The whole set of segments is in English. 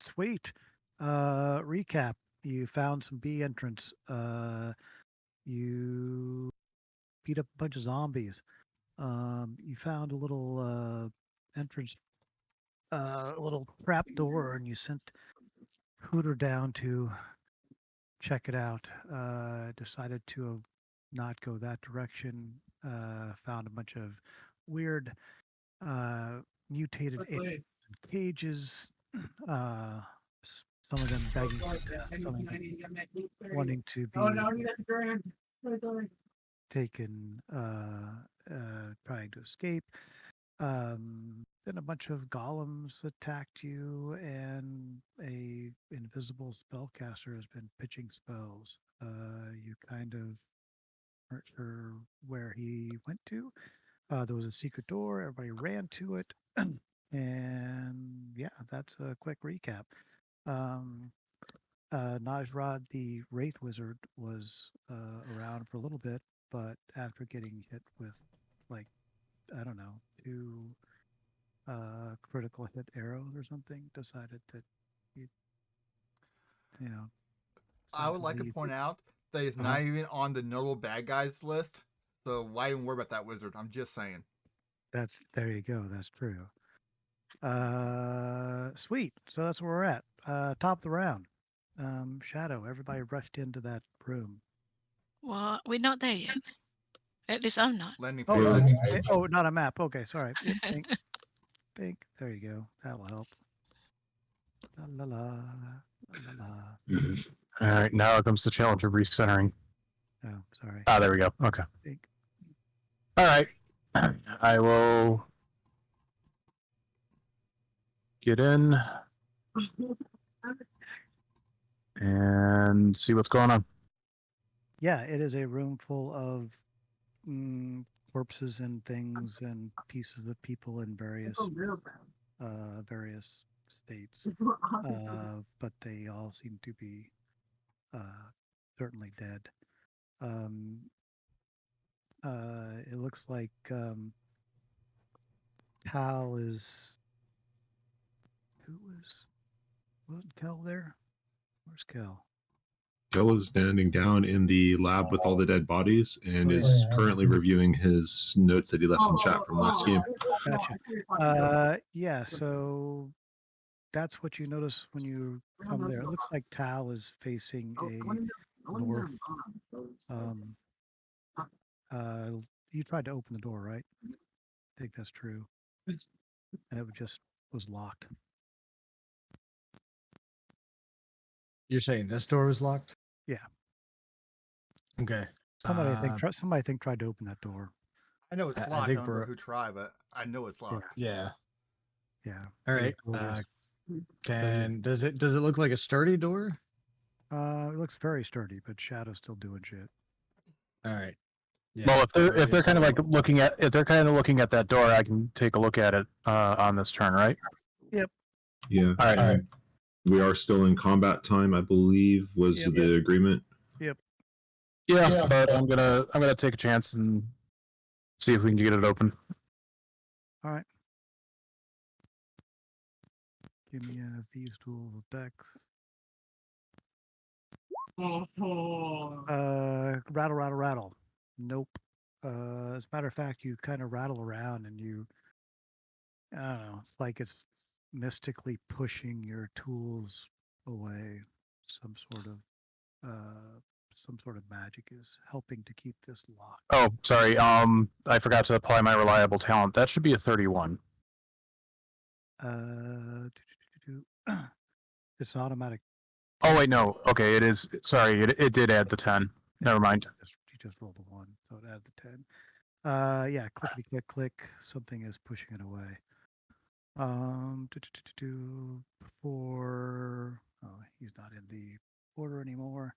Sweet. Recap. You found some B entrants. You beat up a bunch of zombies. You found a little entrance, a little trap door, and you sent Hooter down to check it out. Decided to not go that direction. Found a bunch of weird, mutated aliens in cages. Uh, some of them begging for death, some of them wanting to be taken, trying to escape. Then a bunch of golems attacked you, and a invisible spellcaster has been pitching spells. You kind of aren't sure where he went to. There was a secret door. Everybody ran to it, and yeah, that's a quick recap. Um, Najrod, the Wraith Wizard, was around for a little bit, but after getting hit with, like, I don't know, two critical hit arrows or something, decided that he, you know, I decided would to like to leave. point out that he's not even on the notable bad guys list. So why even worry about that wizard? I'm just saying. There you go. That's true. Sweet. So that's where we're at. Top of the round. Shadow. Everybody rushed into that room. What? We're not there yet. At least I'm not. Landing Oh, page. not a map. Okay, sorry. Yep, pink. Pink. There you go. That'll help. La la la. La la. All right, now comes the challenge of recentering. Oh, sorry. Ah, there we go. Okay. Pink. All right. I will get in and see what's going on. Yeah, it is a room full of corpses and things and pieces of people in various states, but they all seem to be certainly dead. It looks like Cal is. Wasn't Cal there? Where's Cal? Cal is standing down in the lab with all the dead bodies and is currently reviewing his notes that he left in chat from last game. Gotcha. Yeah, so that's what you notice when you come there. It looks like Tal is facing a north. You tried to open the door, right? I think that's true. And it just was locked. You're saying this door was locked? Yeah. Okay. Somebody tried to open that door. I know it's locked. I don't know who tried, but I know it's locked. Yeah. Yeah. All right. Does it look like a sturdy door? It looks very sturdy, but Shadow's still doing shit. All right. Yeah, well, if they're kind of like looking at that door, I can take a look at it on this turn, right? Yep. Yeah. All right. We are still in combat time, I believe, was the agreement. Yep. Yeah, but I'm gonna take a chance and see if we can get it open. All right. Give me a thieves tool with Dex. Rattle, rattle, rattle. Nope. As a matter of fact, you kind of rattle around and I don't know, it's like it's mystically pushing your tools away. Some sort of magic is helping to keep this locked. Oh, sorry. I forgot to apply my reliable talent. That should be a 31. It's automatic. Oh wait, no. Okay, it is. Sorry, it did add the 10. Never mind. You just rolled a 1, so it added the 10. Yeah, clickety click click. Something is pushing it away. Before he's not in the order anymore.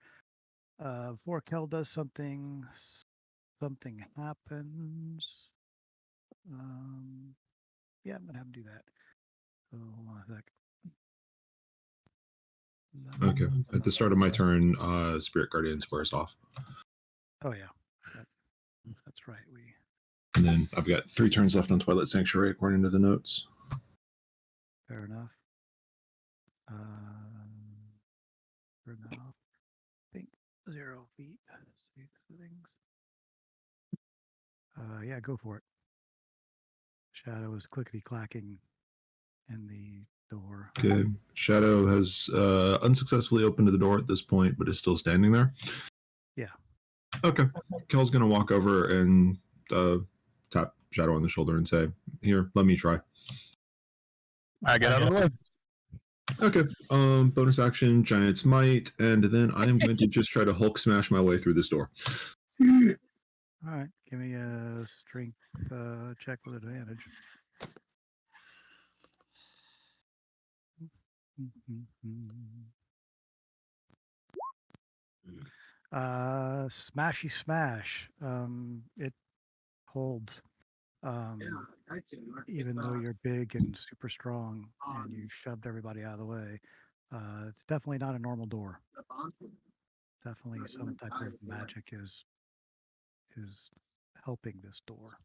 Before Kel does something happens. Yeah, I'm gonna have him do that. So hold on a sec. Okay. At the start of my turn, Spirit Guardian squares off. Oh yeah, that's right. And then I've got 3 turns left on Twilight Sanctuary, according to the notes. Fair enough. for now. I think 0 feet. Save settings. Yeah, go for it. Shadow is clickety clacking in the door. Okay. Shadow has unsuccessfully opened the door at this point, but is still standing there. Yeah. Okay. Kel's gonna walk over and tap Shadow on the shoulder and say, "Here, let me try." I get out of the way. Okay. Bonus action, Giant's Might, and then I am going to just try to Hulk smash my way through this door. All right, give me a strength check with advantage. Smashy smash. It holds. Even though you're big and super strong, and you shoved everybody out of the way, it's definitely not a normal door. Definitely some type of magic is helping this door.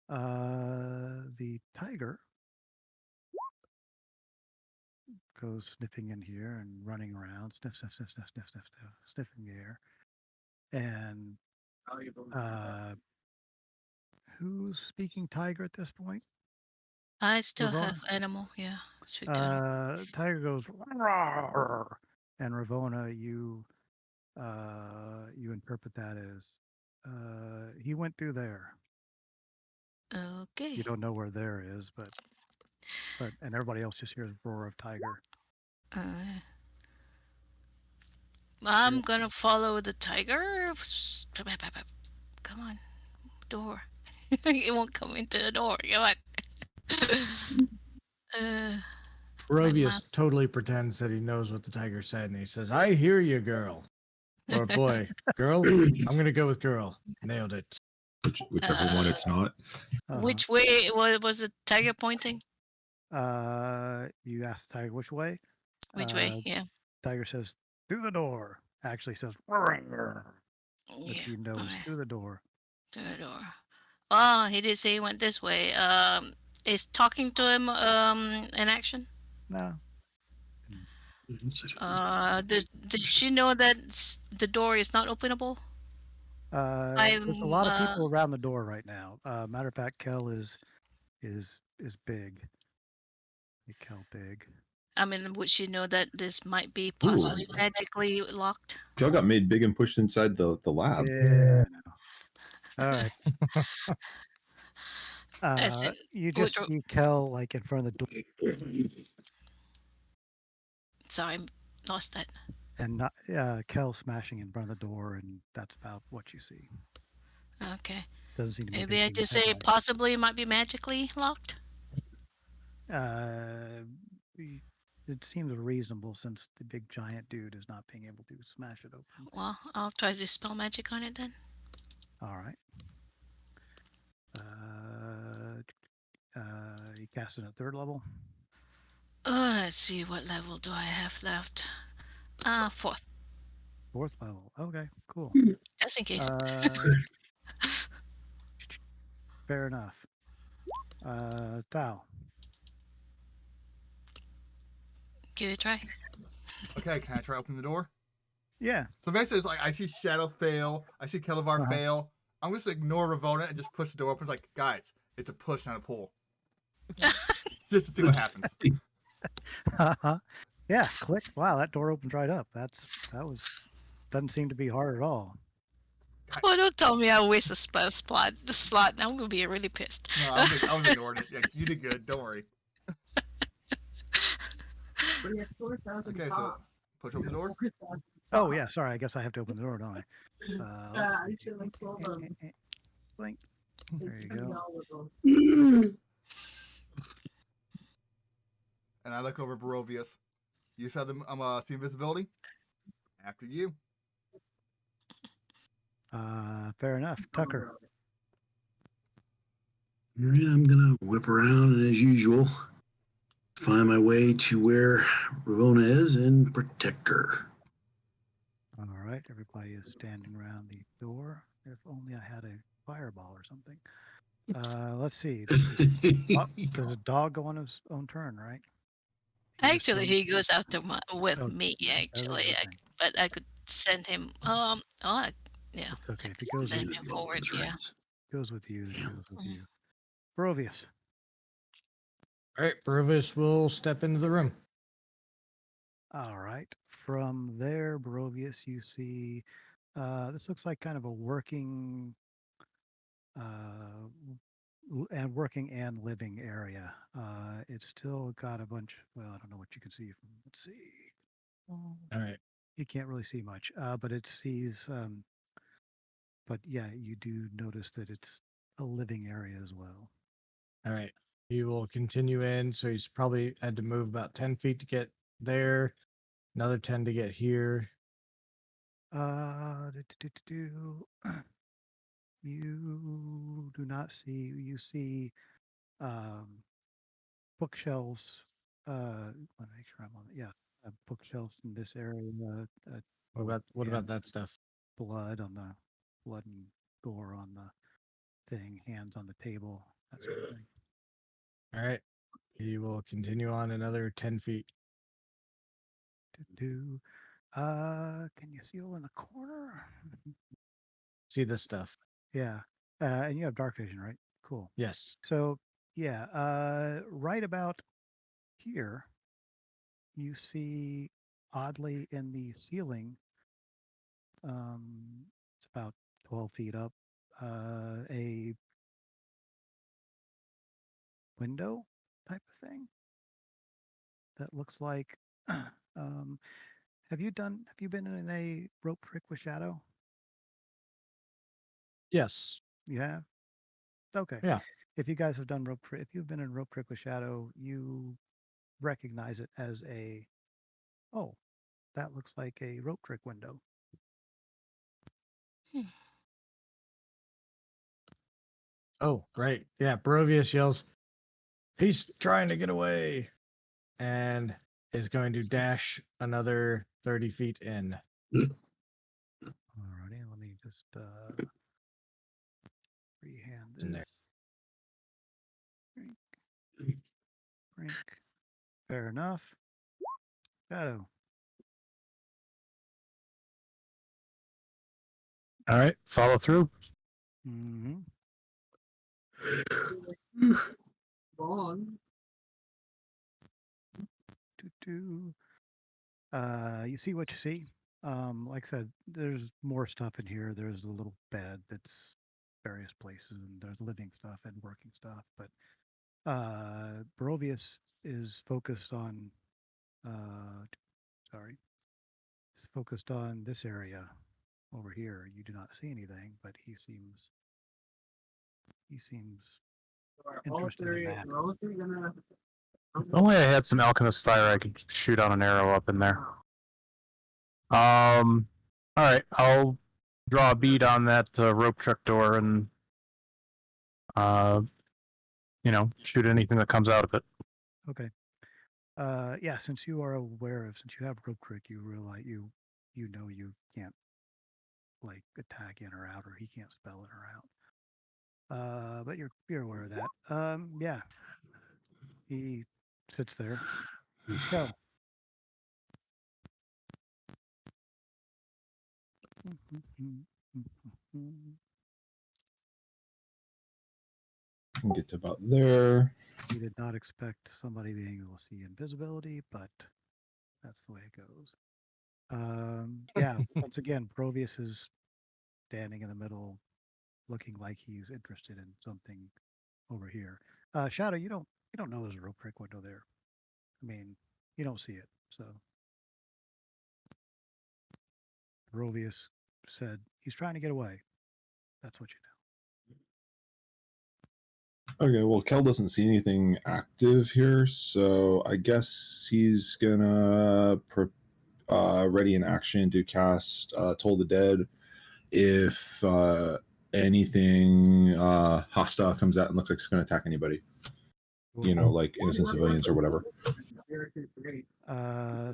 The tiger goes sniffing in here and running around, sniff, sniff, sniff, sniff, sniff, sniff, sniff, sniffing the air. And who's speaking tiger at this point? I still Ravona? have animal. Yeah. Speak to animal. Tiger goes, "Rawr," and Ravona, you interpret that as he went through there. Okay. You don't know where there is, but and everybody else just hears roar of tiger. I'm gonna follow the tiger. Come on, door. It won't come into the door. Come on. Barovius mouth. totally pretends that he knows what the tiger said, and he says, "I hear you, girl." Or boy, girl. I'm gonna go with girl. Nailed it. Whichever one it's not. Which way was the tiger pointing? You ask the tiger which way. Which way? Yeah. Tiger says through the door. Actually says, "Rawr," which Yeah. you know is Okay. through the door. To the door. Oh, he did say he went this way. Is talking to him in action? No. Did she know that the door is not openable? There's a lot of people around the door right now. Matter of fact, Kel is big. Make Kel big. I mean, would she know that this might be possibly magically locked? Kel got made big and pushed inside the lab. Yeah. All right. As in, You just see Kel like in front of the door, sorry, I lost that. and not, Kel smashing in front of the door, and that's about what you see. Okay. Doesn't seem to be Maybe I anything just say headlight. possibly it might be magically locked. It seems reasonable since the big giant dude is not being able to smash it open. Well, I'll try to dispel magic on it then. All right. You cast it at 3rd level. Let's see, what level do I have left? 4th. 4th level. Okay, cool. Just in case. Fair enough. Tao. Give it a try. Okay, can I try opening the door? Yeah. So basically, it's like I see Shadow fail, I see Kelevar fail. I'm just gonna ignore Ravona and just push the door open. It's like, guys, it's a push, not a pull. Just to see what happens. Yeah, click. Wow, that door opens right up. That doesn't seem to be hard at all. Oh, don't tell me I waste a the slot. I'm gonna be really pissed. No, I was ignoring it. Yeah, you did good. Don't worry. Okay, so push open the door. Oh yeah, sorry. I guess I have to open the door, don't I? Blink. There you go. And I look over Barovius. You said see invisibility. After you. Fair enough. Tucker. All right, I'm gonna whip around and as usual, find my way to where Ravona is and protect her. All right, everybody is standing around the door. If only I had a fireball or something. Let's see. Does a dog go on his own turn, right? Actually, he goes after with Oh, me. does it? Actually, Okay. but I could send him. Yeah, It's okay. I If it could goes send with him you, forward. Yeah. goes with you, it Yeah. goes with Mhm. you. Barovius. All right, Brovis will step into the room. All right. From there, Barovius, you see this looks like kind of a working and working and living area. It's still got a bunch. Well, I don't know what you can see from. Let's see. All right, You can't really see much, but it sees. But yeah, you do notice that it's a living area as well. all right. He will continue in, so he's probably had to move about 10 feet to get there, another 10 to get here. You do not see. You see um, bookshelves. Let me make sure I'm on it. Yeah, bookshelves in this area. What about And that stuff? blood and gore on the thing. Hands on the table. That sort of thing. All right, he will continue on another 10 feet. Do. Can you see over in the corner? See this stuff? Yeah. And you have dark vision, right? Cool. Yes. So yeah, right about here, you see oddly in the ceiling, it's about 12 feet up, a window type of thing that looks like. Have you been in a rope trick with Shadow? Yes. You have? Okay. Yeah. If you guys have done if you've been in rope trick with Shadow, you recognize it as oh, that looks like a rope trick window. Hmm. Oh, right. Yeah. Barovius yells, "He's trying to get away," and is going to dash another 30 feet in. Alrighty, let me just freehand In there. this. Brink, brink. Fair enough. Shadow. All right, follow through. Mm-hmm. Doo-doo. You see what you see. Like I said, there's more stuff in here. There's a little bed that's various places, and there's living stuff and working stuff. But Barovius is focused on, sorry, is focused on this area over here. You do not see anything, but he seems interested in that. If only I had some alchemist fire, I could shoot on an arrow up in there. All right, I'll draw a bead on that rope truck door and, shoot anything that comes out of it. Okay. Yeah, since you are aware of, since you have rope trick, you realize you know you can't like attack in or out, or he can't spell in or out. But you're aware of that. Yeah, he sits there. So, Can get to about there. he did not expect somebody being able to see invisibility, but that's the way it goes. Yeah, once again, Provius is standing in the middle, looking like he's interested in something over here. Shadow, you don't know there's a rope trick window there. I mean, you don't see it. So Barovius said he's trying to get away. That's what you know. Okay, well, Kel doesn't see anything active here, so I guess he's gonna ready in action to cast Toll the Dead if anything hostile comes out and looks like it's going to attack anybody. Like innocent civilians or whatever.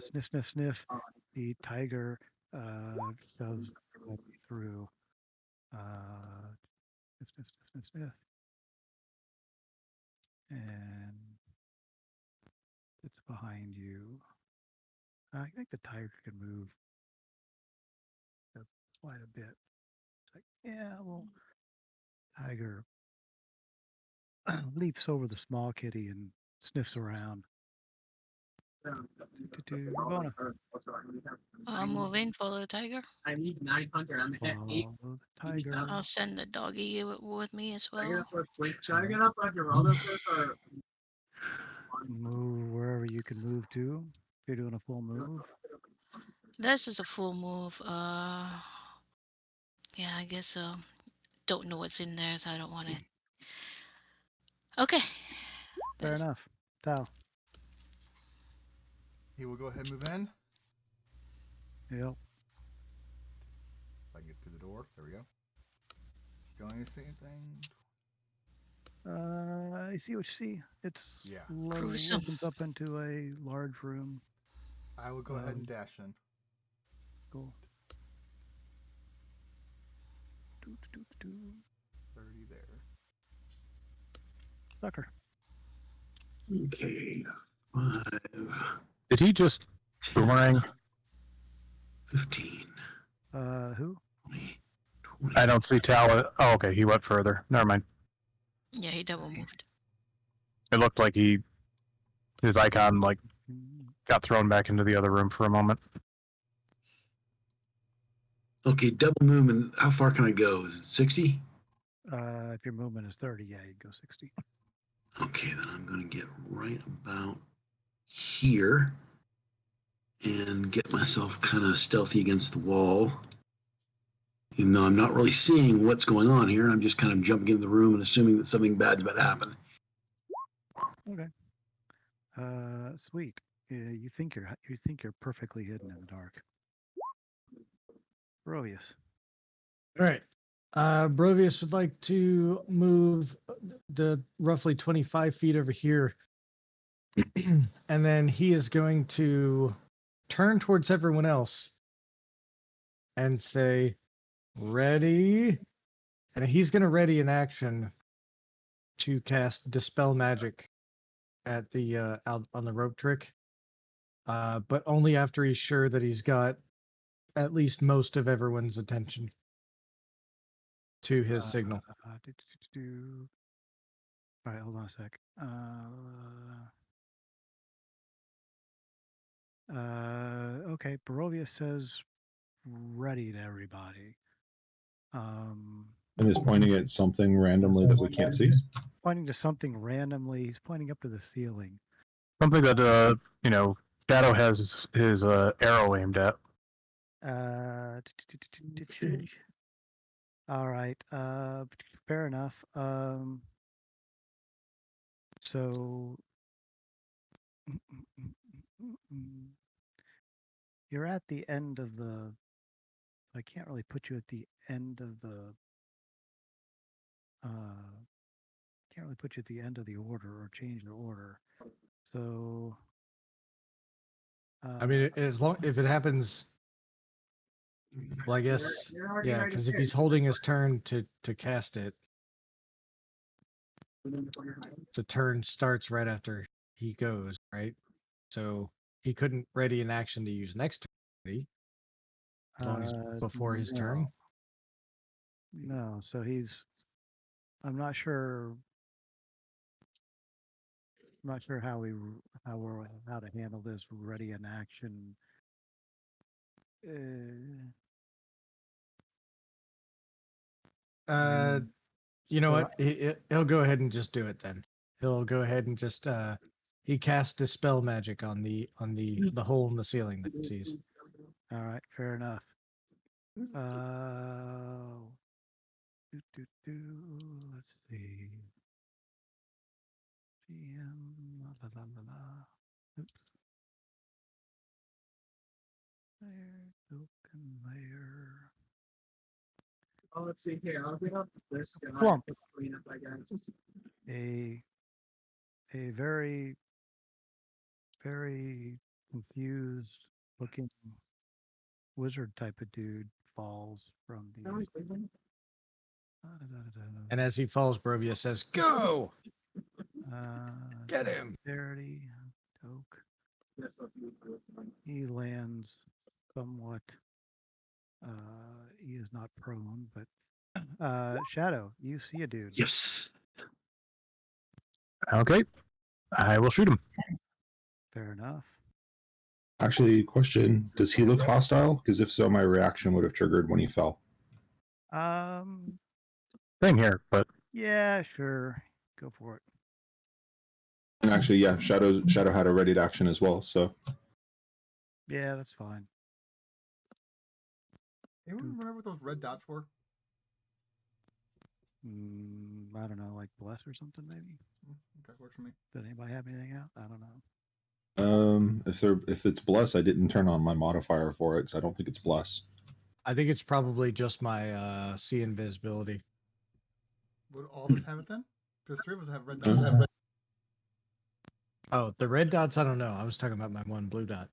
Sniff, sniff, sniff. The tiger shoves through. Sniff, sniff, sniff, sniff, sniff. And it's behind you. I think the tiger can move quite a bit. It's like, yeah, well, tiger leaps over the small kitty and sniffs around. Ravona, Moving, follow the tiger. follow the tiger. I'll send the doggy with me as well. Move wherever you can move to. If you're doing a full move. This is a full move. Yeah, I guess so. Don't know what's in there, so I don't want to. Okay. Fair There's- enough. Tal. He will go ahead and move in. Yep. If I can get through the door. There we go. Going to see anything? I see what you see. It's Yeah. Gruesome. opens up into a large room. I will go ahead and dash in. Cool. 30 there. Sucker. Okay. 5, Did he just boomerang? 15, Who? 20, 20. I don't see Tal. Oh, okay. He went further. Never mind. Yeah, he double moved. It looked like his icon like got thrown back into the other room for a moment. Okay, double movement. How far can I go? Is it 60? If your movement is 30, yeah, you'd go 60. Okay, then I'm going to get right about here and get myself kind of stealthy against the wall. Even though I'm not really seeing what's going on here, I'm just kind of jumping into the room and assuming that something bad's about to happen. Okay. Sweet. You think you're perfectly hidden in the dark. Brovius. All right. Brovius would like to move the roughly 25 feet over here. And then he is going to turn towards everyone else and say, ready. And he's going to ready an action to cast Dispel Magic at the out on the rope trick. But only after he's sure that he's got at least most of everyone's attention to his signal. All right, hold on a sec. Okay, Barovia says ready to everybody. And is pointing at something randomly that we can't see. Pointing to something randomly. He's pointing up to the ceiling. Something that Shadow has his arrow aimed at. Okay. All right. Fair enough. So you're at the end of the. I can't really put you at the end of the. Can't really put you at the end of the order or change the order. So. I mean, as long if it happens, well, I guess yeah, because if he's holding his turn to cast it, the turn starts right after he goes, right? So he couldn't ready an action to use next turn, as long as before his turn. No, so he's. I'm not sure. I'm not sure how to handle this ready in action. You know So what? He'll go ahead and just do it then. He'll go ahead and just he casts Dispel Magic on the hole in the ceiling that he sees. All right, fair enough. Let's see. GM, la, la, la, la. Oops. There, token layer. Oh, let's see here. I'll bring up this guy. Plump. Clean up, I guess. A very, very confused looking wizard type of dude falls from these. And as he falls, Brovia says, "Go! Get him!" Dexterity, Toke. He lands somewhat. He is not prone, but Shadow, you see a dude. Yes. Okay. I will shoot him. Fair enough. Actually, question: does he look hostile? Because if so, my reaction would have triggered when he fell. Thing here, but Yeah, sure. Go for it. And actually, yeah, Shadow had a ready to action as well. So Yeah, that's fine. Anyone remember what those red dots were? I don't know, like bless or something maybe. Okay, works for me. Did anybody have anything out? I don't know. if it's bless, I didn't turn on my modifier for it, so I don't think it's bless. I think it's probably just my see invisibility. Would all of us have it then? Because 3 of us have red dots. Oh, the red dots, I don't know. I was talking about my one blue dot.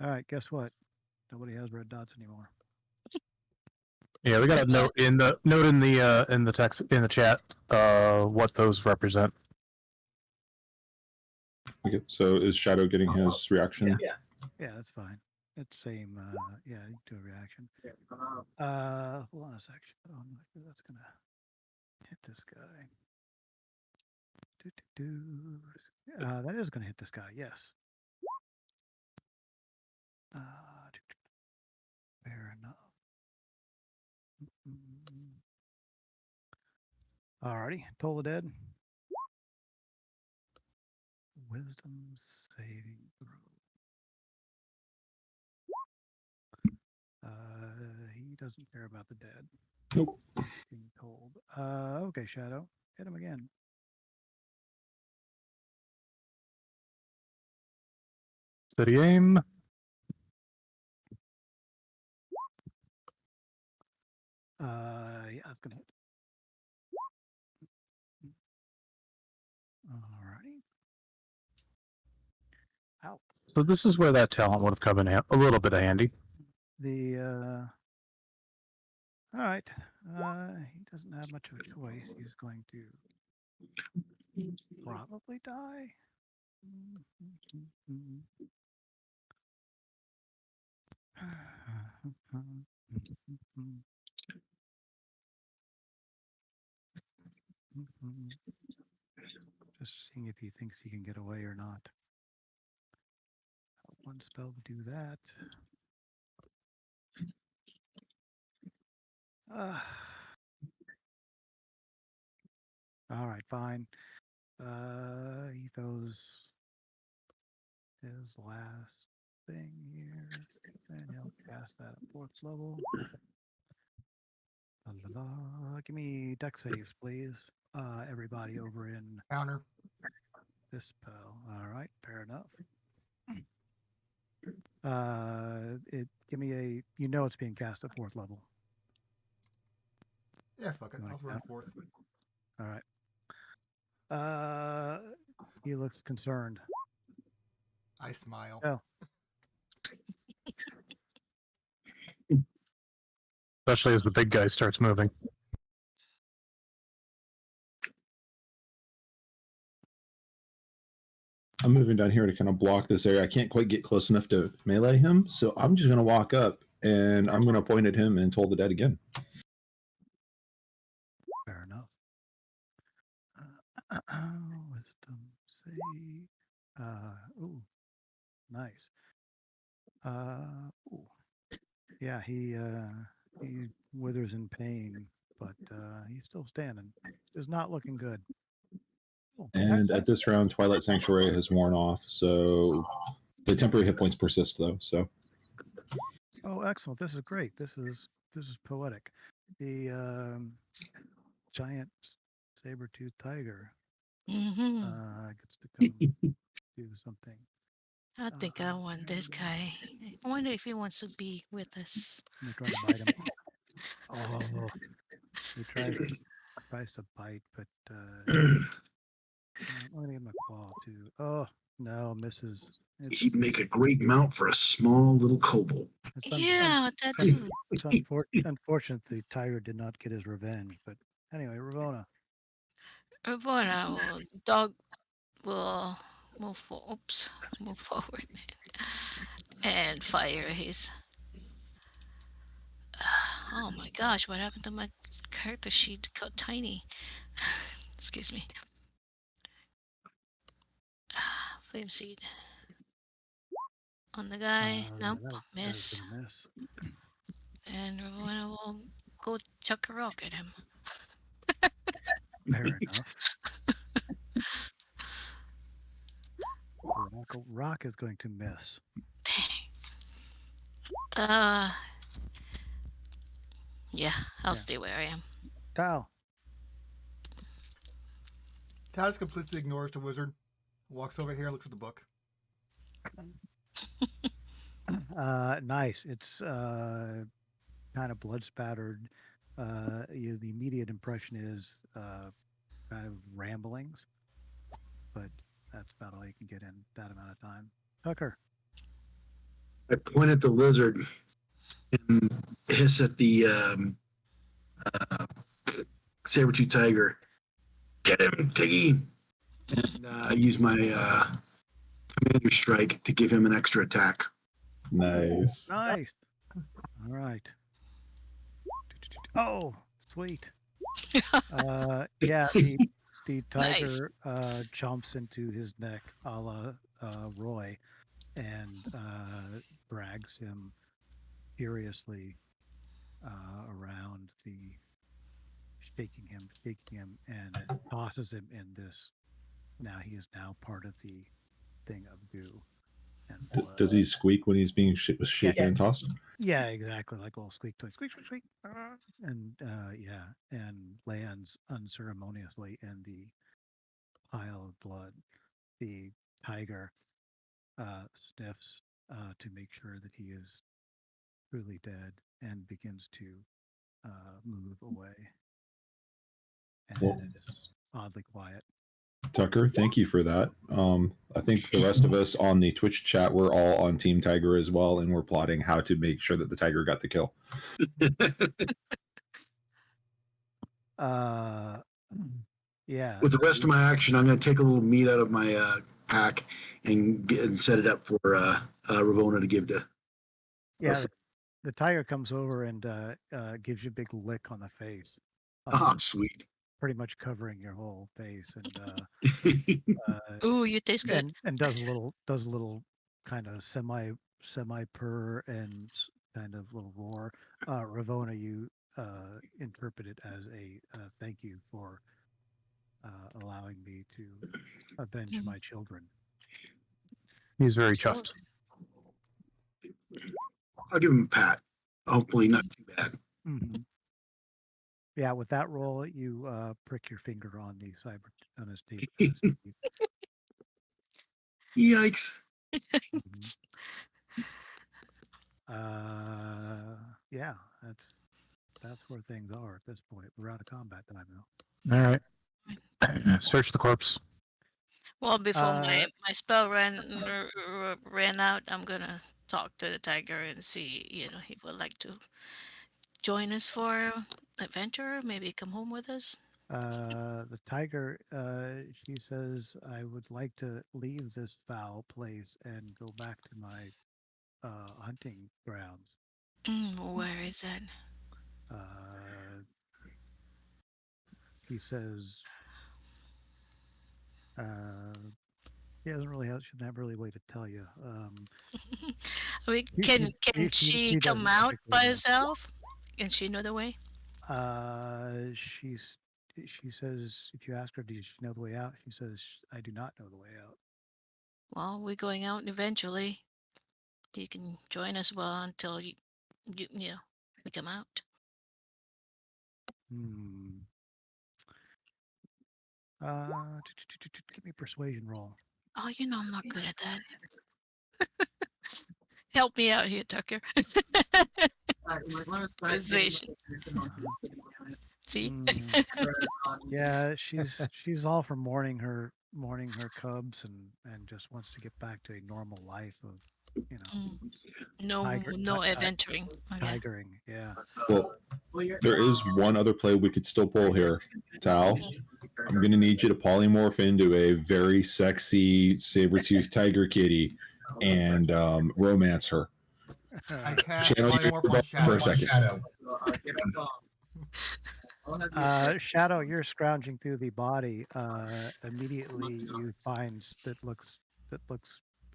All right, guess what? Nobody has red dots anymore. yeah, we got a note in the text in the chat what those represent. Okay, so is Shadow getting his reaction? Yeah, that's fine. It's same. Yeah, you do a reaction. Hold on a sec. Oh, I'm not sure that's gonna hit this guy. That is gonna hit this guy. Yes. Fair enough. Alrighty, Toll the Dead. Wisdom saving throw. He doesn't care about the dead. Nope. Being told. Okay, Shadow. Hit him again. Steady aim. Yeah, that's gonna hit. Alrighty. Ow. So this is where that talent would have come in a little bit handy. All right. He doesn't have much of a choice. He's going to probably die. Just seeing if he thinks he can get away or not. One spell to do that. All right, fine. He throws his last thing here, and he'll cast that at 4th level. La, la, la. Give me deck saves, please. Everybody over in Counter. this spell. All right, fair enough. Give me a. You know it's being cast at 4th level. Yeah, fuck it. Like I'll run 4th. All right. He looks concerned. I smile. Oh. Especially as the big guy starts moving. I'm moving down here to kind of block this area. I can't quite get close enough to melee him, so I'm just going to walk up and I'm going to point at him and Toll the Dead again. Fair enough. Wisdom save. Ooh, nice. Ooh. Yeah, he withers in pain, but he's still standing. Is not looking good. Oh, And excellent. at this round, Twilight Sanctuary has worn off, so the temporary hit points persist though. So Oh, excellent! This is great. This is poetic. The giant saber-toothed tiger gets to come do something. I think I want There this we go. guy. I wonder if he wants to be with us. You try to bite him. Oh, he tries to bite, but I'm gonna give him a claw too. Oh no, misses. He'd make a great mount for a small little kobold. Yeah, that too. It's unfortunate the tiger did not get his revenge. But anyway, Ravona. Ravona will dog will Oops. Move forward. And fire his. Oh my gosh, what happened to my character sheet? Got tiny. Excuse me. Flame seed. On the guy. Nope. That was Miss. gonna miss. And Ramona will go chuck a rock at him. Fair enough. Rock is going to miss. Dang. Yeah, I'll Yeah. stay where I am. Tao. Taz completely ignores the wizard, walks over here and looks at the book. Nice. It's kind of blood spattered. The immediate impression is kind of ramblings, but that's about all you can get in that amount of time. Tucker. I point at the lizard and hiss at the saber-tooth tiger. Get him, Tiggy! And I use my commander strike to give him an extra attack. Nice. Nice. All right. Oh, sweet. Yeah, the Nice. tiger jumps into his neck, a la Roy, and drags him furiously around shaking him, and it tosses him in this. Now he is now part of the thing of goo and blood. Does he squeak when he's being shaken and tossed? Yeah, exactly, like a little squeak toy, squeak, squeak, squeak, and yeah, and lands unceremoniously in the pile of blood. The tiger sniffs to make sure that he is truly dead and begins to move away. And Well, it is oddly quiet. Tucker, thank you for that. I think the rest of us on the Twitch chat, we're all on Team Tiger as well, and we're plotting how to make sure that the tiger got the kill. Yeah. With the rest of my action, I'm going to take a little meat out of my pack and set it up for Ravona to give to. Yeah, the tiger comes over and gives you a big lick on the face. Oh, sweet. Pretty much covering your whole face, and Ooh, you taste good. and does a little kind of semi purr and kind of little roar. Ravona, you interpret it as a thank you for allowing me to avenge my children. He's very chuffed. I'll give him a pat. Hopefully, not too bad. Mm-hmm. Yeah, with that roll, you prick your finger on the cyber on his teeth. Yikes! Mhm. Yeah, that's where things are at this point. We're out of combat time now. All right. Search the corpse. Well, before my spell ran out, I'm gonna talk to the tiger and see, if he would like to join us for adventure. Maybe come home with us. The tiger, she says, I would like to leave this foul place and go back to my hunting grounds. Where is it? He says, he doesn't really have, shouldn't have really a way to tell you. I mean, He- can he- she he come doesn't out particularly by know. herself? Can she know the way? She says, if you ask her, does she know the way out? She says, I do not know the way out. Well, we're going out eventually. You can join us until you we come out. Hmm. Give me a persuasion roll. Oh, I'm not good at that. Help me out here, Tucker. You might want to start Persuasion. See? Yeah, she's all for mourning her cubs and just wants to get back to a normal life of No, Tiger, no adventuring. Okay. tigering. Yeah. Well, there is one other play we could still pull here, Tal. I'm going to need you to polymorph into a very sexy saber-toothed tiger kitty and romance her. I cast Channel your polymorph on for a Shadow. second. Shadow, you're scrounging through the body. Immediately, you find that looks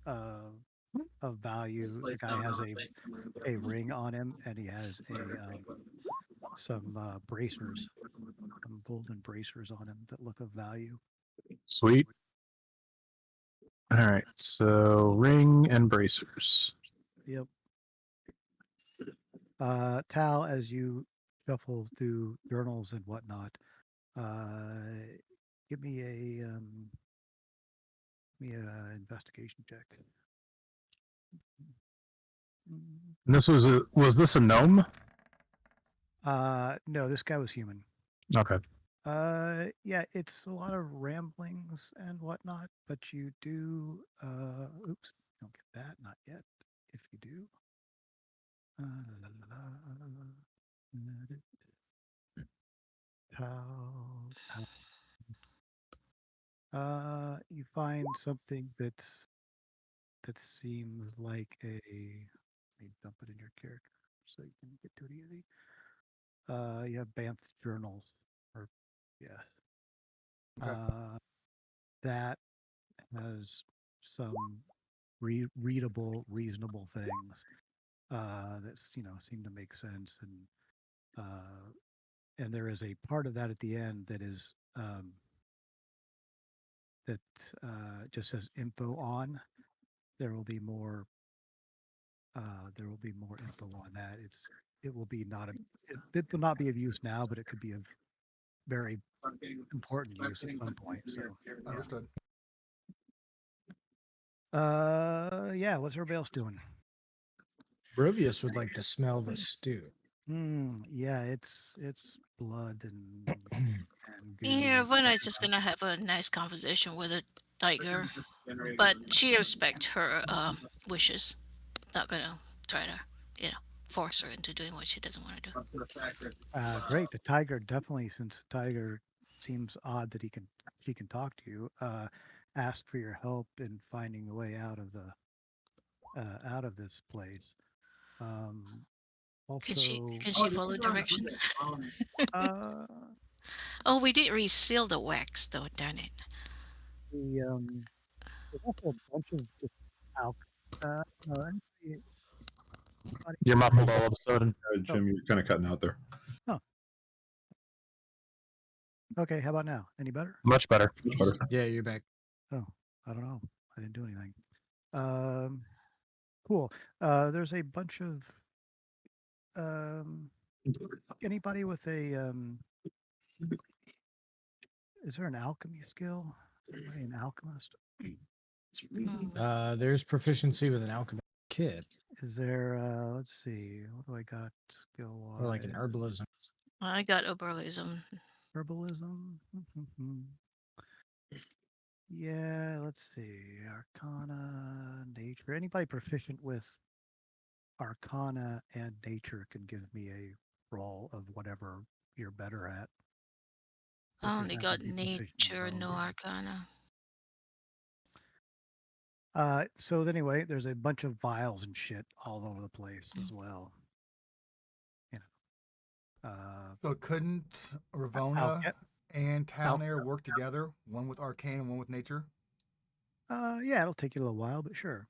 of value. The guy has a ring on him, and he has some bracers, some golden bracers on him that look of value. Sweet. All right. So ring and bracers. Yep. Tal, as you shuffle through journals and whatnot, give me a investigation check. And this was this a gnome? No, this guy was human. Okay. Yeah, it's a lot of ramblings and whatnot, but you do. Oops, don't get that, not yet. If you do. La, la, la, you find something that seems like a. Let me dump it in your character so you can get to it easy. You have Banff's journals, or yes. Okay. That has some readable, reasonable things that seem to make sense, and there is a part of that at the end that is that just says info on. There will be more. There will be more info on that. It will be not it will not be of use now, but it could be of very important use at some point. So Understood. yeah. What's everybody else doing? Brovius would like to smell the stew. Yeah, it's blood and goo. Yeah, Vana's just gonna have a nice conversation with a tiger, but she respects her wishes. Not gonna try to, force her into doing what she doesn't want to do. Great. The tiger definitely, since the tiger seems odd that she can talk to you. Asked for your help in finding a way out of this place. Can she Also, follow direction? uh, Oh, we did reseal the wax though, darn it. there's also a bunch of just alk. Anybody- You're muffled all of a sudden. Jim, you're kind of cutting out there. Oh. Okay, how about now? Any better? Much better. Much better. Yeah, you're back. Oh, I don't know. I didn't do anything. Cool. There's a bunch of anybody with a is there an alchemy skill? Anybody an alchemist? There's proficiency with an alchemy kit Is there let's see, what do I got skill wise? or like an herbalism. I got herbalism. Herbalism? Yeah, let's see. Arcana, nature. Anybody proficient with Arcana and nature can give me a roll of whatever you're better at. I only Doesn't have got to be proficient in nature, both. no arcana. So anyway, there's a bunch of vials and shit all over the place as well. So couldn't Ravona and Talnair work together, one with arcane and one with nature? Yeah, it'll take you a little while, but sure.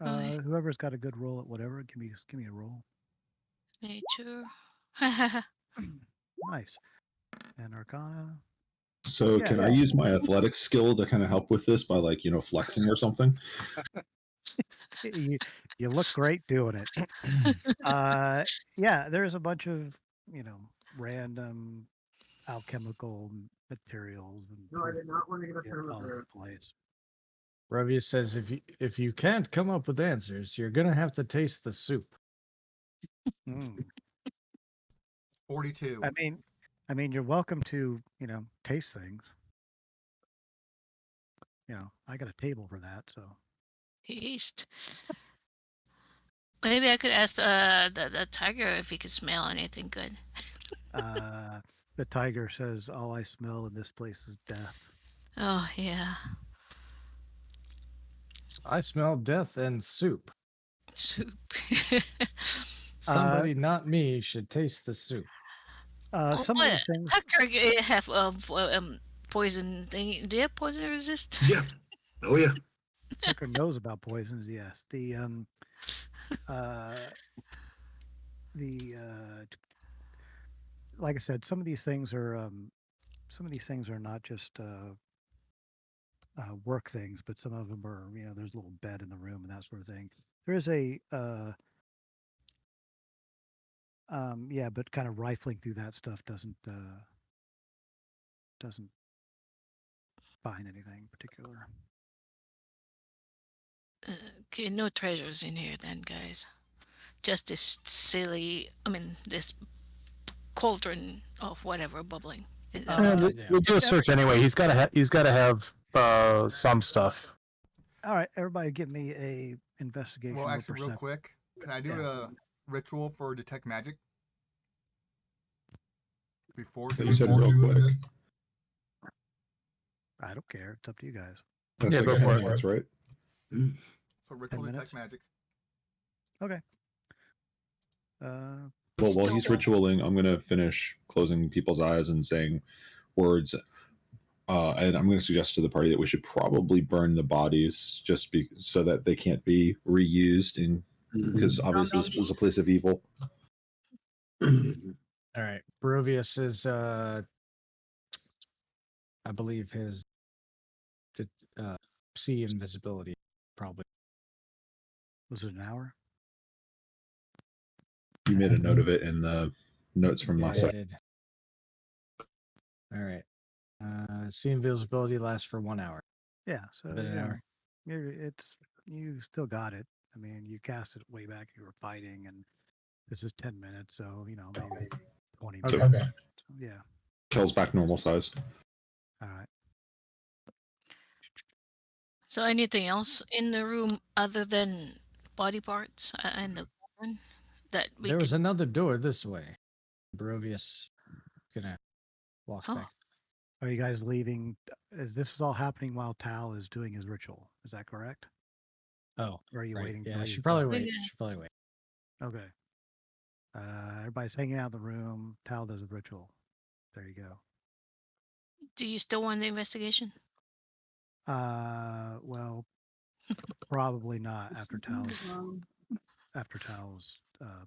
Okay. Whoever's got a good roll at whatever, give me a roll. Nature. Nice. And Arcana. So Yeah, can I use my athletics skill to kind of help with this by flexing or something? you look great doing it. Yeah, there's a bunch of random alchemical materials and No, I did not want to get up here all with over her. the place. Brovius says if you can't come up with answers, you're gonna have to taste the soup. 42. I mean, you're welcome to taste things. I got a table for that, so. Taste. Maybe I could ask the tiger if he could smell anything good. The tiger says, "All I smell in this place is death." Oh yeah, I smell death and soup. soup. Somebody, not me, should taste the soup. Oh, Some of but these things. Tucker have poison thing. Do you have poison resist? Yeah. Oh yeah. Tucker knows about poisons. Yes, uh, like I said, some of these things are not just work things, but some of them are, there's a little bed in the room and that sort of thing. There is yeah, but kind of rifling through that stuff doesn't find anything particular. Okay, no treasures in here then, guys. Just this silly. I mean, this cauldron of whatever bubbling. Is that Yeah, right? we'll do a search anyway. He's got to have some stuff. All right, everybody, give me a investigation. Well, or actually, real perception. quick, can I do Yeah. a ritual for detect magic before? You said real quick. I don't care. It's up to you guys. That's Yeah, like go 10 for it. minutes, right? So ritual 10 detect minutes? magic. Okay. Well, while he's ritualing, I'm gonna finish closing people's eyes and saying words. And I'm going to suggest to the party that we should probably burn the bodies so that they can't be reused, because obviously this was a place of evil. All right. Barovius is, I believe his see invisibility probably. Was it an hour? You made a note of it in the notes from last I session. did. All right. See invisibility lasts for 1 hour. Yeah. So Been an hour. you still got it. I mean, you cast it way back. You were fighting, and this is 10 minutes. So maybe 20 Okay. minutes. So, yeah. Kel's back normal size. All right. So anything else in the room other than body parts and the cauldron that we There was could? another door this way. Barovius gonna walk Oh. back. Are you guys leaving? This is all happening while Tal is doing his ritual. Is that correct? Oh, Or are you right. waiting? Yeah, till I he's should probably done? wait. Yeah. Should probably wait. Okay. Everybody's hanging out in the room. Tal does a ritual. There you go. Do you still want the investigation? Well, probably not after Tal's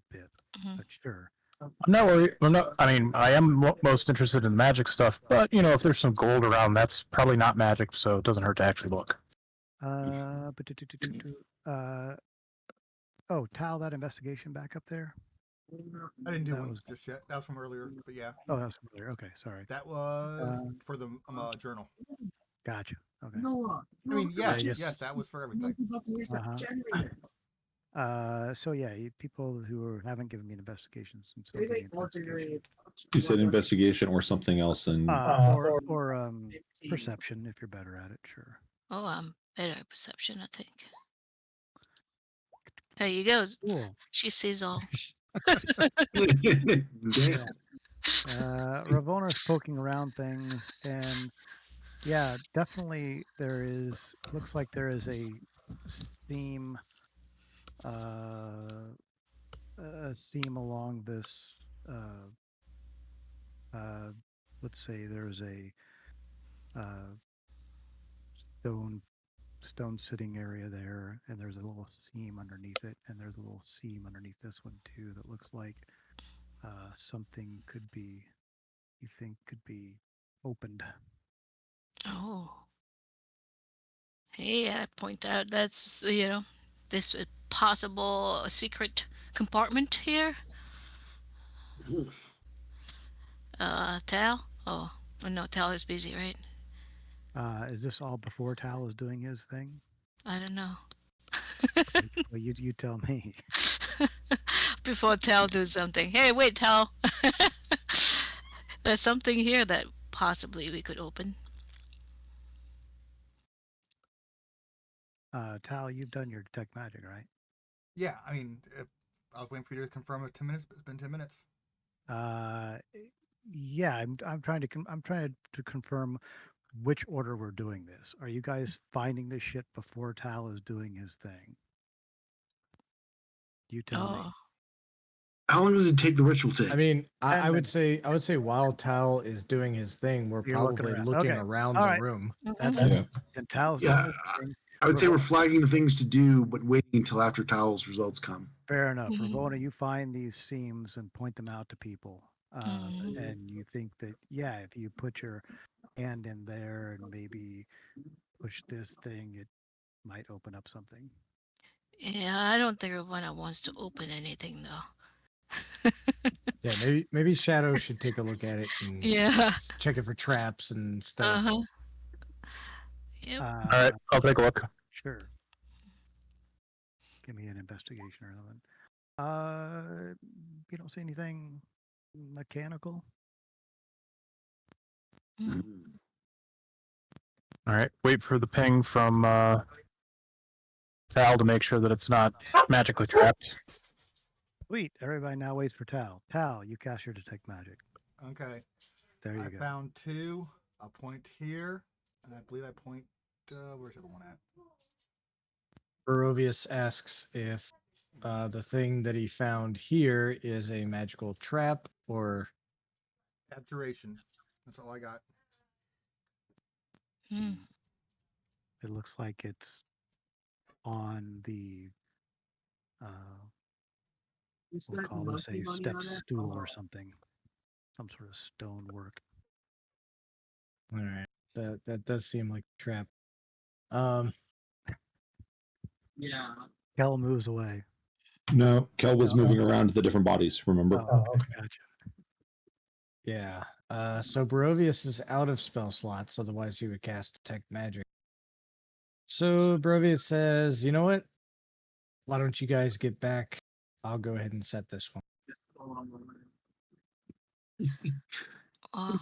bit, Mhm. but sure. I'm not worried. Well, no, I mean, I am most interested in magic stuff, but if there's some gold around, that's probably not magic, so it doesn't hurt to actually look. Oh, Tal, that investigation back up there. I didn't do That one was- just yet. That was from earlier, but yeah. Oh, that's from earlier. Okay, sorry. That was for the journal. Gotcha. Okay. I mean, yes, I guess- yes, that was for everything. So yeah, people who haven't given me an investigation since the beginning of the investigation. You said investigation or something else, and or perception if you're better at it. Sure. Oh, I'm better at perception, I think. There you go. Cool. She sees all. Yeah. Ravona's poking around things, and yeah, definitely looks like there is a seam, along this. Let's say there's a stone sitting area there, and there's a little seam underneath it, and there's a little seam underneath this one too that looks like something you think could be opened. Oh. Hey, I point out that's, this possible secret compartment here. Tal? Oh, no, Tal is busy, right? Is this all before Tal is doing his thing? I don't know. Well, you tell me. Before Tal does something. Hey, wait, Tal. There's something here that possibly we could open. Tal, you've done your detect magic, right? Yeah, I mean, if I was waiting for you to confirm it 10 minutes, but it's been 10 minutes. Uh, yeah, I'm trying to I'm trying to confirm which order we're doing this. Are you guys finding this shit before Tal is doing his thing? You tell me. Oh. How long does it take the ritual take? I mean, 10 I would minutes. say while Tal is doing his thing, we're You're looking probably around. looking Okay. around All the right. room. That's Mhm. Yeah. and Tal's Yeah, doing his thing. I would say we're Ravona, flagging the things to do, but waiting until after Towel's results come. fair enough. Mhm. Ravona, you find these seams and point them out to people. Mhm. And you think that, yeah, if you put your hand in there and maybe push this thing, it might open up something. Yeah, I don't think Ravana wants to open anything though. Yeah, maybe Shadow should take a look at it and Yeah. check it for traps and stuff. Uh-huh. Yep. All right, I'll take a look. Sure. Give me an investigation or something. You don't see anything mechanical? Mm. All right, wait for the ping from Tal to make sure that it's not magically trapped. Sweet. Everybody now waits for Tal. Tal, you cast your detect magic. Okay. There you I go. found 2. I'll point here, and I believe I point. Where's the other one at? Barovius asks if the thing that he found here is a magical trap or Abjuration. That's all I got. Mm. It looks like it's on the we'll call this a step stool or something. Some sort of stonework. all right. That does seem like a trap. Yeah. Kel moves away. No, Kel was moving around to the different bodies. Remember? Oh, okay, gotcha. Yeah. So Barovius is out of spell slots, otherwise he would cast detect magic. So Barovius says, you know what? Why don't you guys get back? I'll go ahead and set this one. Oh,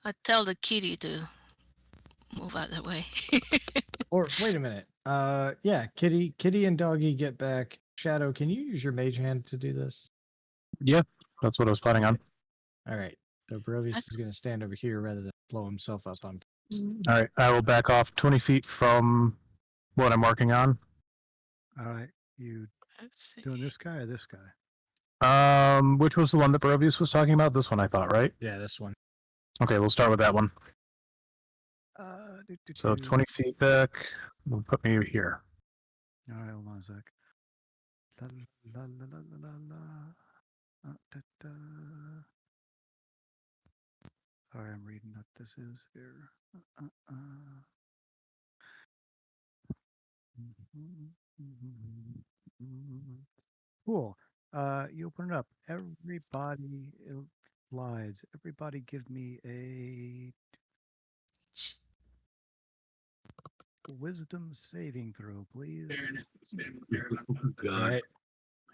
I tell the kitty to move out of the way. Or wait a minute. Yeah, Kitty and Doggy get back. Shadow, can you use your mage hand to do this? Yeah, that's what I was planning on. All right. So Barovius is going to stand over here rather than blow himself up on. All right, I will back off 20 feet from what I'm working on. All right. You Let's see. doing this guy or this guy? Which was the one that Barovius was talking about? This one, I thought, right? Yeah, this one. Okay, we'll start with that one. So Do. 20 feet back will put me here. All right, hold on a sec. La, la, la, la, la, la, la. Da, da. Sorry, I'm reading what this is here. Cool. You open it up. Everybody it slides. Everybody give me a wisdom saving throw, please. Oh, All God. right.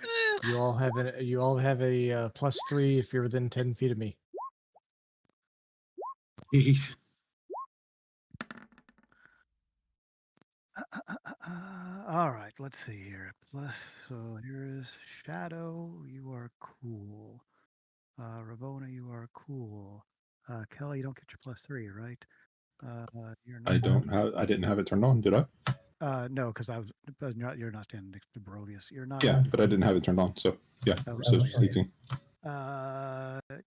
Woo. You all have a +3 if you're within 10 feet of me. Jeez. All right, let's see here. Plus, so here's Shadow. You are cool. Ravona, you are cool. Kelly, you don't get your +3, right? You're not. I didn't have it turned on, did I? No, because you're not standing next to Barovius. You're not. Yeah, but I didn't have it turned on. So yeah, Oh, so okay. 18.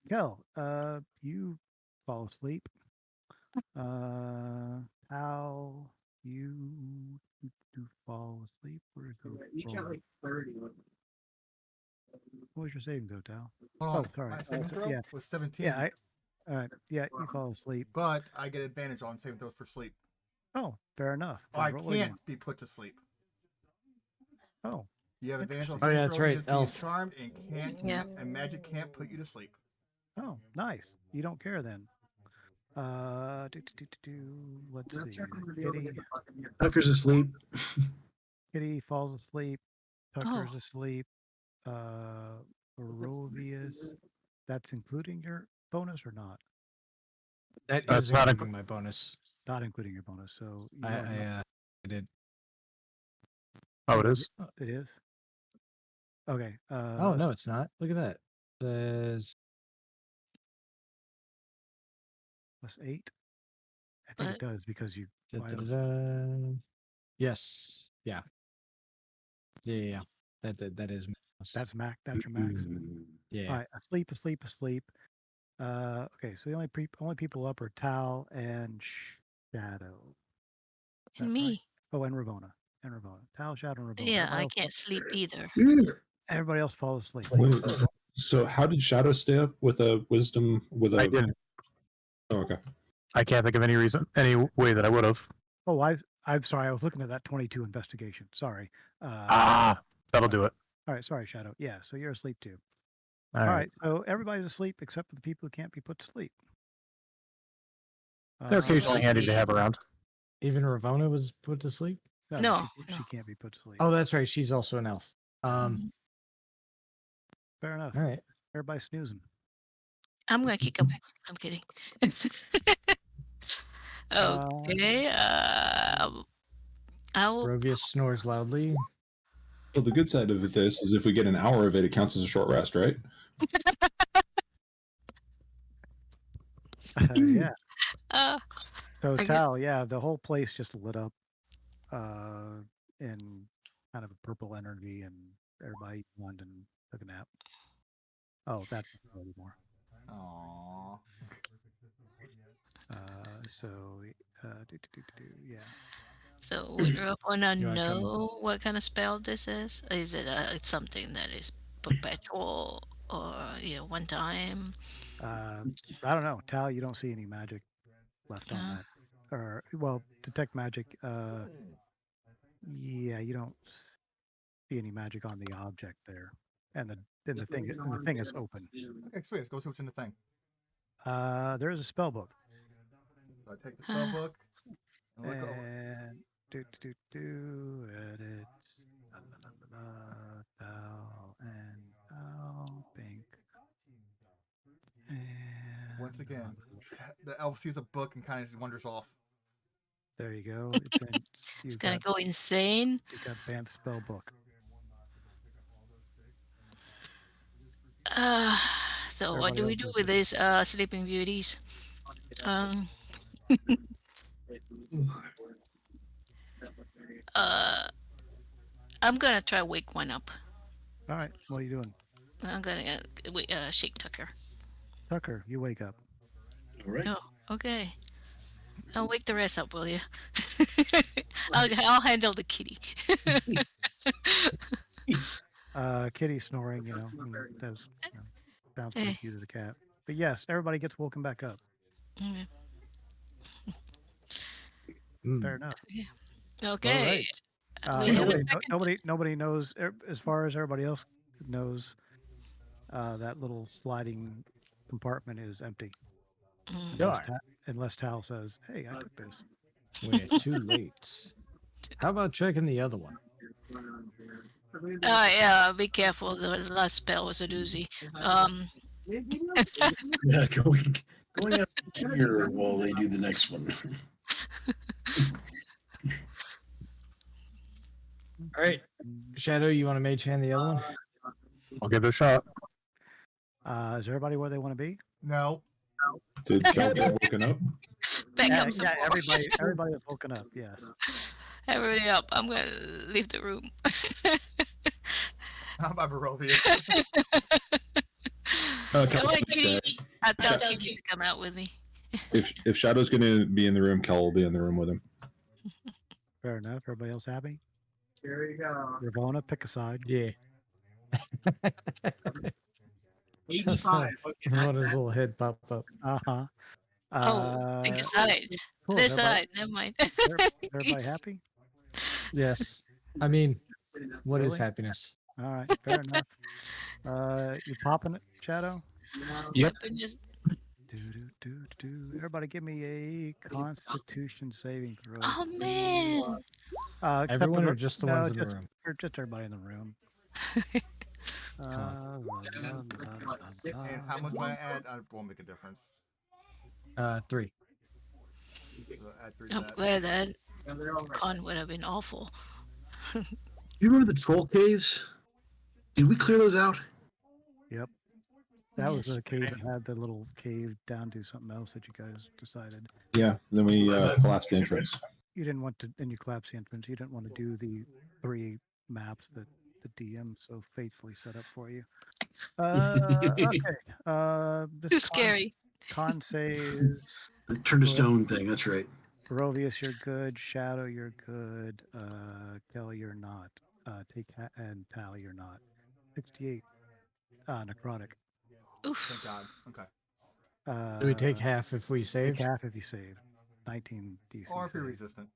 Kel, you fall asleep. How you do fall asleep? Where's the You got roll? like 30. What was your saving throw, Tal? Hold on. Oh, sorry. My saving throw Yeah, was 17. yeah. All right. Yeah, you fall asleep. But I get advantage on saving throws for sleep. Oh, fair enough. I Roll again. can't be put to sleep. Oh, You have advantage on Interesting. saving yeah, that's throws right, against being elf. charmed, and Yeah. magic can't put you to sleep. oh, nice. You don't care then. Let's see. Tucker's asleep. Kitty falls asleep. Tucker's Oh. asleep. Barovius. That's including your bonus or not? That That's is not including my bonus. Not including your bonus. So you I are not- did. Oh, it is? It is. Okay. Oh no, it's not. Look at that. It says +8. I think it But does because you. da, Well, I da, da, don't- da. Yes. Yeah. Yeah. That is mouse. That's max. That's your max. Yeah. All right. Asleep. Okay. So the only people up are Tal and Shadow. Is that and right? me. Oh, and Ravona. Tal, Shadow, and Ravona. Yeah, I can't sleep either. Everybody else falls asleep. Wait, so how did Shadow stay up with a wisdom with a? I didn't. Oh, okay. I can't think of any way that I would have. Oh, I'm sorry. I was looking at that 22 investigation. Sorry. That'll do it. All right. Sorry, Shadow. Yeah. So you're asleep too. All All right. right. So everybody's asleep except for the people who can't be put to sleep. They're occasionally Okay. handy to have around. Even Ravona was put to sleep. No, No, she no. can't be put to sleep. Oh, that's right. She's also an elf. Mhm. Fair enough. All right. Everybody's snoozing. I'm gonna kick him. I'm kidding. Okay. I'll. Brovius snores loudly. Well, the good side of this is if we get an hour of it, it counts as a short rest, right? Yeah. Uh, So I guess- Tal, yeah, the whole place just lit up in kind of a purple energy, and everybody yawned and took a nap. Oh, that's not anymore. Aww. So yeah. So would Rapana You wanna come- know what kind of spell this is? Is it it's something that is perpetual or one time? I don't know. Tal, you don't see any magic left on No. that, or well, detect magic. Yeah, you don't see any magic on the object there, and the thing is open. Okay, sweet. Let's go see what's in the thing. There is a spell book. So I take the spell book and look over. And edits. Thou and thou, pink. And Once again, the elf sees a book and kind of wanders off. there you go. It's in, It's you've gonna got go insane. Banff spell book. So what do we Everybody do else with is- these sleeping beauties? I'm gonna try wake one up. All right, what are you doing? I'm gonna shake Tucker. Tucker, you wake up. All right. Oh, okay. I'll wake the rest up, will you? I'll handle the kitty. Kitty snoring, does sounds pretty Eh. cute as a cat. But yes, everybody gets woken back up. Mm, Fair enough. Okay. All We have a Nobody, second. nobody knows. As far as everybody else knows, that little sliding compartment is empty. Mm. Darn. Unless Tal says, "Hey, I took this." We're too late. How about checking the other one? Yeah, be careful. The last spell was a doozy. Yeah, going up here while they do the next one. All right. Shadow, you want to mage hand the other one? I'll give it a shot. Is everybody where they want to be? No. Did Cal get woken up? Back Yeah, up some yeah. more. Everybody is woken up. Yes. Everybody up. I'm gonna leave the room. How about Barovia? Come Cal's on, gonna Kitty. stay. I tell Kitty to come out with me. If Shadow's gonna be in the room, Cal will be in the room with him. Fair enough. Everybody else happy? Here we go. Ravona, pick a side. Yeah. 85. Okay, Everyone his little head pop up. Uh-huh. Oh, pick a side. Cool. This Is everybody, side. Never mind. everybody happy? Yes. I mean, what is Really? happiness? All right. Fair enough. You popping it, Shadow? Yep. Just- Everybody give me a Constitution saving throw. Oh man. Except Everyone the- or just the no, ones in the just- room? or just everybody in the room. And how much do I add? It won't make a difference. 3. So add 3 to I'm that. glad that con would have been awful. You remember the troll caves? Did we clear those out? Yep. That was Yes. the cave that had the little cave down to something else that you guys decided. Yeah. Then we collapsed the entrance. You didn't want to, and you collapsed the entrance. You didn't want to do the 3 maps that the DM so faithfully set up for you. Okay. This Too scary. con saves. The turn to stone thing. That's right. Barovius, you're good. Shadow, you're good. Kelly, you're not. And Tally, you're not. 68. Necrotic. Oof. Thank God. Okay. Do we take half if we Take save? half if you save. 19 DC. Or if you're save. resistant.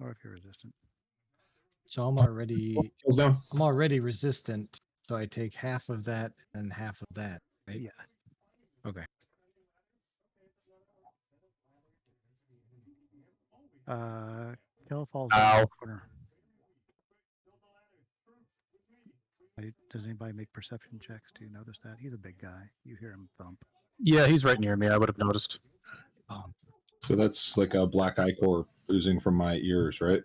Or if you're resistant. So I'm already Kills down. resistant. So I take half of that and half of that, right? Yeah. Okay. Kel falls down in Ow. the corner. Does anybody make perception checks to notice that? He's a big guy. You hear him thump. Yeah, he's right near me. I would have noticed. So that's like a black ichor oozing from my ears, right?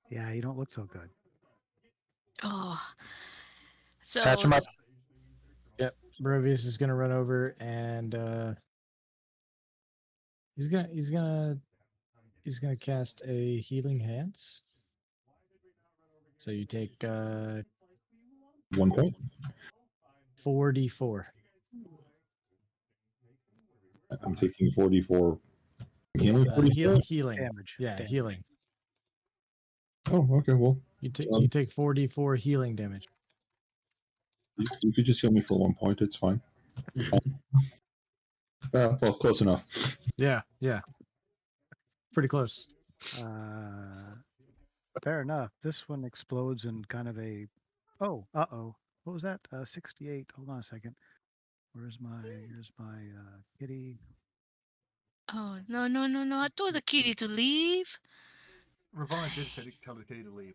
Yeah, you don't look so good. Oh. So Patch him up. Yep. Barovius is gonna run over and he's gonna cast a healing hands. So you take 1 point. 4d4. I'm taking 44. Healing 44? Healing. Damage. Yeah, damage. healing. Oh, okay. Well, You take 4d4 healing damage. you could just heal me for 1 point. It's fine. Well, close enough. Yeah. Pretty close. Fair enough. This one explodes in kind of a. Oh, uh-oh. What was that? 68. Hold on a second. Here's my kitty. oh no. I told the kitty to leave. Ravonna did say to tell the kitty to leave.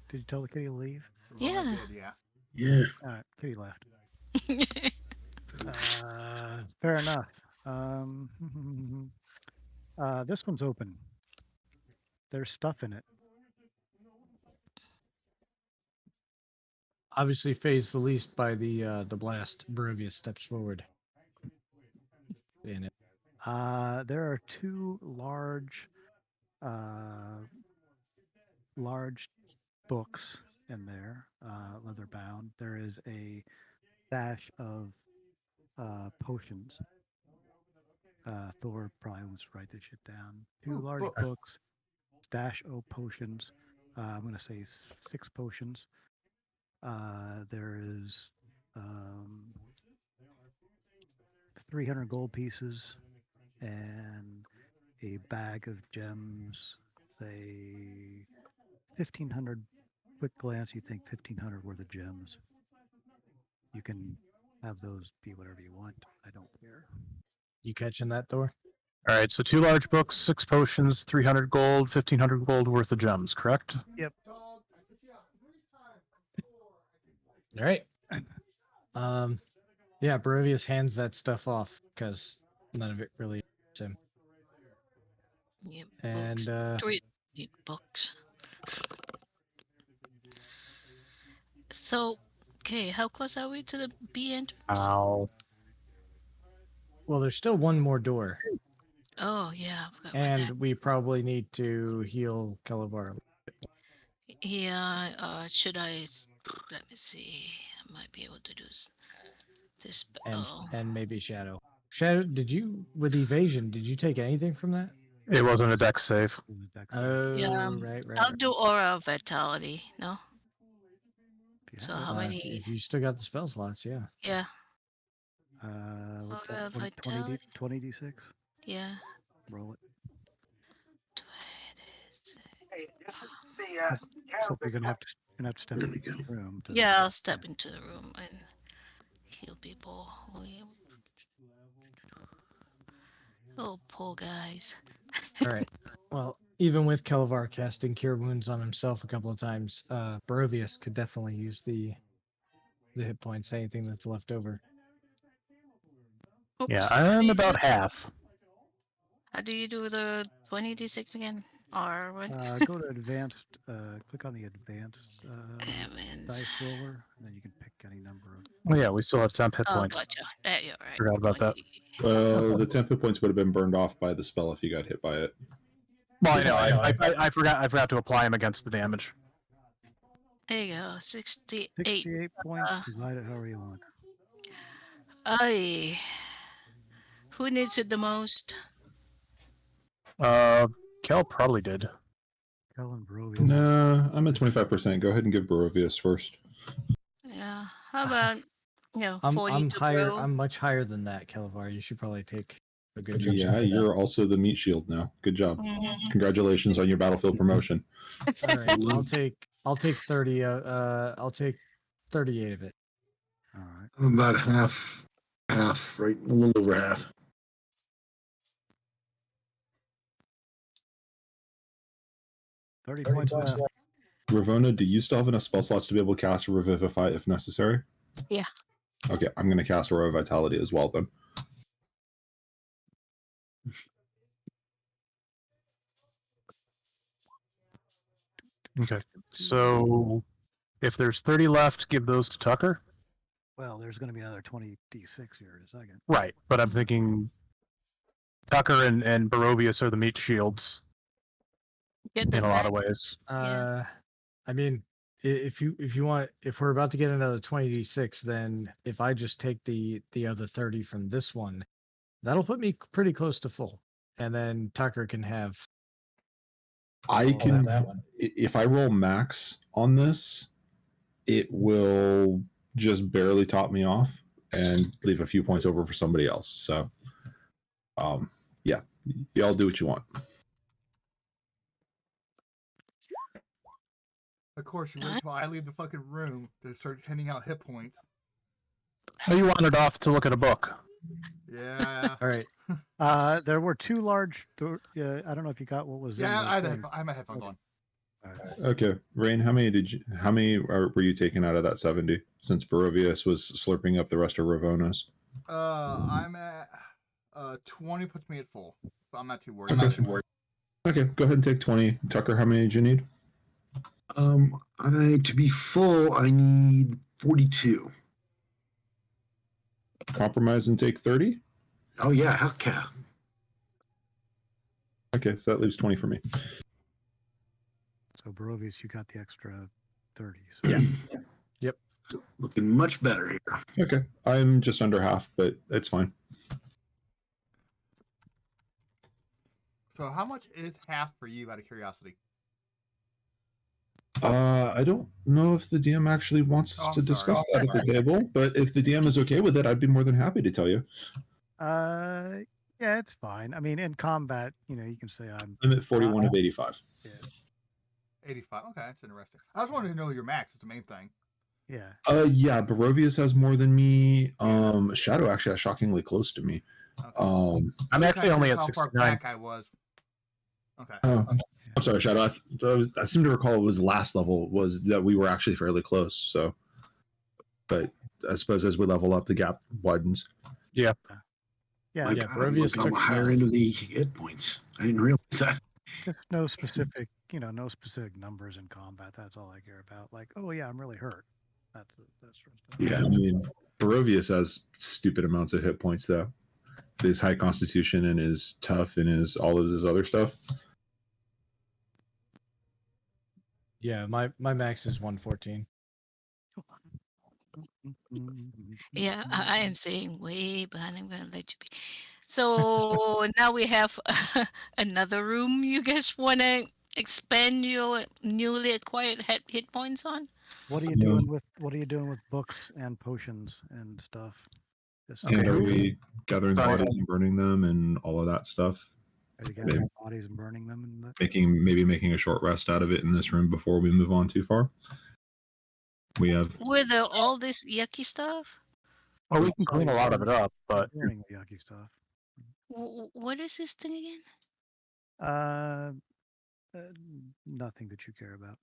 Did you tell the kitty to leave? Ravonna Yeah. did, yeah. Yeah. All right, kitty left. Fair enough. This one's open. There's stuff in it. Obviously phased the least by the blast. Barovius steps forward. In it. There are 2 large books in there, leather bound. There is a stash of potions. Thor probably wants to write this shit down. 2 Ooh, large books. books, stash of potions. I'm going to say 6 potions. There is 300 gold pieces and a bag of gems. Say 1,500. Quick glance, you think 1,500 worth of gems. You can have those be whatever you want. I don't care. You catching that, Thor? All right, so 2 large books, 6 potions, 300 gold, 1,500 gold worth of gems, correct? All right. Yeah, Barovius hands that stuff off because none of it really is him. Yeah, And books. 3 need books. So, okay, how close are we to the B entrance? Ow. well, there's still one more door, Oh yeah, I forgot about and that. we probably need to heal Kalavar. Yeah, should I? Let me see. I might be able to do this. And maybe Shadow. Shadow, did you with evasion? Did you take anything from that? It wasn't a dex save. In the deck Oh, Yeah, right. I'll do aura of vitality. No. if you So have it. how many? If you still got the spell slots, yeah. Yeah. What's Aura that? of 20 vitality. 20d6. Yeah. Roll it. 26. Hey, this is the So you're gonna have to step There we into go. the room. To, Yeah, I'll step into the room and heal people. Oh, poor guys. All right. Well, even with Kalavar casting Cure Wounds on himself a couple of times, Barovius could definitely use the hit points, anything that's left over. Oops. Yeah, I'm about half. How do you do the 20d6 again? Or what? Go to advanced. Click on the advanced Evans. dice roller, and then you can pick any number of. Oh yeah, we still have temp hit Oh, points. gotcha. Yeah, you're right. Forgot about that. 20. Well, the temp hit points would have been burned off by the spell if you got hit by it. Well, I know. I forgot to apply them against the damage. There you go. 68. 68 points. Divide it however you want. Ay. Who needs it the most? Kel probably did. Kel and Barovia. Nah, I'm at 25%. Go ahead and give Barovius first. Yeah. How about, I'm 40 to higher. Bro? I'm much higher than that, Kelvar. You should probably take a good chunk. Yeah, you're also the meat shield now. Good job. Mhm. Congratulations on your battlefield promotion. All right, I'll take 30. I'll take 38 of it. All right. I'm about half, right? A little over half. 30 points left. Ravona, do you still have enough spell slots to be able to cast Revivify if necessary? Yeah. Okay, I'm going to cast Aurora Vitality as well then. Okay. So if there's 30 left, give those to Tucker. Well, there's going to be another 20 d6 here in a second. Right, but I'm thinking Tucker and Barovius are the meat shields Get in the a lot of back. ways. Yeah. I mean, if you want, if we're about to get another 20d6, then if I just take the other 30 from this one, that'll put me pretty close to full, and then Tucker can have. I all can, that one. if I roll max on this, it will just barely top me off and leave a few points over for somebody else. So, yeah, y'all do what you want. Of course, you wait until I leave the fucking room to start handing out hit points. Oh, you wandered off to look at a book. Yeah. All right. There were two large. I don't know if you got what was. Yeah, in I the have my headphones on. Okay, Rain, how many were you taking out of that 70? Since Barovius was slurping up the rest of Ravona's. I'm at 20 puts me at full, so I'm not too worried. Okay, go ahead and take 20. Tucker, how many did you need? To be full, I need 42. Compromise and take 30. Oh yeah, heck yeah. Okay, so that leaves 20 for me. So Barovius, you got the extra 30. So. Yeah. Yep. Looking much better here. Okay, I'm just under half, but it's fine. So how much is half for you, out of curiosity? I don't know if the DM actually wants us to discuss that at the table, but if the DM is okay with it, I'd be more than happy to tell you. Yeah, it's fine. I mean, in combat, you can say I'm at 41 of 85. Yeah. 85. Okay, that's interesting. I just wanted to know your max. It's the main thing. Yeah. Yeah, Barovius has more than me. Shadow actually has shockingly close to me. Okay. I'm actually only at how far 69. back I was. Okay. I'm sorry, Shadow. I seem to recall it was last level was that we were actually fairly close. So, but I suppose as we level up, the gap widens. Yeah. Yeah. Like, Yeah, I'm Barovius on the took higher nine. end of the hit points. I didn't realize that. Just no specific, no specific numbers in combat. That's all I care about. Like, oh yeah, I'm really hurt. That's sort of stuff. Yeah. I mean, Barovius has stupid amounts of hit points though. His high constitution and his tough and his all of his other stuff. Yeah, my max is 114. Yeah, I am saying way behind. I'm gonna let you be. So now we have another room. You guys want to expand your newly acquired hit points on? What are you doing with books and potions and stuff? And are we gathering bodies and burning them and all of that stuff? Are you gathering bodies and burning them? And making a short rest out of it in this room before we move on too far. We have with all this yucky stuff. Well, we can clean a lot of it up, but burning the yucky stuff. What is this thing again? Nothing that you care about.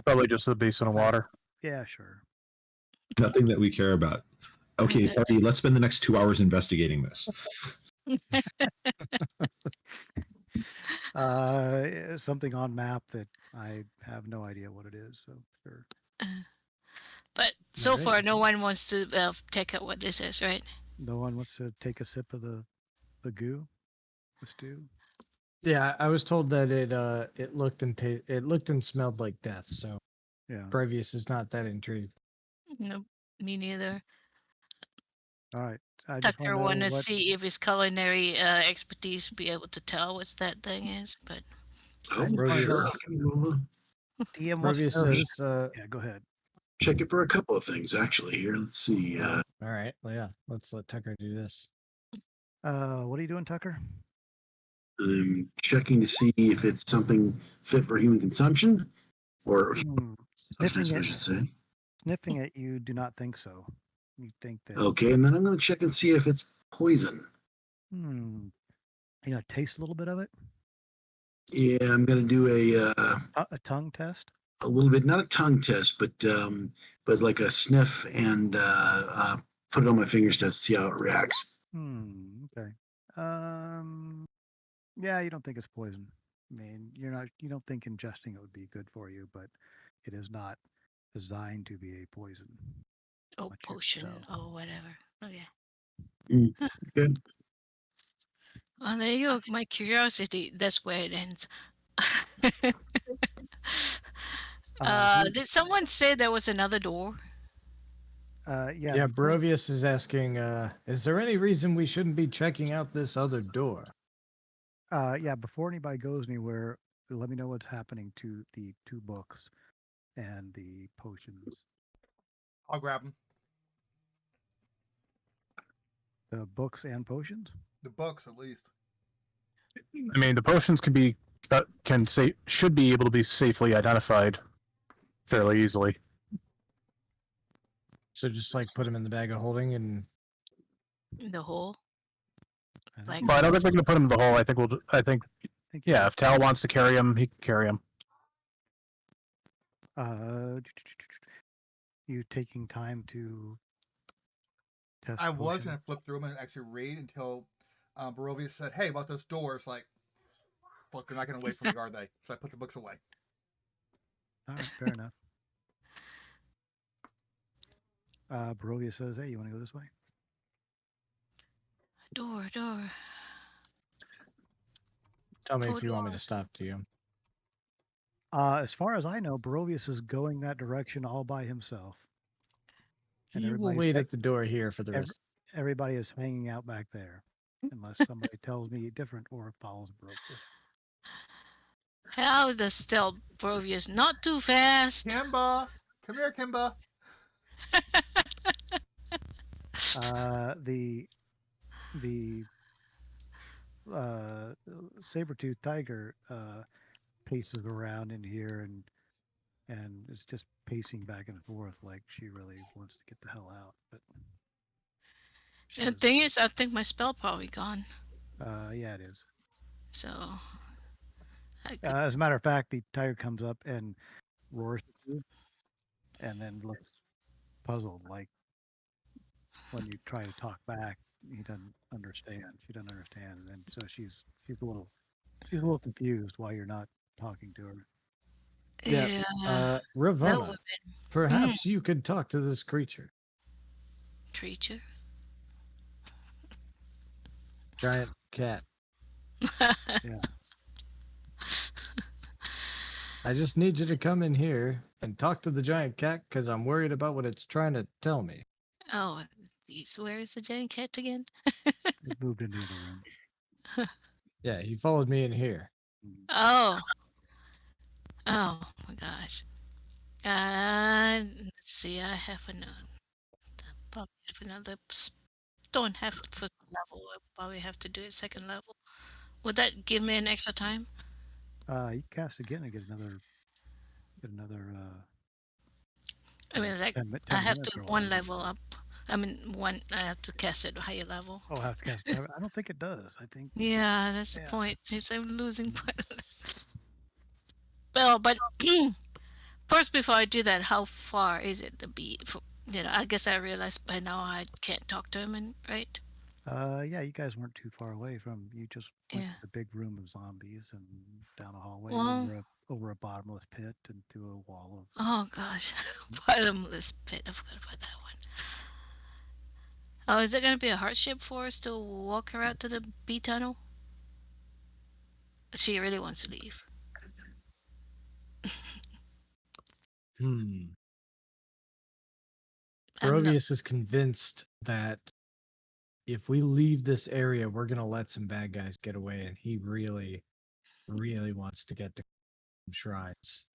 Probably just a basin of water. Yeah, sure. Nothing that we care about. Okay, party, let's spend the next 2 hours investigating this. Something on map that I have no idea what it is. So sure. But so Right. far, no one wants to take out what this is, right? No one wants to take a sip of the goo, the stew. Yeah, I was told that it looked and it looked and smelled like death. So Yeah. Brevius is not that intrigued. No, me neither. All right. I just want Tucker to know want to what. see if his culinary expertise be able to tell what that thing is, but Oh, just wanna sure. know- I can go, DM wants to Brevius know. says, Yeah, go ahead. check it for a couple of things, actually. Here, let's see. all right, well, yeah, let's let Tucker do this. What are you doing, Tucker? I'm checking to see if it's something fit for human consumption, or Sniffing sustenance, I it. should say. Sniffing it. You do not think so. You think that. Okay, and then I'm going to check and see if it's poison. You know, taste a little bit of it. Yeah, I'm going to do A tongue test. a little bit, not a tongue test, but like a sniff and put it on my fingers to see how it reacts. Okay. Yeah, you don't think it's poison. I mean, you don't think ingesting it would be good for you, but it is not designed to be a poison. oh, Much you can potion tell. or whatever. Okay. Okay. Well, there you go. My curiosity. That's where it ends. Did someone say there was another door? Yeah. Yeah, before- Barovius is asking, is there any reason we shouldn't be checking out this other door? Yeah. Before anybody goes anywhere, let me know what's happening to the 2 books and the potions. I'll grab them. The books and potions. The books, at least. I mean, the potions should be able to be safely identified fairly easily. So just like put him in the bag of holding and In the hole? I think Like- you But I don't should- think we're gonna put him in the hole. I think think you yeah, if Tal wants to carry him, he can carry him. You taking time to test. I was potions? going to flip through them and actually read until Barovia said, "Hey, about those doors." Like, fuck, they're not going to wait for me, are they? So I put the books away. All right, fair enough. Barovia says, "Hey, you want to go this way?" Door. tell me Oh, if you want me door. to stop to you. As far as I know, Barovius is going that direction all by himself. And He will everybody's wait hang- at the door here for the ev- rest. Everybody is hanging out back there, unless somebody tells me different or follows Barovius. How does stealth Brovius? Not too fast. Kimba! Come here, Kimba! The saber-toothed tiger paces around in here and is just pacing back and forth like she really wants to get the hell out. But she The does- thing is, I think my spell probably gone. yeah, it is. So I could. As a matter of fact, the tiger comes up and roars at you, and then looks puzzled, like when you try to talk back, he doesn't understand. She doesn't understand, and then so she's a little confused why you're not talking to her. Yeah. that Ravonna, would perhaps you could talk to this creature. creature. Giant cat. Yeah. I just need you to come in here and talk to the giant cat because I'm worried about what it's trying to tell me. Oh, geez, where is the giant cat again? It moved into the room. Yeah, he followed me in here. Oh. Oh my gosh. Let's see. I have another. Probably have another. Don't have it first level. I probably have to do it second level. Would that give me an extra time? You cast again and get another. I mean, like 10 I have minutes to or one whatever. level up. I mean, one. I have to cast it higher level. Oh, I have to cast. I don't think it does. I think. Yeah, that's Yeah. the point. If I'm losing. Well, but first, before I do that, how far is it to be? I guess I realized by now I can't talk to him, right? Yeah, you guys weren't too far away from. You just went Yeah. to the big room of zombies and down a hallway Well, over a bottomless pit and through a wall of. oh gosh, bottomless pit. I forgot about that one. Oh, is it gonna be a hardship for us to walk her out to the B tunnel? She really wants to leave. Hmm. I'm not. Brovius is convinced that if we leave this area, we're gonna let some bad guys get away, and he really, really wants to get to shrines.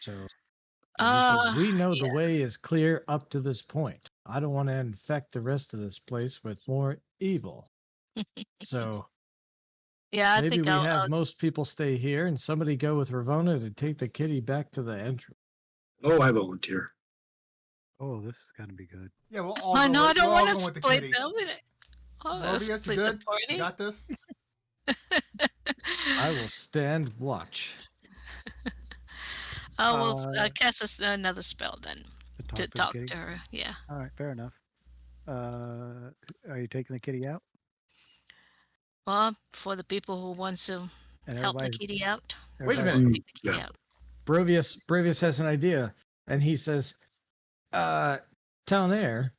So he says, "We know the Yeah. way is clear up to this point. I don't want to infect the rest of this place with more evil. So Yeah, I maybe think we I'll, have I'll most people stay here, and somebody go with Ravona to take the kitty back to the entrance." Oh, I volunteer. Oh, this is gonna be good. Yeah, we'll all I go know I with we're don't all want to going with the split kitty. them with it. Oh, let's Mobius, you split the good? You party. got this? I will stand watch. I will Uh, cast another spell then to to talk to the talk kitty. to her. Yeah. All right, fair enough. Are you taking the kitty out? Well, for the people who wants to And help the everybody's kitty out, Wait a I everybody's will minute. take the kitty Yeah. out. Brovius has an idea, and he says, Town Air,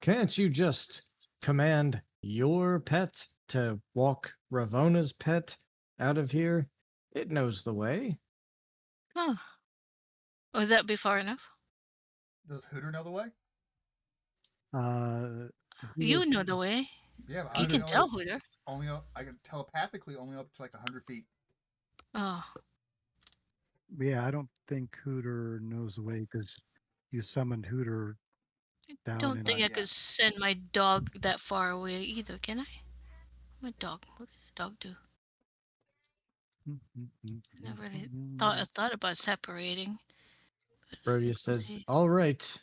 can't you just command your pet to walk Ravona's pet out of here? It knows the way." Oh, was that be far enough? Does Hooter know the way? uh who You know the way. Yeah, but You I can can only tell Hooter. I can telepathically only up to like 100 feet. Oh, yeah, I don't think Hooter knows the way because you summoned Hooter down don't think in I Yeah. could send my dog that far away either, can I? My dog. What can a dog do? I never really thought about separating. Brovius Let's says, see. "All right,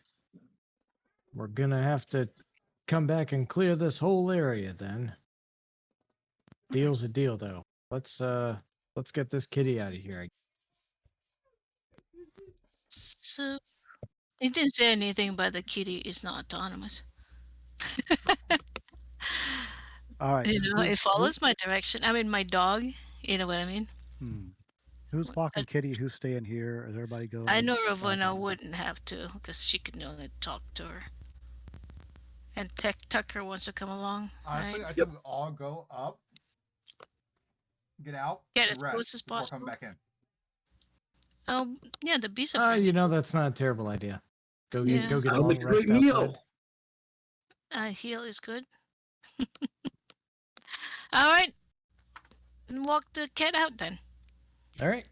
we're gonna have to come back and clear this whole area then. Deal's a deal, though. Let's get this kitty out of here." So it didn't say anything about the kitty is not autonomous. All right, You so know, it follows my direction. I mean, my dog. You know what I mean? who's walking kitty? Who's staying here? Is everybody I going? know Ravona wouldn't have to because she could only talk to her. And Tucker wants to come along, Honestly, right? I think we all go up, get out, Get and as close rest as before coming possible. back in. Yeah, the bees are friendly. You know, that's not a terrible idea. Go Yeah. get a I'll long make a rest quick meal. outside. Heal is good. All right, and walk the cat out then. All right.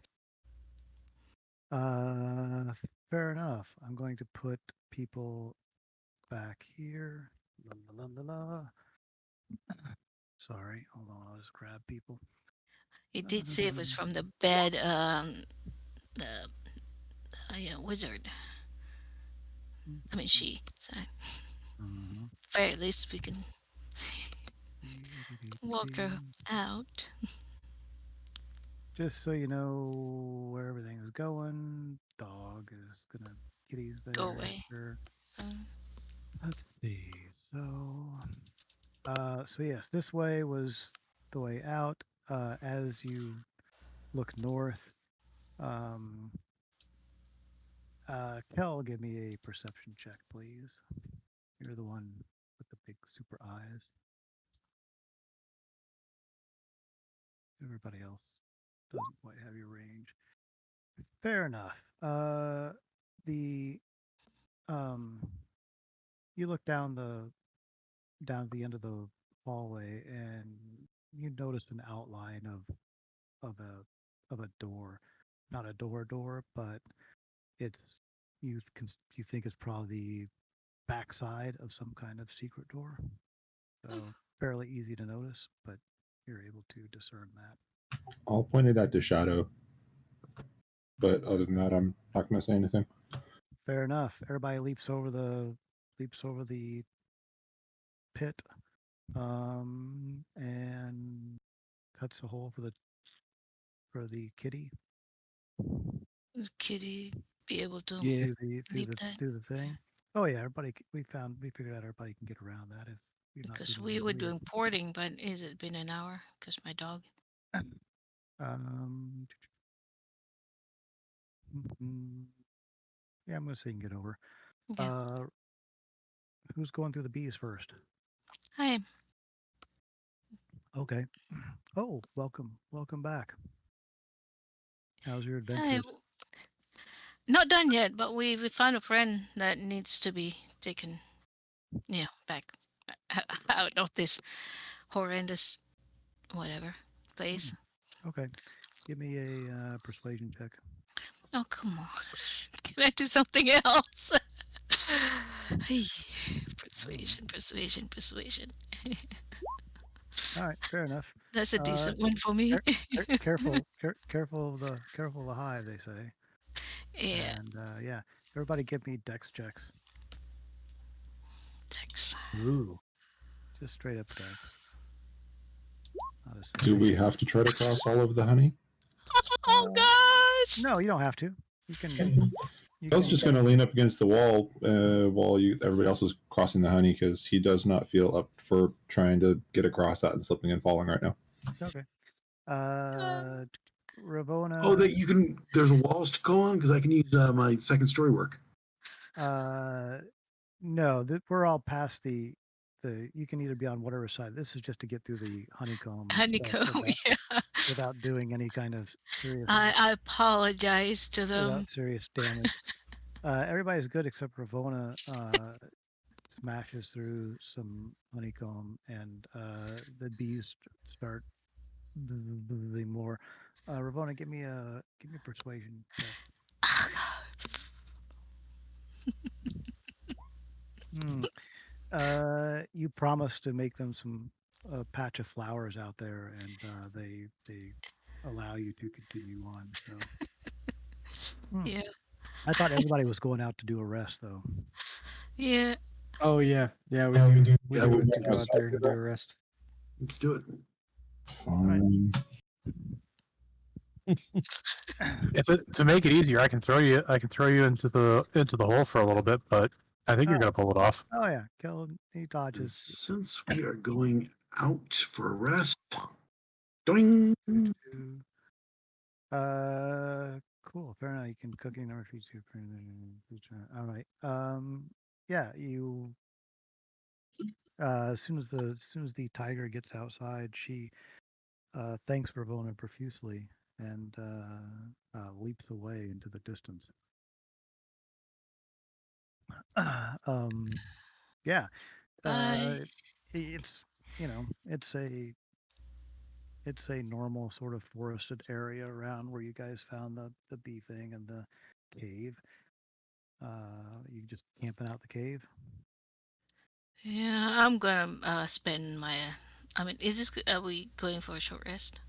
Fair enough. I'm going to put people back here. La, la, la, la, la. Sorry, hold on. I'll just grab people. He did say it was from the bad, the wizard. I mean, she. So, very least we can walk her out. Just so you know where everything is going. Dog is gonna kitty's there. Go away. Sure. Um, Let's see. So yes, this way was the way out. As you look north, um, Kel, give me a perception check, please. You're the one with the big super eyes. Everybody else doesn't quite have your range. Fair enough. The you look down at the end of the hallway and you notice an outline of a door, not a door, but it's you think it's probably the backside of some kind of secret door. So fairly easy to notice, but you're able to discern that. I'll point it out to Shadow. But other than that, I'm not going to say anything. Fair enough. Everybody leaps over the pit, and cuts a hole for the kitty does Kitty be able to Yeah. through leap that? the thing. Oh yeah, everybody. We figured out everybody can get around that if You're not Because leading we the were group. doing porting, but is it been an hour? Because my dog. Um, yeah, I'm gonna say you can get over. Yeah. Who's going through the bees first? Hi. Okay. Oh, welcome back. How's your Hi. adventures? Not done yet, but we found a friend that needs to be taken, back out of this horrendous whatever place. Okay. Give me a persuasion check. Oh, come on. Can I do something else? Hey, persuasion. All right, fair enough. That's a decent one for me. Careful of the hive, they say. Yeah, And yeah, everybody give me dex checks. thanks. Ooh, just straight up dex. Not a Do save. we have to try to cross all of the honey? Oh gosh! No, you don't have to. You can. You I was can. just going to lean up against the wall while everybody else is crossing the honey because he does not feel up for trying to get across that and slipping and falling right now. Okay. Ravona. Oh, that you can. There's walls to go on because I can use my second story work. No, we're all past the. You can either be on whatever side. This is just to get through the honeycomb stuff Honeycomb, yeah. without doing any kind of serious I apologize to them. without serious damage. Everybody's good except Ravona smashes through some honeycomb, and the bees start buzzing more. Ravona, give me a persuasion check. Hmm. You promised to make them some patch of flowers out there, and they allow you to continue on. So Yeah, I thought everybody was going out to do a rest, though. yeah. Oh yeah, we Yeah, do. we We do do. have to go out there and do a rest. Let's do it. Fine. To make it easier, I can throw you into the hole for a little bit, but I think you're gonna pull it off. Oh yeah, Kellen, he And dodges. since we are going out for a rest, doing. Cool. Fair enough. You can cooking number 3, 2. All right. Yeah. You. As soon as the tiger gets outside, she thanks Ravona profusely and leaps away into the distance. Yeah. Bye. It's it's a normal sort of forested area around where you guys found the bee thing and the cave. You just camping out the cave. Yeah, I'm gonna spend my. I mean, are we going for a short rest?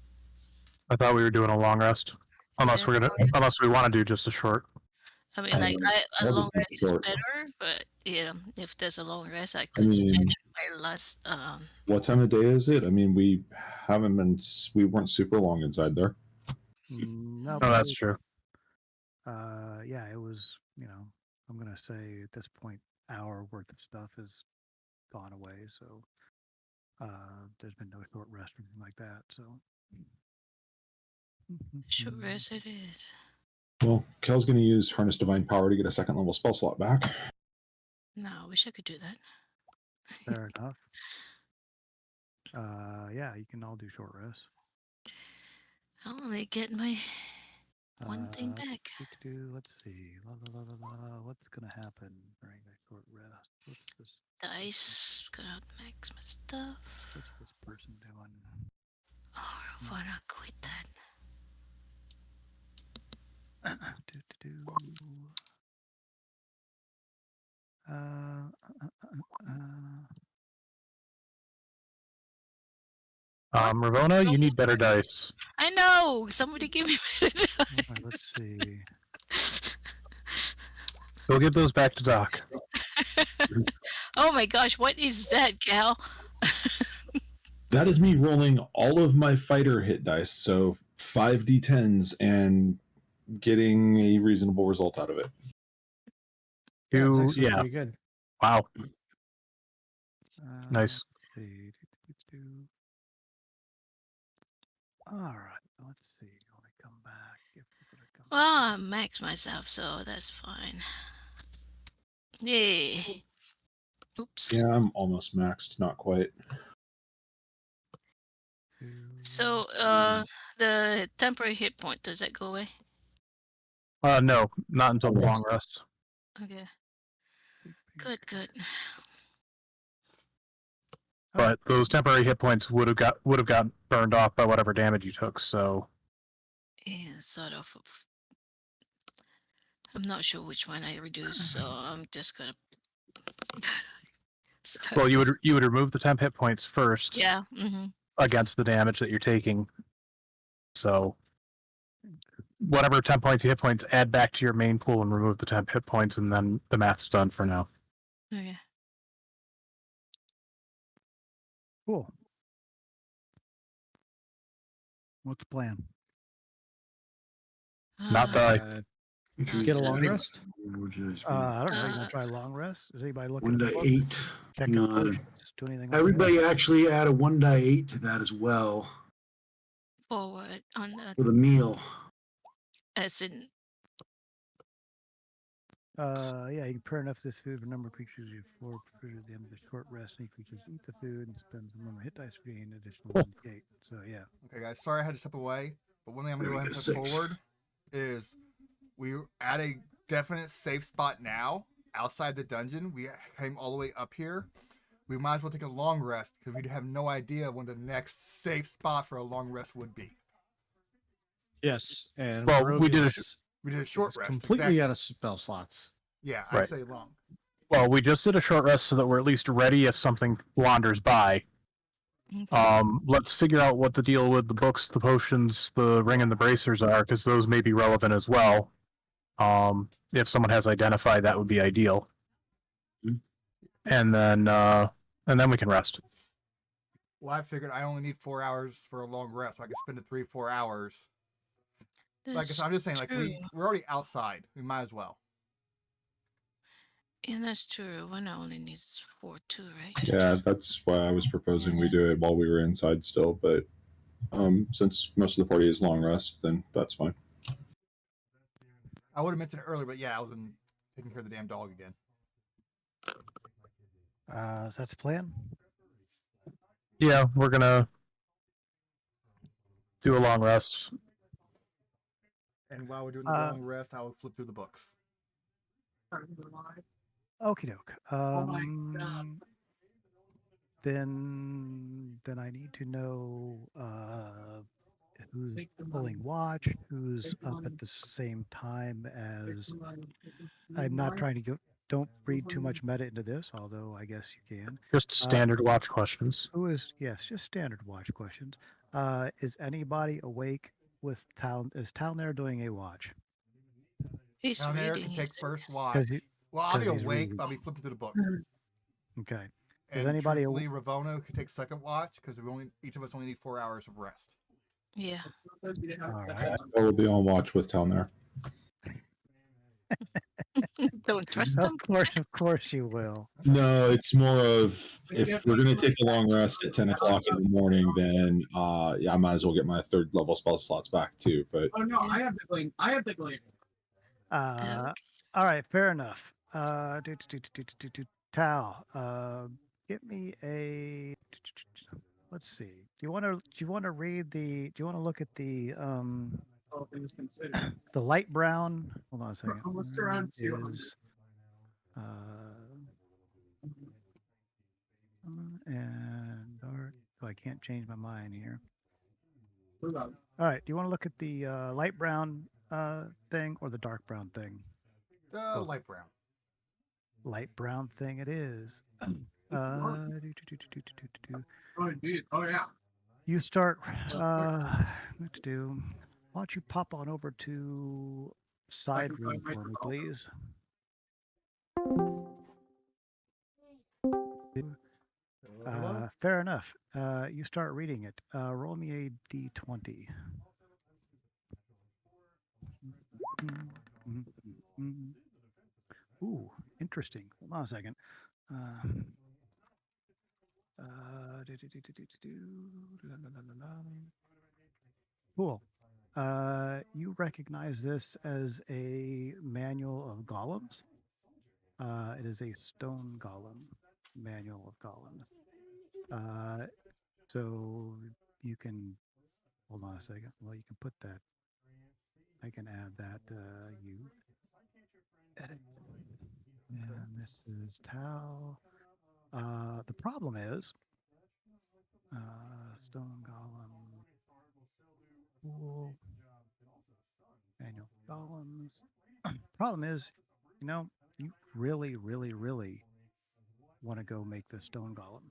I thought we were doing a long rest, unless Yeah. unless we want to do just a short. I mean, like a I'll long just do rest is short. better, but if there's a long rest, I I could spend mean, my last. what time of day is it? I mean, we weren't super long inside there. No, Oh, that's true. yeah, it was. I'm gonna say at this point, hour worth of stuff has gone away. So there's been no short rest or anything like that. So Short rest it is. Well, Kel's going to use Harness Divine Power to get a second level spell slot back. No, I wish I could do that. fair enough. Yeah, you can all do short rest. I'll only get my one thing back. Let's see. What's gonna happen during the short rest? What's this? Dice, gonna make some stuff. What's this person doing? Oh, why not quit that? Ravona, you need better dice. I know. Somebody give me better dice. Let's see. We'll get those back to Doc. Oh my gosh, what is that, Cal? That is me rolling all of my fighter hit dice, so 5d10s, and getting a reasonable result out of it. That's actually pretty good. Wow. Nice. Let's see. All right. Let's see. When I come back, if we're gonna come Well, I max myself, so that's fine. Yay. Oops. Yeah, I'm almost maxed, not quite. So, the temporary hit point, does that go away? No, not until the Okay. long rest. Okay. Good, good. But those temporary hit points would have got burned off by whatever damage you took. So Yeah, sort of. I'm not sure which one I reduced, so I'm just gonna start. well, you would remove the temp hit points first Yeah. Mm-hmm. against the damage that you're taking. So whatever temp points, hit points, add back to your main pool and remove the temp hit points, and then the math's done for now. Okay. Cool. What's the plan? Not die. Get a long rest. I don't know. You want to try long rest? Is anybody looking 1 at the die book? 8. Checking Hang on. potions? Do anything? Like Everybody that? actually add a 1 die 8 to that as well Forward on the for the meal. as in Yeah, you can prepare enough of this food for a number of creatures you have 4 creatures at the end of the short rest. Any creatures eat the food and spend some number of hit dice to gain additional 1d8. So yeah. Okay, guys. Sorry I had to step away, but one thing I'm gonna There go we ahead and go, put 6. forward is we at a definite safe spot now outside the dungeon. We came all the way up here. We might as well take a long rest because we have no idea when the next safe spot for a long rest would be. Yes, and Well, we did a We did a short is rest. completely exactly. out of spell slots. Yeah, I'd Right. say long. Well, we just did a short rest so that we're at least ready if something wanders by. okay. Let's figure out what the deal with the books, the potions, the ring, and the bracers are, because those may be relevant as well. If someone has identified, that would be ideal. Mhm. And then we can rest. Well, I figured I only need 4 hours for a long rest, so I can spend the 3-4 hours. Like I said, I'm just saying, like true. we're already outside. We might as well. Yeah, that's true. One only needs 4 too, right? Yeah, that's why I was proposing we do it while we were inside still. But since most of the party is long rest, then that's fine. I would have mentioned it earlier, but yeah, I was taking care of the damn dog again. So that's the plan. Yeah, we're gonna do a long rest. And while we're doing the long rest, I will flip through the books. Okie doke. Oh my God. Then I need to know who's pulling watch, who's up at the same time as. I'm not trying to go. Don't read too much meta into this, although I guess you can. Just standard watch questions. Who is just standard watch questions. Is anybody awake with Town? Is Town there doing a watch? He's Down there reading. can take first 'Cause watch. he- Well, I'll be 'cause he's awake, reading. but I'll be flipping through the book. Okay. And anybody truthfully, Ravona could take second watch because each of us only need 4 hours of rest. Yeah. All right. I will be on watch with Town there. Don't trust him. Of course you will. No, it's more of if we're gonna take a long rest at 10 o'clock in the morning, then yeah, I might as well get my 3rd level spell slots back too. But Oh no, I have the gleam. I have the gleam. All right, fair enough. Tal, get me a. Let's see. Do you want to read the? Do you want to look at the All things considered. the light brown? Hold on a second. Almost around 200. Is, and dark. Oh, I can't change my mind here. Move on. All right. Do you want to look at the light brown thing or the dark brown thing? The light brown. Light brown thing it is. Oh indeed. Oh yeah. You start. What to do? Why don't you pop on over to side can room find for me, my please? Fair enough. You start reading it. Roll me a d20. Ooh, interesting. Hold on a second. Cool. You recognize this as a manual of golems. It is a stone golem manual of golems. So you can hold on a second. Well, you can put that. I can add that. You edit, and this is Tau. The problem is stone golem. Cool. Manual golems. Problem is, you really, really, really want to go make the stone golem,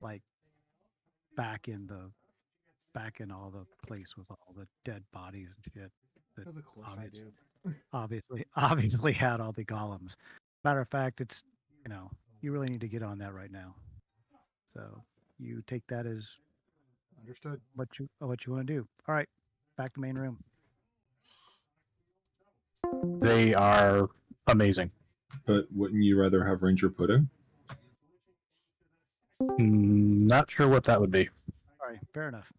like back in the back in all the place with all the dead bodies and shit that Because of course I do. obviously had all the golems. Matter of fact, it's you really need to get on that right now. So you take that as Understood. what you want to do. All right, back to main room. They are amazing. But wouldn't you rather have Ranger Pudding? Not sure what that would be. All right, fair enough.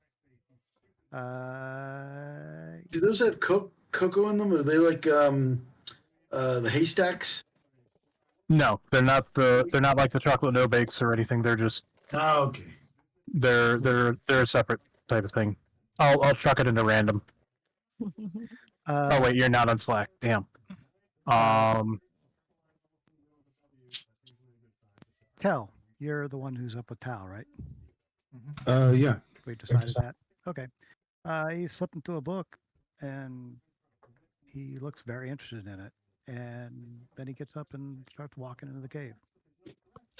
Do those have cocoa in them? Are they like the haystacks? No, they're not like the chocolate no bakes or anything. They're just Oh, okay. they're a separate type of thing. I'll chuck it into random. Oh wait, you're not on Slack. Damn. Kel, you're the one who's up with Tal, right? Yeah. We decided that. Okay. He's flipping through a book, and he looks very interested in it. And then he gets up and starts walking into the cave.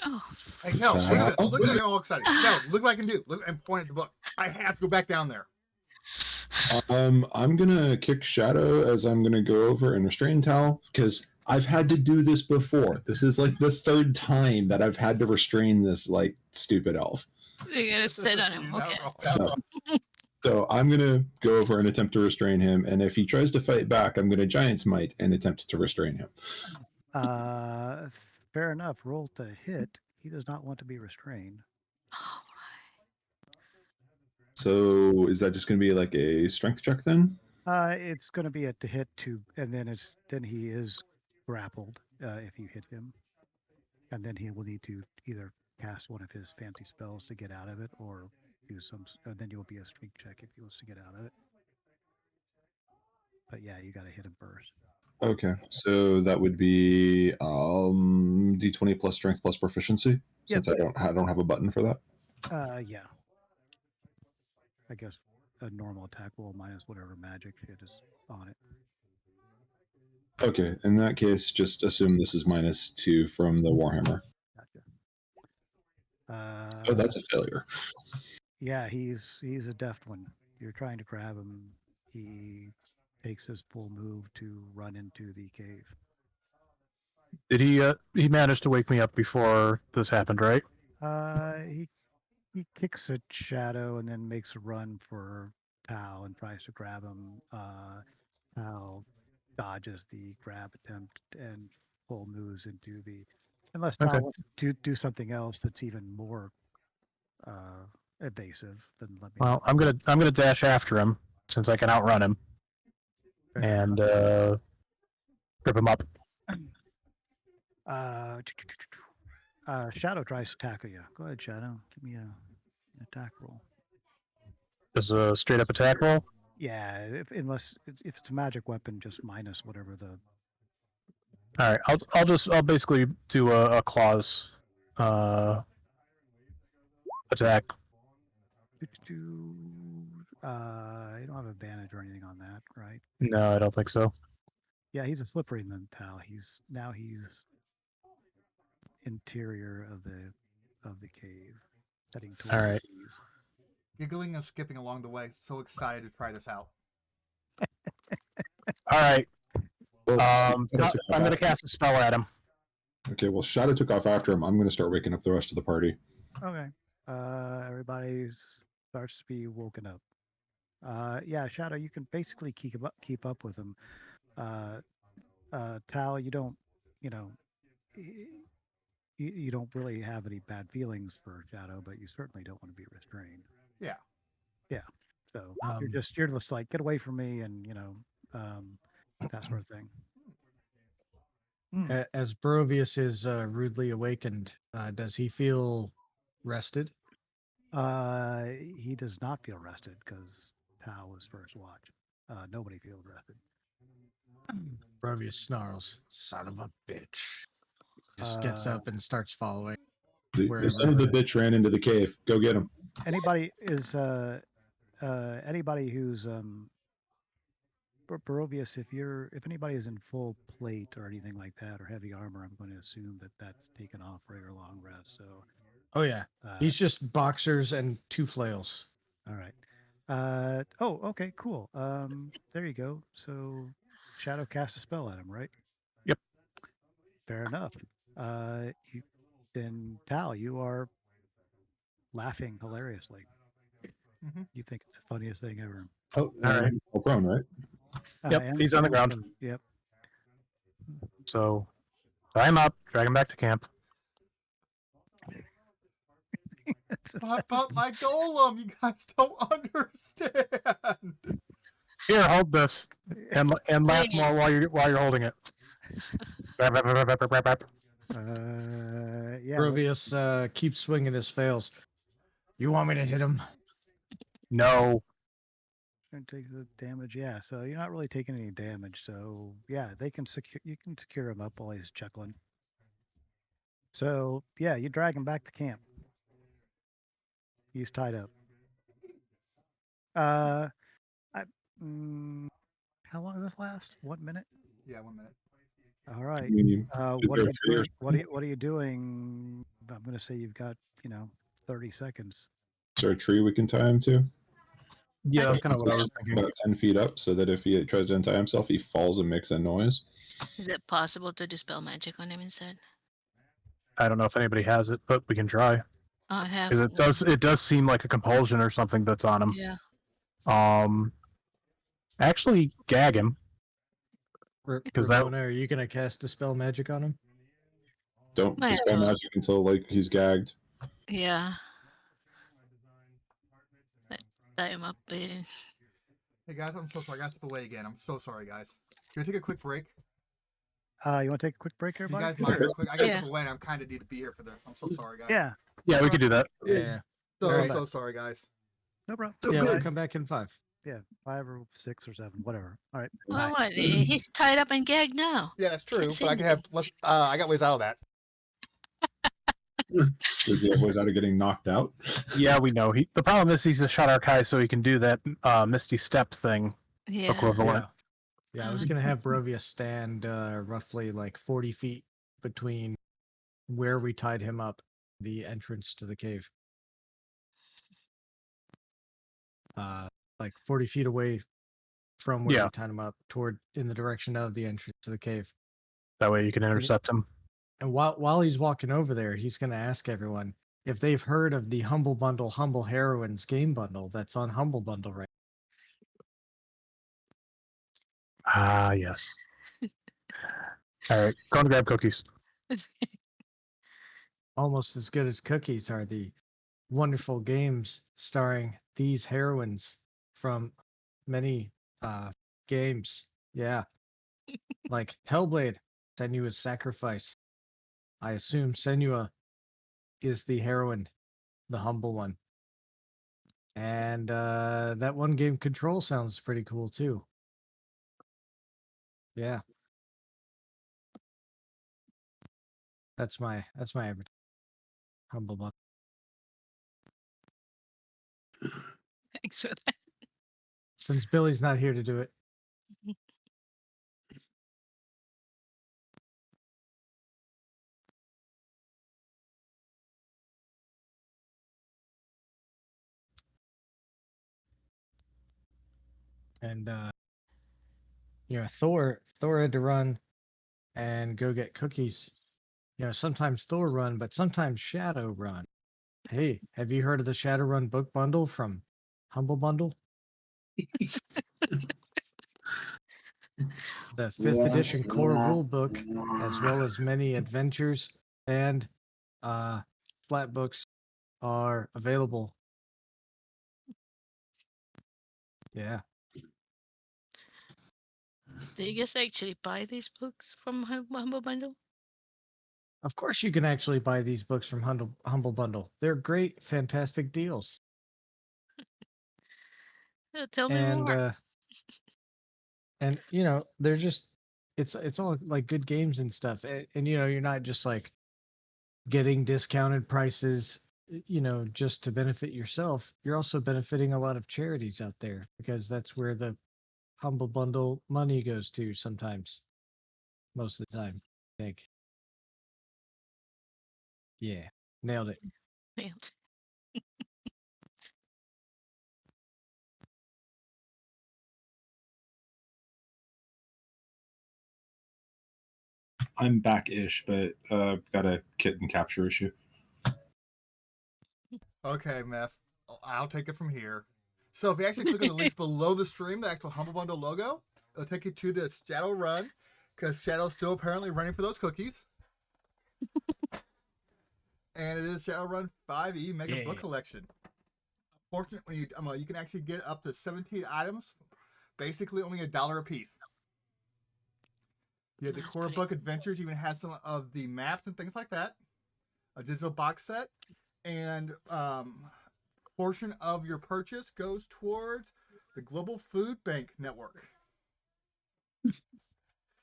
Oh, Hey, no, look at this. Oh, Look at me all excited. No, look what I can do. Look and point at the book. I have to go back down there. I'm gonna kick Shadow as I'm gonna go over and restrain Tal because I've had to do this before. This is like the third time that I've had to restrain this like stupid elf. you're gonna sit on him. Okay. So I'm gonna go over and attempt to restrain him, and if he tries to fight back, I'm gonna Giant's Might and attempt to restrain him. Fair enough. Roll to hit. He does not want to be restrained. Oh, So is that just gonna be like a strength check then? It's going to be to hit two, and then he is grappled if you hit him, and then he will need to either cast one of his fancy spells to get out of it, or do some. Then you'll be a strength check if he wants to get out of it. But yeah, you got to hit him first. Okay, so that would be D20 plus strength plus proficiency. Yep. Since I don't have a button for that. Yeah. I guess a normal attack roll minus whatever magic shit is on it. Okay, in that case, just assume this is -2 from the Warhammer. Gotcha. Oh, that's a failure. Yeah, he's a deft one. You're trying to grab him. He takes his full move to run into the cave. Did he managed to wake me up before this happened, right? He kicks at Shadow and then makes a run for Tao and tries to grab him. Tao dodges the grab attempt and full moves into the. Unless Tao wants to do something else that's even more evasive, then let me know. Well, I'm gonna dash after him since I can outrun him and grip him up. Shadow tries to tackle you. Go ahead, Shadow. Give me an attack roll. Just a straight up attack roll. Yeah, unless if it's a magic weapon, just minus whatever the. All right, I'll basically do a claws attack. You don't have advantage or anything on that, right? No, I don't think so. Yeah, he's a slippery mental. He's interior of the cave, heading towards All right. the trees. Giggling and skipping along the way. So excited to try this out. All right. Well, I'm going to cast a spell at him. Okay, well, Shadow took off after him. I'm going to start waking up the rest of the party. Okay. Everybody starts to be woken up. Yeah, Shadow, you can basically keep up with him. Tal, you don't, you don't really have any bad feelings for Shadow, but you certainly don't want to be restrained. Yeah. Yeah. So Um, you're just like get away from me, and that sort of thing. As Barovius is rudely awakened, does he feel rested? He does not feel rested because Tao was first watch. Nobody feels rested. Barovius snarls, "Son of a bitch!" Just gets Uh, up and starts following. The Wherever son of the the- bitch ran into the cave. Go get him. anybody who's Barovius, if anybody is in full plate or anything like that or heavy armor, I'm going to assume that that's taken off for your long rest. So, Oh yeah, uh, he's just boxers and 2 flails. all right. Okay, cool. There you go. So, Shadow cast a spell at him, right? Yep. Fair enough. Then Tal, you are laughing hilariously. Mm-hmm. You think it's the funniest thing ever. Oh, All right. all prone, right? Yep, And he's on the ground. Yep. So tie him up, drag him back to camp. But my golem, you guys don't understand. Here, hold this, and laugh more while you're holding it. Rap, rap, rap, rap, rap, rap. Yeah. Barovius keeps swinging his flails. You want me to hit him? No. Take the damage. Yeah. So you're not really taking any damage. So yeah, they can secure. You can secure him up while he's chuckling. So yeah, you drag him back to camp. He's tied up. Uh, I, how long does this last? 1 minute. Yeah, 1 minute. All right. I mean, What are there you a tree or doing? What are you doing? I'm going to say you've got 30 seconds. Is there a tree we can tie him to? Yeah, that's kind of what I was thinking. About 10 feet up, so that if he tries to untie himself, he falls and makes a noise. Is it possible to dispel magic on him instead? I don't know if anybody has it, but we can try. I have. Because it does seem like a compulsion or something that's on him. Yeah. Actually gag him. Because Ramona, are you gonna cast dispel magic on him? Don't Might as dispel well. magic until like he's gagged. Yeah. Tie him up. Hey guys, I'm so sorry. I got to step away again. I'm so sorry, guys. Can we take a quick break? You want to take a quick break, You everybody? guys mind real quick? I got to Yeah. step away and I kind of need to be here for this. I'm so sorry, guys. Yeah. Yeah, we could do that. Yeah. So sorry, guys. No problem. Yeah, we'll come back in 5. Yeah, 5 or 6 or 7, whatever. All right. Well, what? He's tied up and gagged now. Yeah, that's true. Can't But I say can have. I got ways out of that. Does he have ways out of getting knocked out? Yeah, we know. The problem is he's a shot archive, so he can do that Misty Step thing Yeah. equivalent. Yeah, I was gonna have Barovius stand roughly like 40 feet between where we tied him up, the entrance to the cave. Like 40 feet away from where we tied him up, in the direction of the entrance to the cave. That way you can intercept him. And while he's walking over there, he's gonna ask everyone if they've heard of the Humble Bundle Humble Heroines game bundle that's on Humble Bundle right. Ah, yes. All right, go and grab cookies. Almost as good as cookies are the wonderful games starring these heroines from many games. Yeah. Like Hellblade, Senua's Sacrifice. I assume Senua is the heroine, the humble one. And that one game Control sounds pretty cool too. Yeah. That's my advertisement. Humble Bundle. Thanks for that. Since Billy's not here to do it. And Thor had to run and go get cookies. Sometimes Thor run, but sometimes Shadow run. Hey, have you heard of the Shadowrun book bundle from Humble Bundle? The 5th edition core rule book, as well as many adventures and flat books are available. Yeah. Do you guys actually buy these books from Humble Bundle? Of course, you can actually buy these books from Humble Bundle. They're great, fantastic deals. Tell me And more. and you know, they're just it's all like good games and stuff. And you know, you're not just like getting discounted prices, you know, just to benefit yourself. You're also benefiting a lot of charities out there because that's where the Humble Bundle money goes to sometimes. Most of the time, I think. Yeah, nailed it. Nailed. I'm back-ish, but I've got a kitten capture issue. Okay, Meth. I'll take it from here. So if you actually click on the links below the stream, the actual Humble Bundle logo, it'll take you to the Shadow Run, because Shadow's still apparently running for those cookies. And it is Shadowrun 5e Mega Book Collection. Fortunately, you can actually get up to 17 items, basically only $1 a piece. You have the core book adventures, even has some of the maps and things like that. A digital box set, and portion of your purchase goes towards the Global Food Bank Network.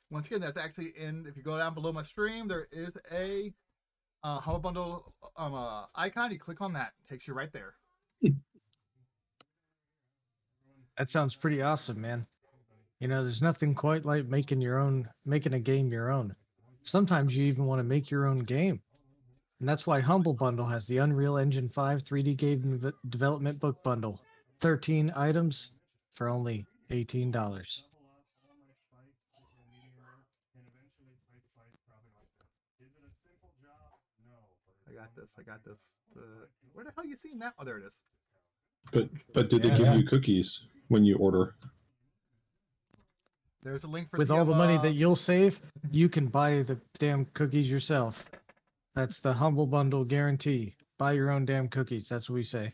Once again, that's actually in. If you go down below my stream, there is a Humble Bundle icon. You click on that, it takes you right there. That sounds pretty awesome, man. You know, there's nothing quite like making a game your own. Sometimes you even want to make your own game. And that's why Humble Bundle has the Unreal Engine 5 3D Game Development Book Bundle. 13 items for only $18. I got this. Where the hell you seen that? Oh, there it is. But do they give you cookies when you order? There's a link for With all the money that you'll save, you can buy the damn cookies yourself. That's the Humble Bundle guarantee. Buy your own damn cookies. That's what we say.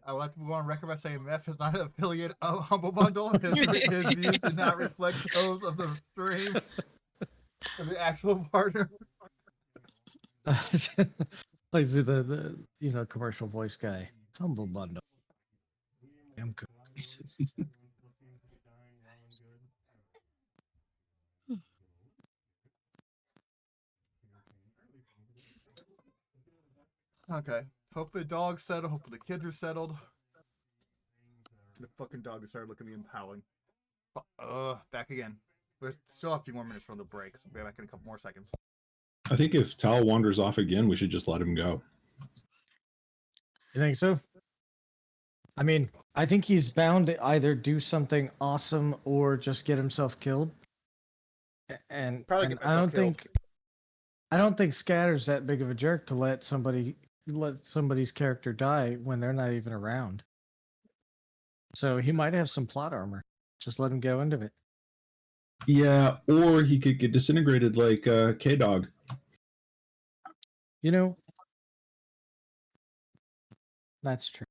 I would like to move on record by saying Meth is not an affiliate of Humble Bundle. His views do not reflect those of the stream of the actual partner. Like the you know, commercial voice guy. Humble Bundle. Damn cookies. Okay. Hopefully the dog's settled. Hopefully the kids are settled. The fucking dog has started looking at me and howling. Back again. We still have a few more minutes from the break, so we'll be back in a couple more seconds. I think if Tal wanders off again, we should just let him go. You think so? I mean, I think he's bound to either do something awesome or just get himself killed. And I don't think Scatter's that big of a jerk to let somebody's character die when they're not even around. So he might have some plot armor. Just let him go into it. Yeah, or he could get disintegrated like K-Dog. You know, that's true.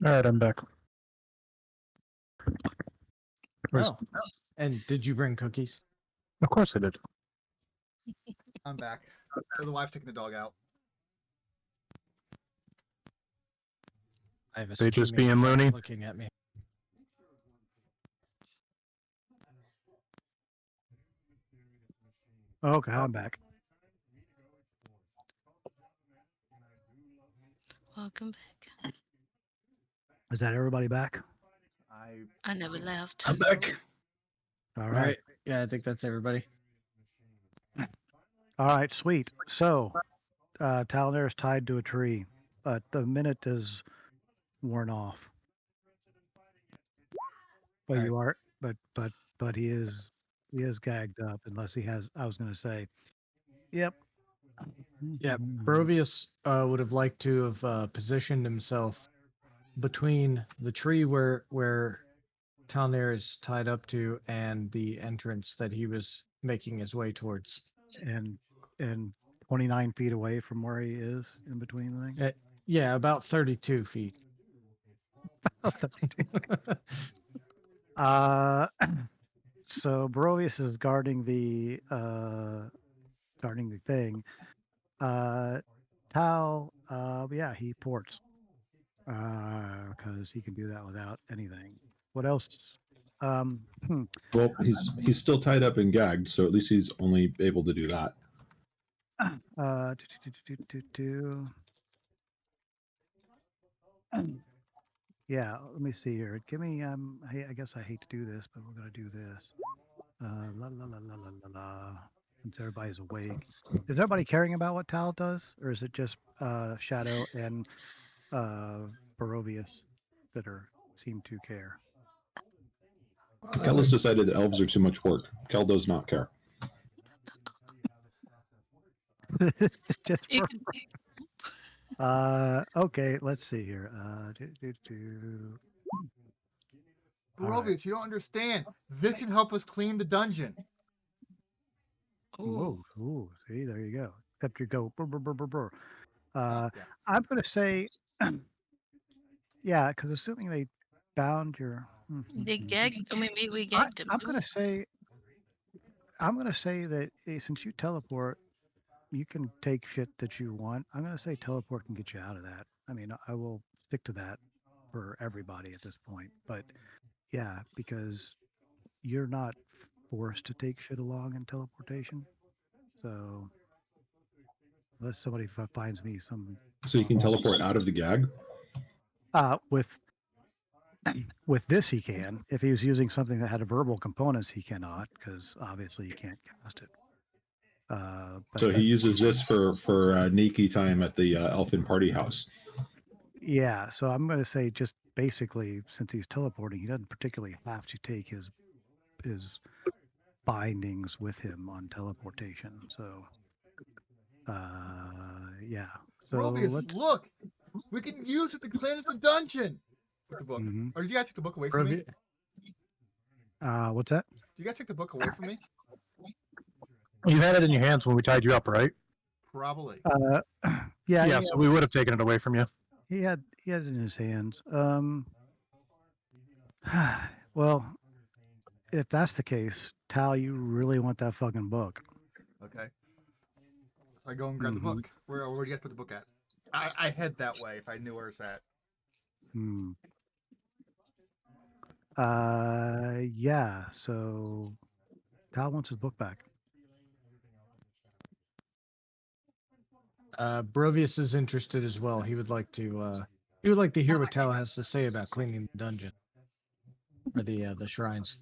All right, I'm back. Oh, and did you bring cookies? Of course I did. I'm back. The wife's taking the dog out. I have a They just scheming being cat loony? looking at me. Okay, I'm back. Welcome back. Is that everybody back? I never left. I'm back. All All right. right. Yeah, I think that's everybody. All right, sweet. So, Talanair is tied to a tree, but the minute is worn off. But All you are, but he is gagged up unless he has. I was going to say, yep. Yeah, Brovius would have liked to have positioned himself between the tree where Talnair is tied up to and the entrance that he was making his way towards. And and 29 feet away from where he is in between the thing. Yeah, about 32 feet. uh, so Barovius is guarding the thing. Tal, yeah, he ports because he can do that without anything. What else? Hmm, Well, he's still tied up and gagged, so at least he's only able to do that. do, do, do. Yeah, let me see here. Give me I guess I hate to do this, but we're gonna do this. La la la la la la la. Since everybody's awake, is everybody caring about what Tal does, or is it just Shadow and Barovius that are seem to care? Kel has decided that elves are too much work. Kel does not care. Just You for, can, okay, let's see here. Do. All right. Barovius, you don't understand. This can help us clean the dungeon. Whoa, ooh, ooh, see, there you go. Except you go brr, brr, brr, brr, brr. Yeah. I'm going to say, yeah, because assuming they bound your, they gagged. I mean, we I, gagged him. I'm going to say, that since you teleport, you can take shit that you want. I'm going to say teleport can get you out of that. I mean, I will stick to that for everybody at this point. But yeah, because you're not forced to take shit along in teleportation. So unless somebody finds me some So you can teleport out of the gag. with this he can. If he was using something that had a verbal components, he cannot because obviously you can't cast it. But So he uses this for Nikki time at the Elfin Party House. yeah, so I'm going to say just basically since he's teleporting, he doesn't particularly have to take his bindings with him on teleportation. So yeah. So Barovius, let's. look. We can use it to cleanse the dungeon. With the book. Mhm. Or did you guys take the book away from me? What's that? Did you guys take the book away from me? You had it in your hands when we tied you up, right? Probably. Yeah, Yeah, so we would have taken it away from you. he had it in his hands. Well, if that's the case, Tal, you really want that fucking book. Okay. So I go and grab the book. Where do you guys put the book at? I head that way if I knew where it's at. Hmm. Yeah. So Tal wants his book back. Brovius is interested as well. He would like to hear what Tal has to say about cleaning the dungeon or the shrines.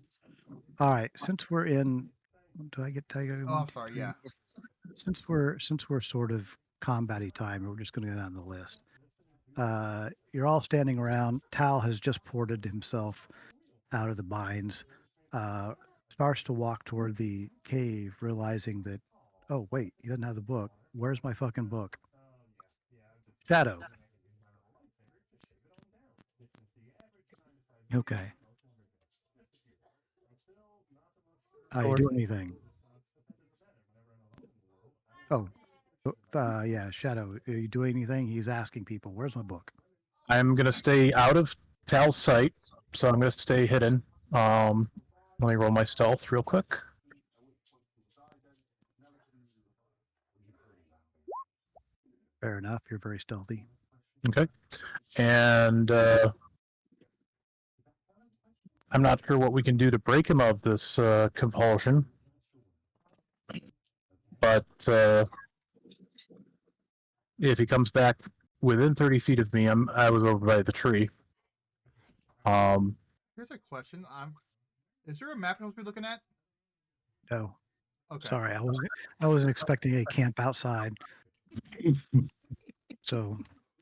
All right. Since we're in, do I get Tiger? Oh, I'm sorry. Yeah. Since we're sort of combat-y time, we're just going to go down the list. You're all standing around. Tal has just ported himself out of the binds. Starts to walk toward the cave, realizing that, oh wait, he doesn't have the book. Where's my fucking book? Shadow. Okay. Are you Or doing anything? Oh, yeah, Shadow. Are you doing anything? He's asking people, "Where's my book?" I'm gonna stay out of Tal's sight, so I'm gonna stay hidden. Let me roll my stealth real quick. Fair enough. You're very stealthy. Okay, and I'm not sure what we can do to break him of this compulsion, but if he comes back within 30 feet of me, I was over by the tree. Here's a question. Is there a map I'm supposed to be looking at? No, Okay. sorry, I wasn't expecting a camp outside. So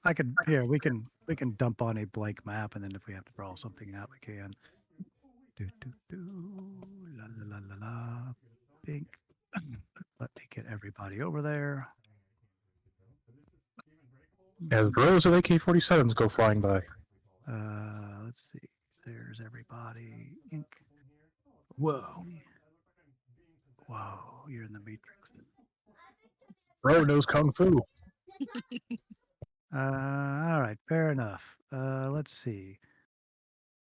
I could here we can dump on a blank map, and then if we have to draw something out, we can. Do do do la la la la la. Pink. Let me get everybody over there. As rows of AK-47s go flying by. Let's see. There's everybody. Ink. whoa. Wow, you're in the matrix. Bro knows kung fu. All right, fair enough. Let's see.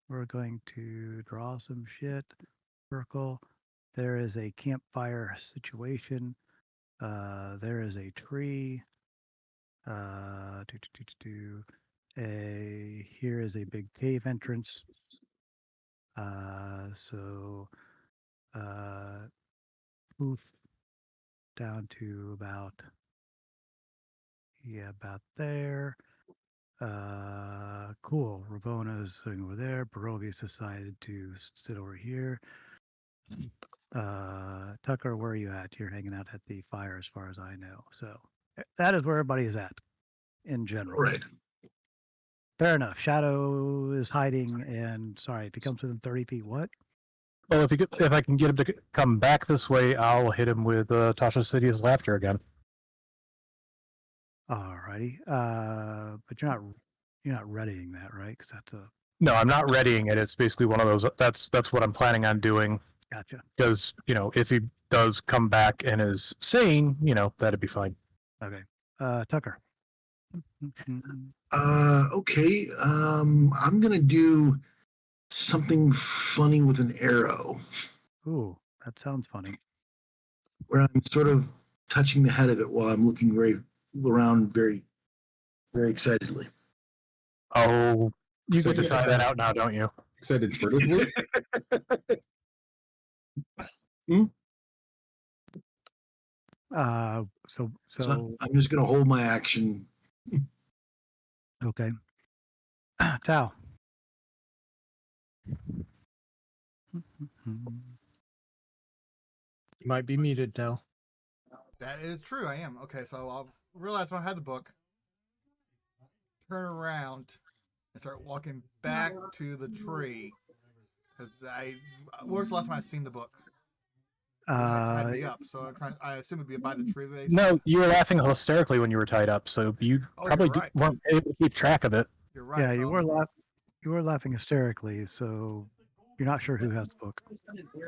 We're going to draw some shit. Circle. There is a campfire situation. There is a tree. Here is a big cave entrance. So poof down to about about there. Cool. Rabona's sitting over there. Barovius decided to sit over here. Tucker, where are you at? You're hanging out at the fire, as far as I know. So that is where everybody is at, in general. Right. Fair enough. Shadow is hiding, and sorry, if he comes within 30 feet, what? Well, if I can get him to come back this way, I'll hit him with Tasha's Hideous Laughter again. Alrighty. But you're not readying that, right? Because that's a No, I'm not readying it. It's basically one of those. That's what I'm planning on doing. gotcha. Because if he does come back and is sane, that'd be fine. Okay. Tucker. Okay. I'm gonna do something funny with an arrow, Ooh, that sounds funny. where I'm sort of touching the head of it while I'm looking around very, very excitedly. Oh, you get to Excited- try that out now, don't you? Excited furtively? So I'm just gonna hold my action. okay. Tao. You might be muted, Del. That is true. I am. Okay, so I'll realize when I had the book, turn around, and start walking back to the tree. Because where's the last time I've seen the book? It tied me up, so I assume it'd be by the tree. No, you were laughing hysterically when you were tied up, so you probably you're right. weren't able to keep track of it. You're right. Yeah, so you were laughing hysterically, so you're not sure who has the book.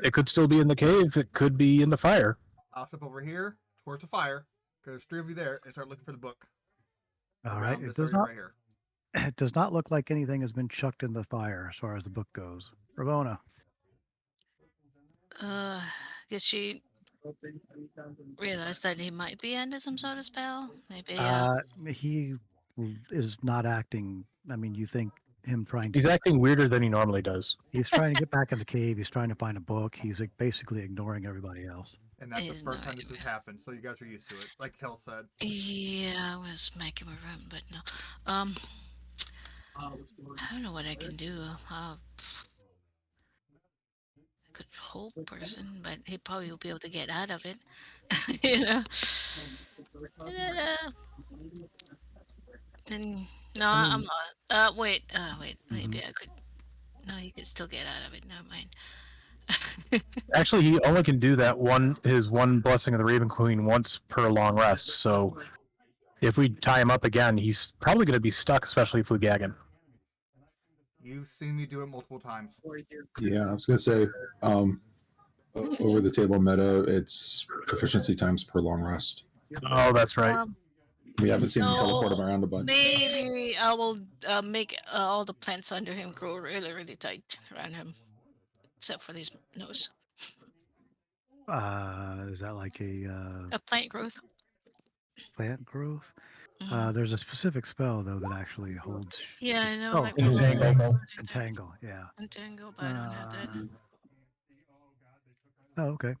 It could still be in the cave. It could be in the fire. I'll step over here towards the fire, because there's 3 of you there, and start looking for the book. All around right. this It does area not right here. it does not look like anything has been chucked in the fire as far as the book goes. Ramona. Guess she realized that he might be under some sort of spell. Maybe. He is not acting. I mean, you think him trying He's to acting weirder than he normally does. he's trying to get back in the cave. He's trying to find a book. He's like, basically ignoring everybody else. And that's the Is first not time this has happened, so you guys are used to it. Like Hill said. Yeah, I was making a room, but no. I don't know what I can do. I could hold person, but he probably will be able to get out of it. you know. And no, I'm not. Wait. Maybe I could. No, he could still get out of it. Never mind. Actually, he only can do that his one blessing of the Raven Queen once per long rest. So if we tie him up again, he's probably going to be stuck, especially if we gag him. You've seen me do it multiple times. Yeah, I was gonna say, over the table meta, it's proficiency times per long rest. Oh, that's right. We haven't seen him teleport No, around a bunch. Maybe I will make all the plants under him grow really, really tight around him, except for these nose. Is that like a Plant growth. plant growth? Mhm. There's a specific spell though that actually holds. Yeah, I know. Oh, like Entangle. Entangle. Yeah. Entangle, but I don't have that. Oh, okay.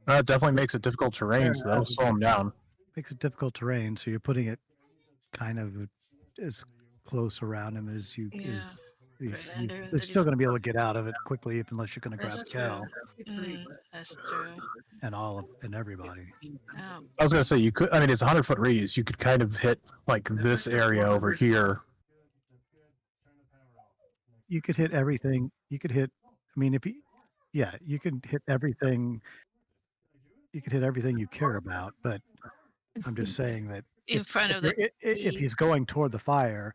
It definitely makes it difficult terrain, so that'll slow him down. Makes it difficult terrain, so you're putting it kind of as close around him as you Yeah. he's under it's the still going to be able to get out of it quickly unless you're going to grab That's Cal That's true. and everybody. Oh, I was going to say, you could, I mean, it's a 100-foot radius. You could kind of hit like this area over here. You could hit everything. You could hit. I mean, you can hit everything. You could hit everything you care about, but I'm just saying that in front of the. if he's going toward the fire,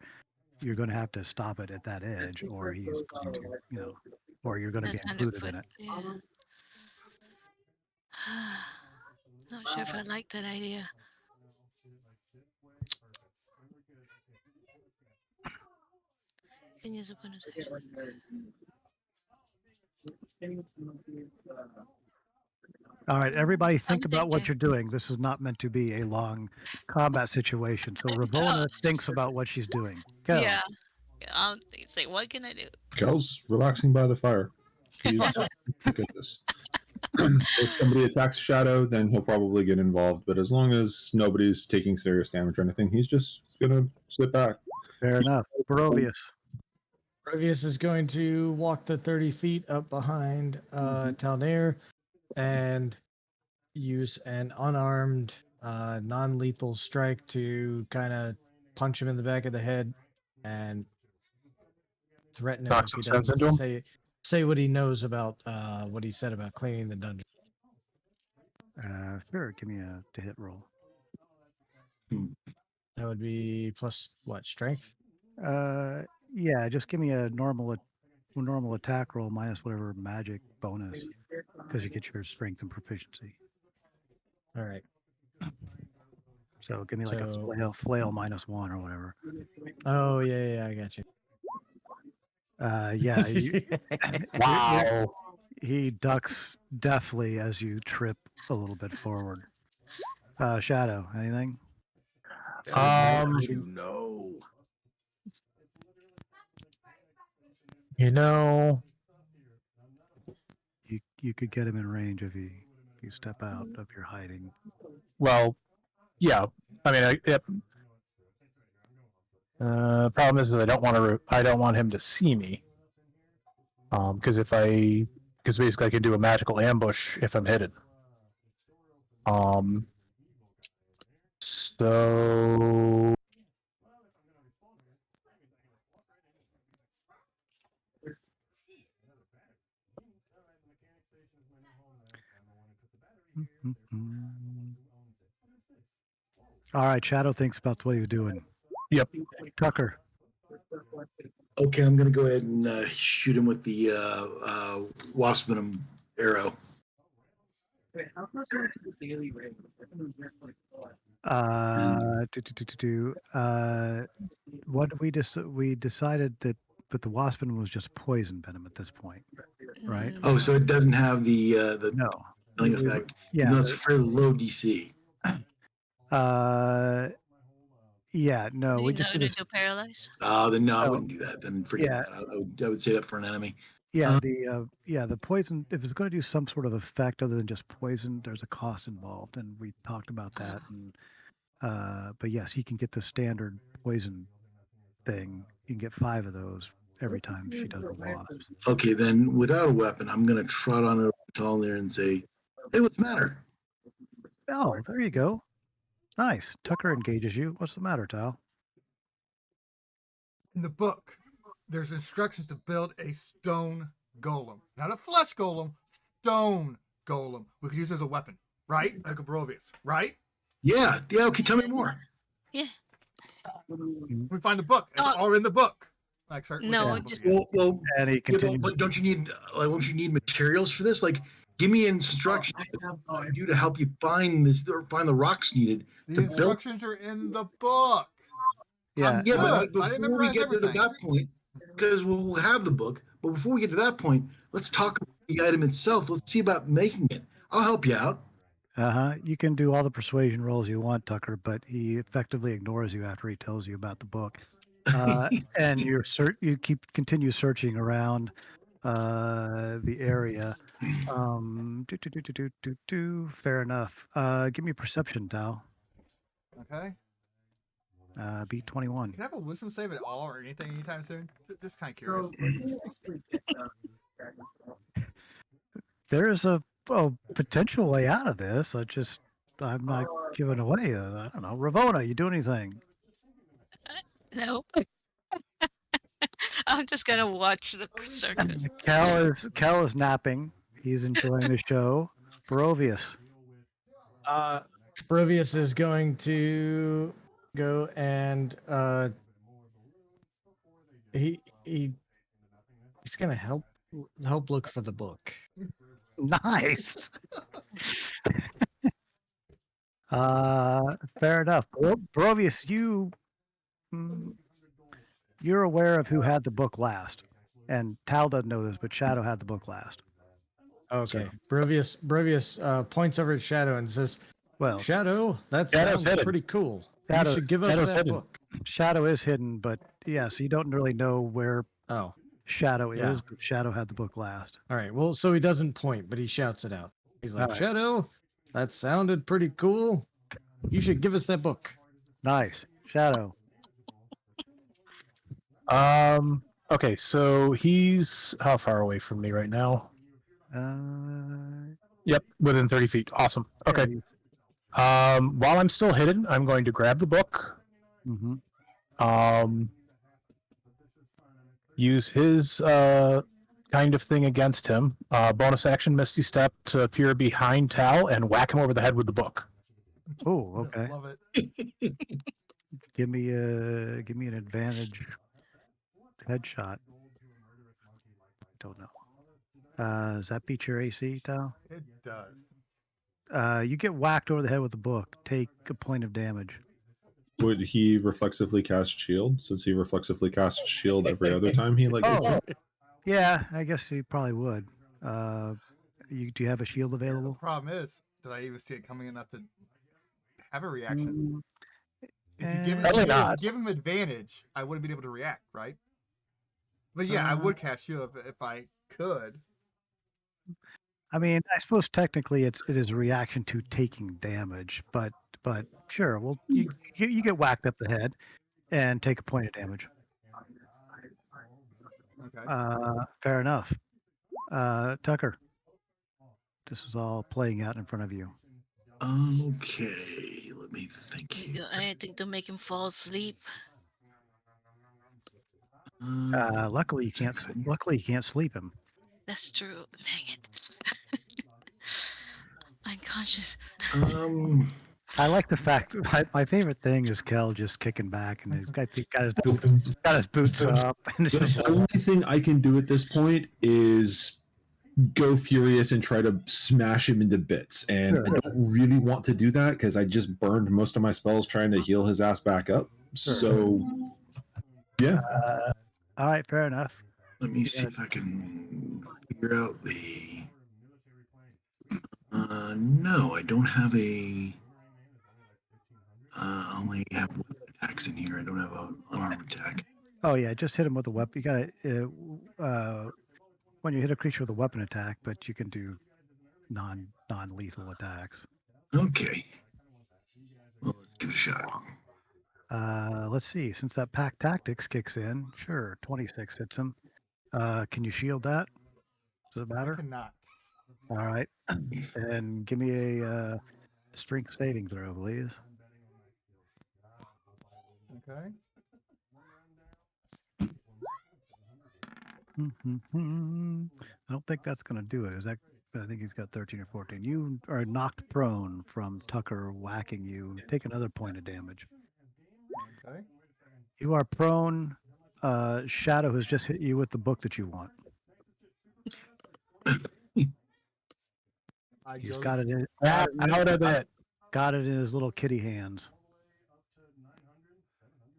you're going to have to stop it at that edge, or he's going to, or you're going to That's get included 100 in foot. it. Yeah. Not sure if I like that idea. Can use a bonus action. All right, everybody, think I'm about what thinking. you're doing. This is not meant to be a long combat situation. So Ravona thinks about what she's doing. Go. Yeah. I'll say, what can I do? Cal's relaxing by the fire. He's look at this. If somebody attacks Shadow, then he'll probably get involved. But as long as nobody's taking serious damage or anything, he's just gonna sit back. Fair enough. Barovius. Provius is going to walk the 30 feet up behind Talnair and use an unarmed, non-lethal strike to kind of punch him in the back of the head and threaten him Knock if some he sense doesn't into him. say what he knows about what he said about cleaning the dungeon. Sure, give me a to hit roll. That would be plus what, strength? Yeah, just give me a normal attack roll minus whatever magic bonus because you get your strength and proficiency. All right. So give me like a So- flail minus 1 or whatever. Oh yeah, I got you. Yeah, Wow. he ducks deftly as you trip a little bit forward. Shadow, anything? No. You know, You could get him in range if you step out of your hiding. well, yeah. I mean, problem is that I don't want him to see me. Because basically I can do a magical ambush if I'm hidden. So All right, Shadow thinks about what he's doing. Yep. Tucker. Okay, I'm gonna go ahead and shoot him with the waspinum arrow. Wait, how close are we to the daily rate? What did we decided that, but the waspin was just poison venom at this point, right? Oh, so it doesn't have the No. killing effect. Yeah. No, it's fairly low DC. Yeah. No, we You just know did to do paralyze? Then no, I Oh, wouldn't do that. Then forget yeah. that. I would say that for an enemy. Yeah, the poison. If it's going to do some sort of effect other than just poison, there's a cost involved, and we talked about that. And but yes, he can get the standard poison thing. You can get 5 of those every time she does the wasps. Okay, then without a weapon, I'm gonna trot on over to Tall there and say, "Hey, what's the matter?" Oh, there you go. Nice. Tucker engages you. What's the matter, Tal? In the book, there's instructions to build a stone golem, not a flesh golem, stone golem. We could use as a weapon, right? Like a Barovius, right? Yeah. Okay, tell me more. Yeah. We find the book. It's all in the book. Like, sorry, No, look just- again. Well, And he yeah, continues. but don't you need won't you need materials for this? Like, give me instructions to do to help you find this or find the rocks needed The to build. instructions are in the book. Yeah. Yeah, Good. but I didn't before we memorize get to everything. that point, because we'll have the book, but before we get to that point, let's talk about the item itself. Let's see about making it. I'll help you out. You can do all the persuasion rolls you want, Tucker, but he effectively ignores you after he tells you about the book. And you continue searching around the area. Fair enough. Give me a perception, Tal. Okay. Beat 21. Can I have a wisdom save at all or anything anytime soon? Just kind of curious. There's a potential way out of this. I'm not giving away. I don't know. Ravona, you do anything? No. I'm just gonna watch the circus. Cal is napping. He's enjoying the show. Barovius. Provius is going to go and he's gonna help look for the book. Nice. Fair enough. Barovius, you're aware of who had the book last, and Tal doesn't know this, but Shadow had the book last. Okay. Brovius points over at Shadow and says, Well, Shadow, that Shadow's sounds hidden. pretty cool. Shadow- You should give us Shadow's that hidden. book. Shadow is hidden, but yeah, so you don't really know where Oh, Shadow Yeah. is, but Shadow had the book last. all right. Well, so he doesn't point, but he shouts it out. He's like, All right. Shadow, that sounded pretty cool. You should give us that book. Nice. Shadow. Okay, so he's how far away from me right now? Yep, within 30 feet. Awesome. Okay. While I'm still hidden, I'm going to grab the book. Mm-hmm. Use his kind of thing against him. Bonus action, Misty Step to appear behind Tal and whack him over the head with the book. Oh, okay. Love it. Give me an advantage headshot. Don't know. Does that beat your AC, Tal? It does. You get whacked over the head with the book. Take a point of damage. Would he reflexively cast shield since he reflexively casts shield every other time he gets Oh, hit? yeah, I guess you probably would. Do you have a shield The available? problem is, did I even see it coming enough to have a reaction? Mm, If you give, Probably if you not. give him advantage, I wouldn't be able to react, right? But yeah, I would cast shield if I could. I mean, I suppose technically it is a reaction to taking damage, but sure. Well, you get whacked up the head and take a point of damage. Okay. Fair enough. Tucker, this is all playing out in front of you. Okay, let me think You here. got anything to make him fall asleep? Luckily you can't. Luckily you can't sleep him. That's true. Dang it. Unconscious. I like the fact. My favorite thing is Kel just kicking back and he's got his boots up. And it's just, The only thing I can do at this point is go furious and try to smash him into bits. And Sure. I don't really want to do that because I just burned most of my spells trying to heal his ass back up. Sure. So, yeah. All right, fair enough. Let me see if I can figure out the. No, I don't have a. I only have weapon attacks in here. I don't have an unarmed attack. Oh yeah, just hit him with a weapon. You got to when you hit a creature with a weapon attack, but you can do non-lethal attacks. Okay. Well, let's give it a shot. Let's see. Since that pack tactics kicks in, sure, 26 hits him. Can you shield that? Does it I matter? cannot. All right, and give me a strength saving throw, please. Okay. I don't think that's going to do it. Is that? I think he's got 13 or 14. You are knocked prone from Tucker whacking you. Take another point of damage. Okay. You are prone. Shadow has just hit you with the book that you want. He's got it in. Out of it. Got it in his little kitty hands.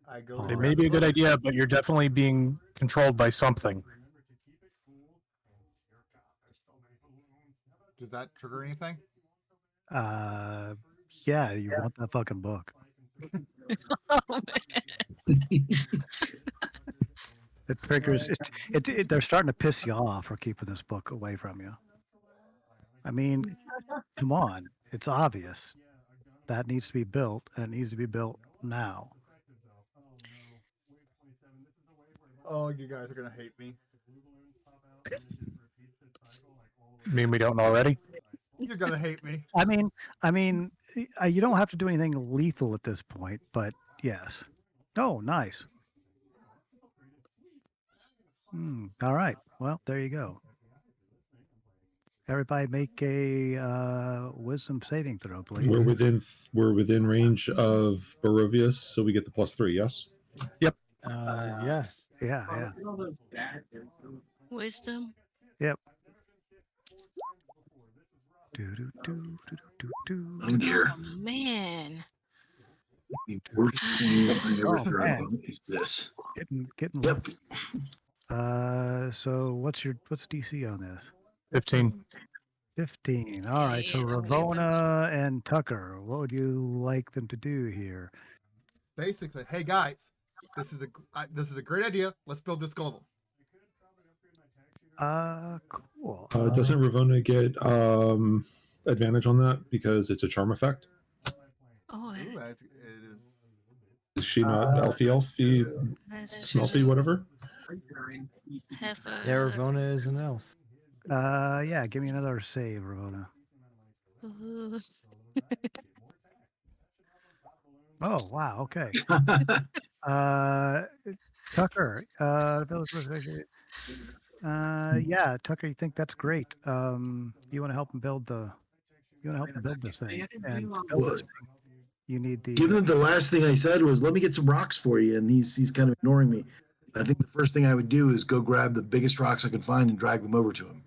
I go. It It grab may the be a good book. idea, but you're definitely being controlled by something. Does that trigger anything? Yeah, you want that fucking book. Oh, man. It triggers. They're starting to piss you off for keeping this book away from you. I mean, come on. It's obvious. That needs to be built, and it needs to be built now. Oh, you guys are gonna hate me. I mean, we don't already. You're gonna hate me. I mean, you don't have to do anything lethal at this point, but yes. Oh, nice. All right. Well, there you go. Everybody make a wisdom saving throw, please. We're within range of Barovius, so we get the +3. Yes. Yeah. Yeah. Wisdom. Yep. Oh dear. Oh man. The worst plan I ever Oh thought man, of is this. getting low. Yep. So what's DC on this? 15. 15. All right. So Yeah, we remember. Ravona and Tucker, what would you like them to do here? Basically, hey guys, this is a great idea. Let's build this golem. Cool. Doesn't Ravona get advantage on that because it's a charm effect? Oh, Ooh, it is. Is she not elfy, has smelfy, to whatever? have Yeah, a. Ravona is an elf. Yeah, give me another save, Ravona. Ooh. Oh, wow. Okay. Uh, Tucker, yeah, Tucker, you think that's great. You want to help him build this thing. And to build this Well, thing, you need given the that the last thing I said was, "Let me get some rocks for you," and he's kind of ignoring me. I think the first thing I would do is go grab the biggest rocks I can find and drag them over to him.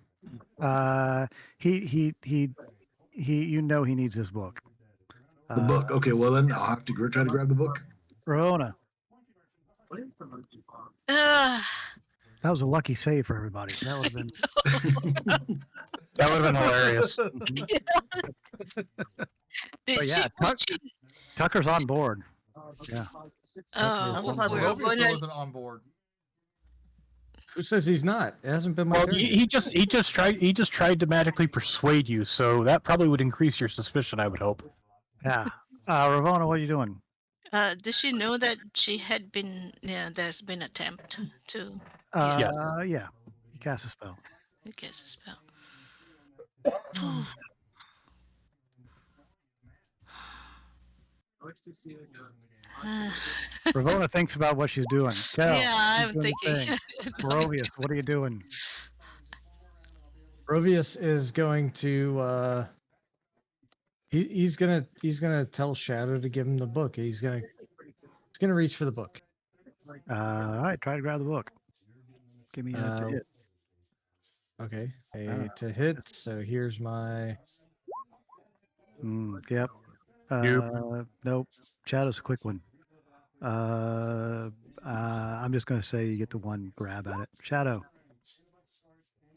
you know he needs this book. The book. Okay, well then I'll have to try to grab the book. Ravona, Uh, that was a lucky save for everybody. That would have been That would have been hilarious. mhm. did But she? yeah, Did she? Tucker's on board. Yeah. I'm Oh, surprised We're Rovius gonna. wasn't on board. Who says he's not? It hasn't been my Well, turn. he just tried to magically persuade you, so that probably would increase your suspicion, I would hope. Yeah. Ravona, what are you doing? Did she know that she had been? Yeah, there's been attempt to. Yes. Yeah. You cast a spell. I guess a spell. Ravona thinks about what she's doing. Kel, Yeah, she's I'm doing the thinking. thing. Barovius, what are you doing? Rovius is going to he's gonna tell Shadow to give him the book. He's gonna reach for the book. All right, try to grab the book. Give me a to hit. Okay, Ah. to hit. So here's my Yep. Nope. Shadow's a quick one. I'm just gonna say you get the one grab at it. Shadow.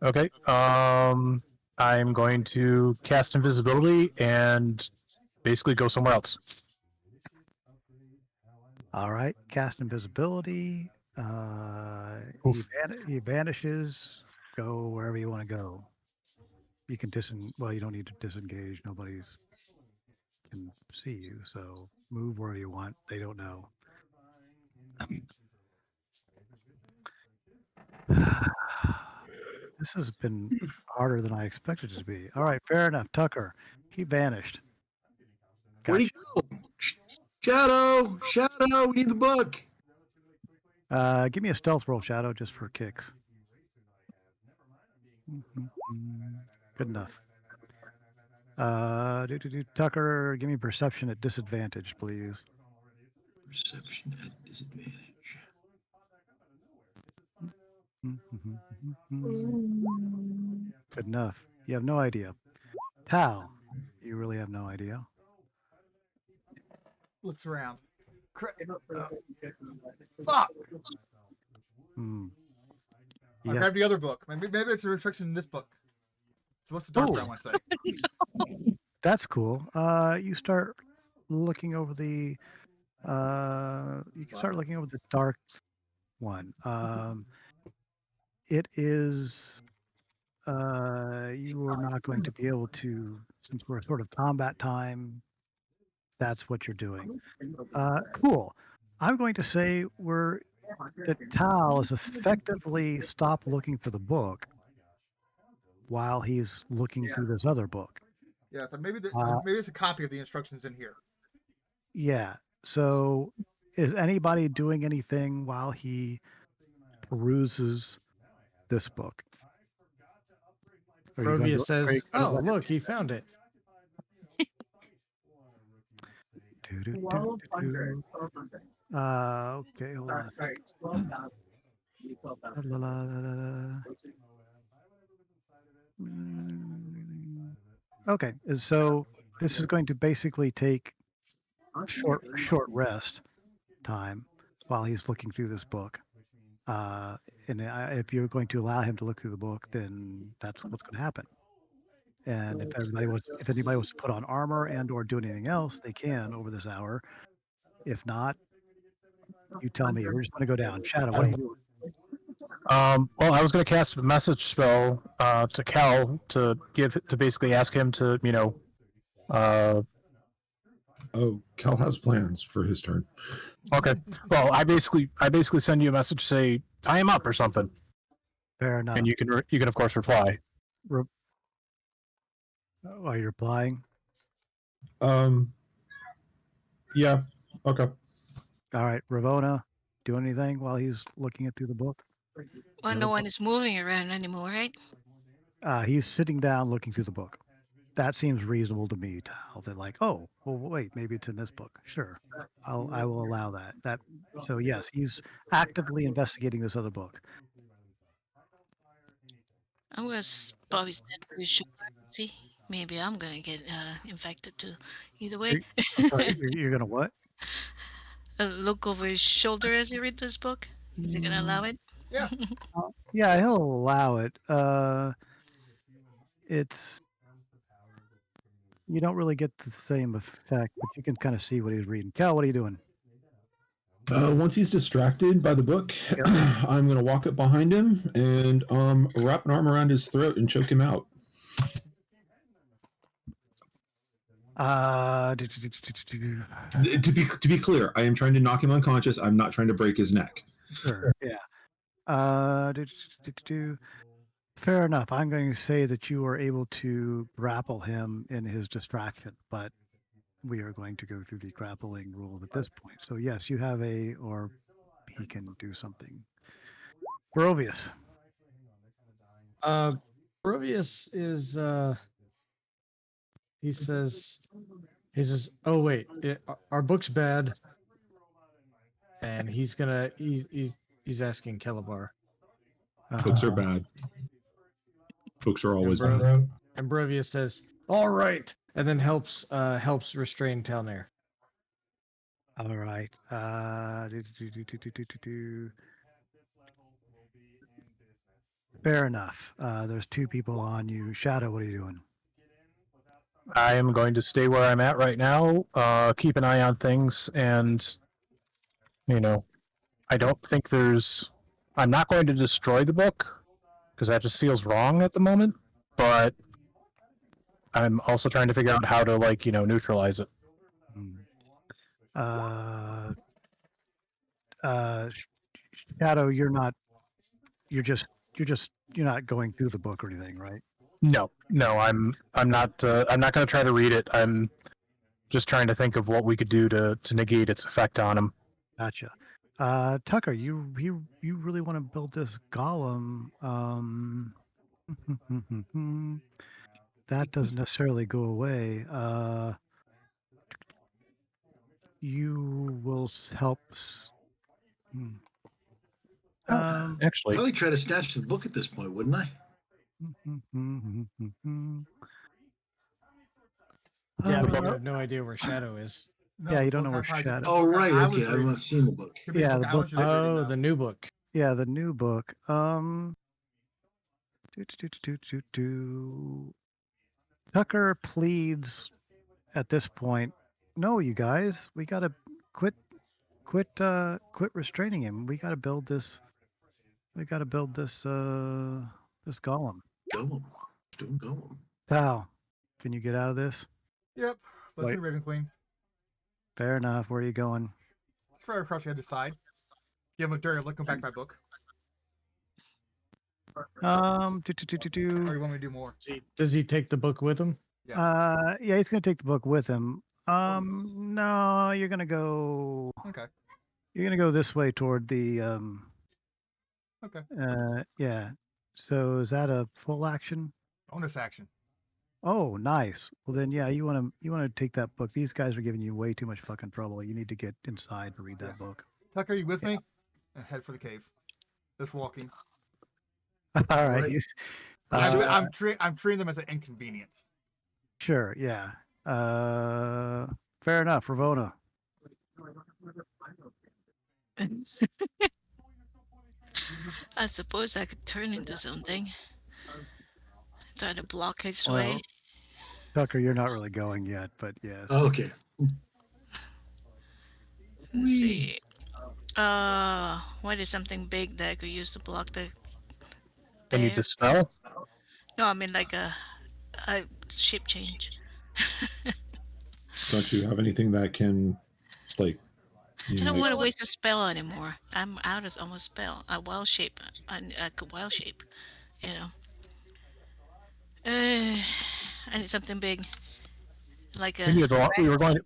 Okay. I'm going to cast invisibility and basically go somewhere else. All right. Cast invisibility. Oof. He vanishes. Go wherever you want to go. You can well, you don't need to disengage. Nobody's can see you, so move wherever you want. They don't know. This has been harder than I expected it to be. All right, fair enough. Tucker, he vanished. Where'd he go? Shadow, we need the book. Give me a stealth roll, Shadow, just for kicks. Good enough. Tucker, give me perception at disadvantage, please. Perception at disadvantage. Good enough. You have no idea. Tal, you really have no idea. Looks around. Fuck! Hmm. I Yeah. grabbed the other book. Maybe it's a restriction in this book. So what's the dark brown one say? That's cool. You start looking over the. You can start looking over the dark one. It is. You are not going to be able to, since we're sort of combat time. That's what you're doing. Cool. I'm going to say that Tal is effectively stopped looking for the book while he's looking through this other book. Yeah, so maybe it's a copy of the instructions in here. Yeah. So is anybody doing anything while he peruses this book? Are you going to, Rovius says, "Oh, look, he found it." okay, hold on a second. Okay, so this is going to basically take short rest time while he's looking through this book. Uh, and if you're going to allow him to look through the book, then that's what's going to happen. And if anybody wants to put on armor and or do anything else, they can over this hour. If not, you tell me. We're just going to go down. Shadow, what are you doing? Well, I was going to cast a message spell to Cal to basically ask him to, uh, Oh, Cal has plans for his turn. okay. Well, I basically send you a message, say tie him up or something, Fair enough. and you can of course reply. Are you replying? Yeah. Okay. All right, Ravona, do anything while he's looking it through the book? Well, no one is moving around anymore, right? He's sitting down looking through the book. That seems reasonable to me, Tal. That like, oh, well, wait, maybe it's in this book. Sure, I will allow that. So yes, he's actively investigating this other book. I'm gonna probably stand to his shoulder and see. Maybe I'm gonna get infected too. Either way, I'm sorry, you're gonna what? look over his shoulder as he reads this book. Is he gonna allow it? Yeah. Yeah, he'll allow it. It's you don't really get the same effect, but you can kind of see what he's reading. Cal, what are you doing? Once he's distracted by the book, I'm going to walk up behind him and wrap an arm around his throat and choke him out. To be clear, I am trying to knock him unconscious. I'm not trying to break his neck. Sure. Yeah. Fair enough. I'm going to say that you are able to grapple him in his distraction, but we are going to go through the grappling rules at this point. So yes, you have or he can do something. Barovius. Provius is he says, oh wait, our book's bad, and he's asking Calabar. Books are bad. Books are always bad. And Brovius says, all right, and then helps restrain Talnair. All right. Fair enough. There's two people on you. Shadow, what are you doing? I am going to stay where I'm at right now, keep an eye on things, and I don't think I'm not going to destroy the book because that just feels wrong at the moment, but I'm also trying to figure out how to neutralize it. Shadow, you're not going through the book or anything, right? No, I'm not going to try to read it. I'm just trying to think of what we could do to negate its effect on him. Gotcha. Tucker, you really want to build this golem? That doesn't necessarily go away. You will help. Actually, probably try to snatch the book at this point, wouldn't I? Yeah, but you have no idea where Shadow is. No, Yeah, you the don't know book where I Shadow. Oh, right. I Okay, was I've not seen the book. Could be Yeah, the the book I was book- just reading, Oh, though. the new book. Yeah, the new book. Tucker pleads at this point. No, you guys, we gotta quit restraining him. We gotta build this. We gotta build this this golem. Go 'em. Go 'em. Tal, can you get out of this? Yep. Let's see Wait. Raven Queen. Fair enough. Where are you going? It's right across the other side. Give him a dirty look. Come back to my book. Or you want me to do more? Does he take the book with him? Yes. Yeah, he's gonna take the book with him. No, you're gonna go. Okay. You're gonna go this way toward the Okay. Yeah. So is that a full action? Bonus action. Oh, nice. Well then, yeah, you wanna take that book. These guys are giving you way too much fucking trouble. You need to get inside to read that book. Tucker, are you with me? And head for the cave. Just walking. All right. Right. you- I'm treating them as an inconvenience. Sure, yeah. Fair enough, Ravona. I suppose I could turn into something. Try to block his Well, way. Tucker, you're not really going yet, but yes. Okay. Let's see. What is something big that I could use to block the Can you bear? dispel? No, I mean like a shape change. Don't you have anything that can, like, I don't like want to waste a spell anymore. I'm out of almost spell. A wild shape. A wild shape. You know. I need something big, like We, a. need to,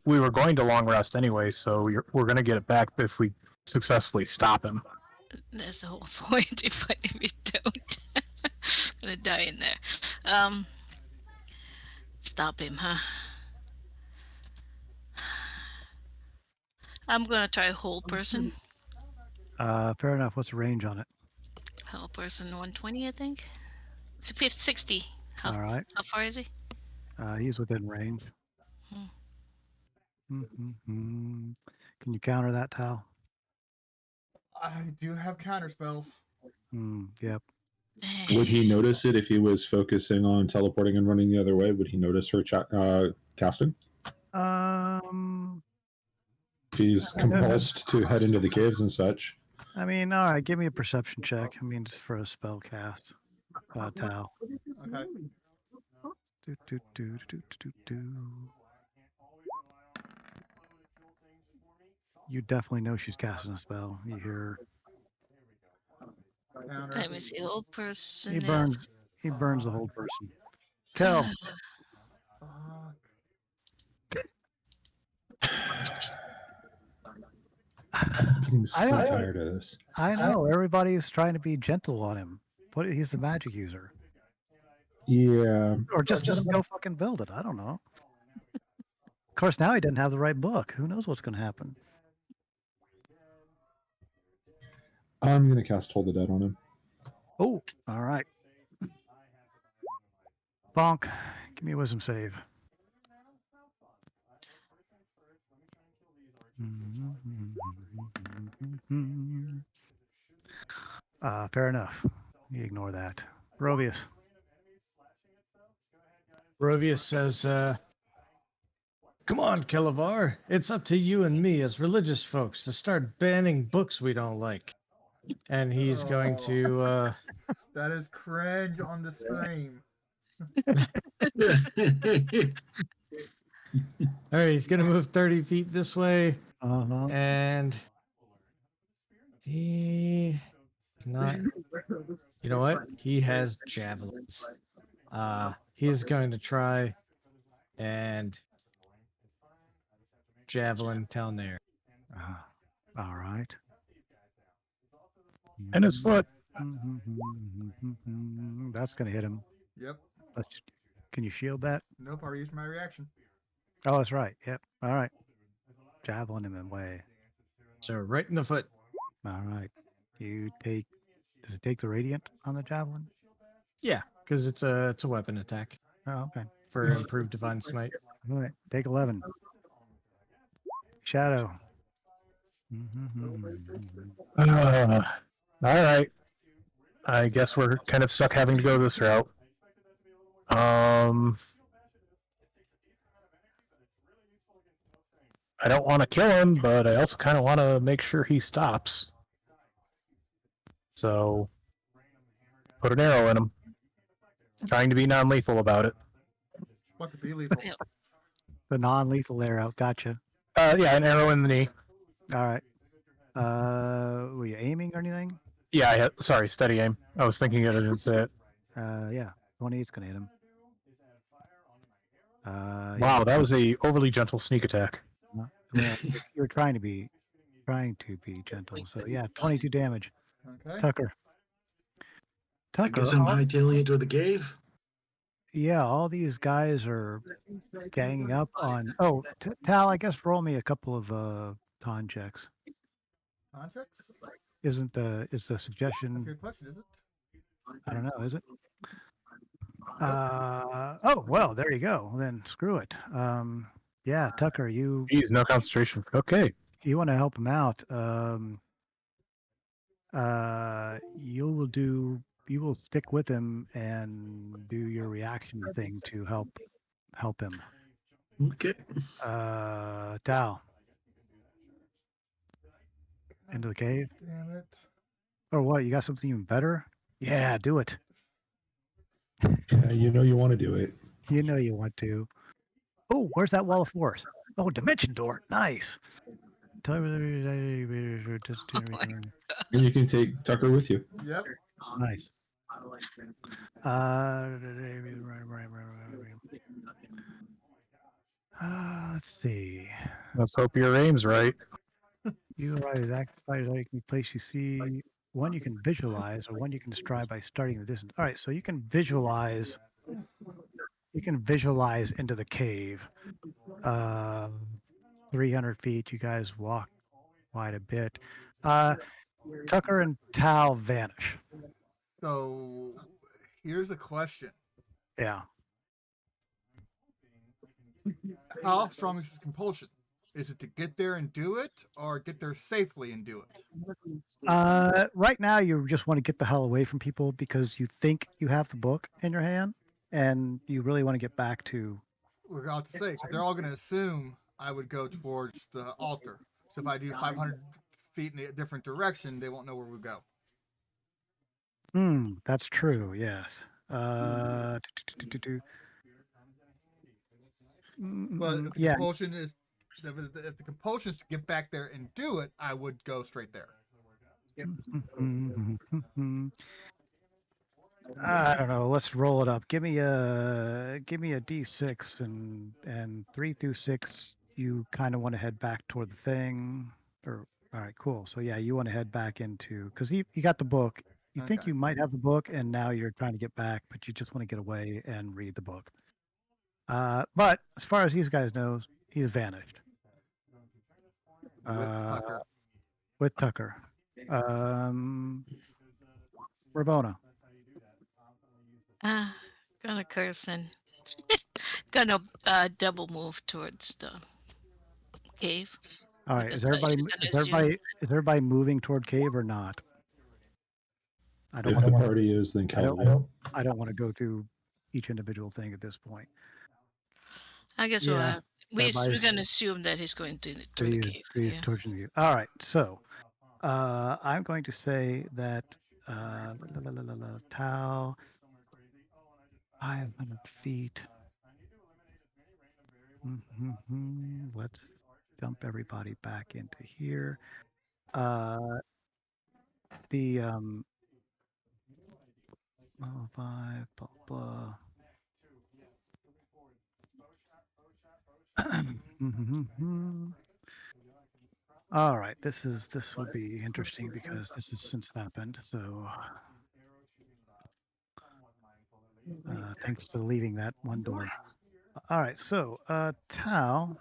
we were going to long rest anyway, so we're going to get it back if we successfully stop him. That's the whole point. If we don't, gonna die in there. Stop him, huh? I'm gonna try whole person. Fair enough. What's the range on it? Whole person 120, I think. It's 60. All right. How far is he? He's within range. Hmm. Mm-hmm. Can you counter that, Tal? I do have counter spells. Yep. would he notice it if he was focusing on teleporting and running the other way? Would he notice her casting? If he's compulsed to head into the caves and such. I mean, all right. Give me a perception check. I mean, just for a spell cast, Tal. Okay. Do. You definitely know she's casting a spell. You hear Counter. Let me see. Whole person he is. burns. He burns the whole person. Kel. Fuck. I'm getting so I- tired of this. I know everybody's trying to be gentle on him. What? He's the magic user, Yeah. or just let him go fucking build it. I don't know. Of course, now he doesn't have the right book. Who knows what's going to happen? I'm going to cast Toll the Dead on him. Oh, all right. Bonk. Give me a wisdom save. Fair enough. You ignore that. Rovius. Rovius says, come on, Kelavar. It's up to you and me as religious folks to start banning books we don't like. And he's going to... That is cringe on the stream. All right, he's going to move 30 feet this way. Uh-huh. And he is not... You know what? He has javelins. He's going to try and javelin down there. All right. And his foot. That's going to hit him. Yep. Can you shield that? Nope, I already used my reaction. Oh, that's right. Yep. All right. Javelin him away. So right in the foot. All right. You take. Does it take the radiant on the javelin? Yeah, because it's a weapon attack Oh, okay. for improved divine smite. All right. Take 11. Shadow. All right. I guess we're kind of stuck having to go this route. I don't want to kill him, but I also kind of want to make sure he stops. So, put an arrow in him. Trying to be non-lethal about it. What could be lethal? The non-lethal arrow. Gotcha. Yeah, an arrow in the knee. All right. Were you aiming or anything? Yeah, sorry, steady aim. I was thinking it, I didn't say it. Yeah. 28's gonna hit him. Wow, that was a overly gentle sneak attack. Well, you're trying to be gentle. So yeah, 22 damage. Okay. Tucker. I guess I'm hightailing it to the cave. Yeah, all these guys are ganging up on. Oh, Tal, I guess roll me a couple of con checks. Contracts? Is the That's a suggestion? good question, is it? I don't know. Is it? Nope. Oh well, there you go. Then screw it. Yeah, Tucker, Geez, no concentration. Okay. you want to help him out. You will stick with him and do your reaction thing to help him. Okay. Tao, into the cave. Damn it. Or what? You got something even better? Yeah, do it. Yeah, you know you want to do it. You know you want to. Oh, where's that wall of force? Oh, dimension door. Nice. Oh my And you can take Tucker with you. Yep. Nice. Let's see. Let's hope your aim's right. You arrive exactly any place you see. One you can visualize, or one you can describe by starting the distance. All right, so you can visualize. You can visualize into the cave. 300 feet. You guys walk quite a bit. Tucker and Tal vanish. So here's a question. Yeah. How strong is this compulsion? Is it to get there and do it, or get there safely and do it? Right now, you just want to get the hell away from people because you think you have the book in your hand, and you really want to get back to. We're about to say, because they're all going to assume I would go towards the altar. So if I do 500 feet in a different direction, they won't know where we go. That's true. Yes. But if the Yeah. compulsion is, if the compulsion is to get back there and do it, I would go straight there. I don't know. Let's roll it up. Give me a D6 and 3 through 6. You kind of want to head back toward the thing. Or all right, cool. So yeah, you want to head back into because you got the book. You think Okay. you might have the book, and now you're trying to get back, but you just want to get away and read the book. But as far as these guys knows, he's vanished. With Tucker. With Tucker. Rabona. Gonna curse and gonna double move towards the cave. All right, Because is I'm everybody just gonna is assume. everybody moving toward cave or not? I don't If the want to. party is, then I Cal don't. will. I don't want to go through each individual thing at this point. I guess Yeah, we're everybody's gonna assume that he's going through the cave. he's Yeah. torching you. All right, so I'm going to say that Tau 500 feet. Let's dump everybody back into here. The 5 blah blah. All right, this will be interesting because this has since happened. So thanks for leaving that one door. All right, so Tao,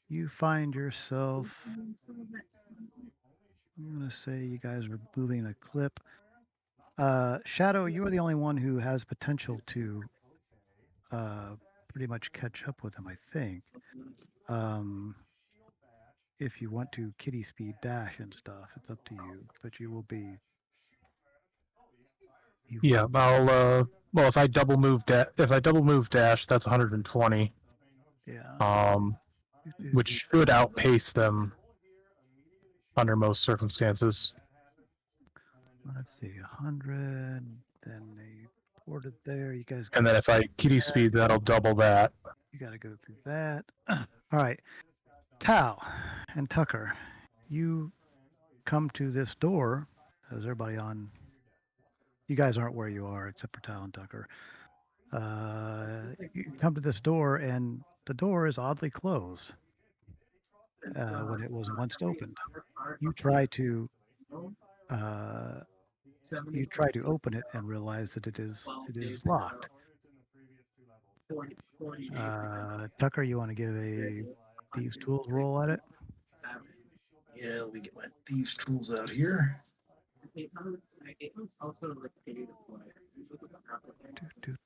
you find yourself. I'm gonna say you guys are moving a clip. Shadow, you are the only one who has potential to pretty much catch up with him, I think. If you want to kitty speed dash and stuff, it's up to you. But you will be. Yeah, I'll well if I double move dash, that's 120. Yeah. Which should outpace them under most circumstances. Let's see, 100. Then they ported there. You guys. And then if I kitty speed, that'll double that. You got to go through that. All right, Tao and Tucker, you come to this door. Is everybody on? You guys aren't where you are except for Tao and Tucker. You come to this door, and the door is oddly closed when it was once opened. You try to open it and realize that it is locked. Tucker, you want to give a thieves' tools roll at it? Yeah, let me get my thieves' tools out here.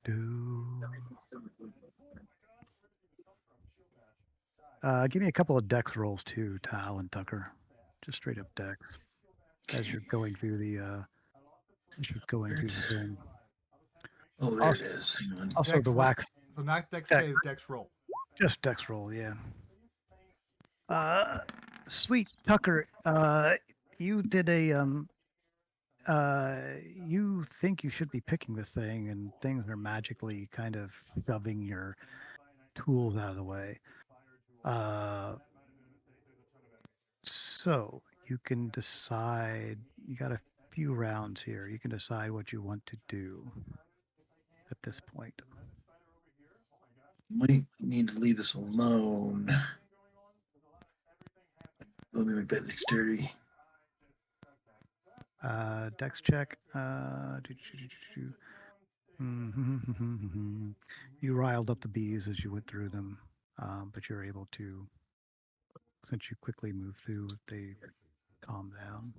Do. Give me a couple of dex rolls too, Tal and Tucker. Just straight up dex as you're going through the thing. Oh, there it is. Hang on. Also, Dex the roll. wax, So not dex Dex. save, dex roll. just dex roll, yeah. Sweet Tucker, you did a you think you should be picking this thing, and things are magically kind of shoving your tools out of the way. So you can decide. You got a few rounds here. You can decide what you want to do at this point. Might need to leave this alone. Let me make that dexterity. Dex check. Mhm. You riled up the bees as you went through them, but you're able to, since you quickly move through, they calm down.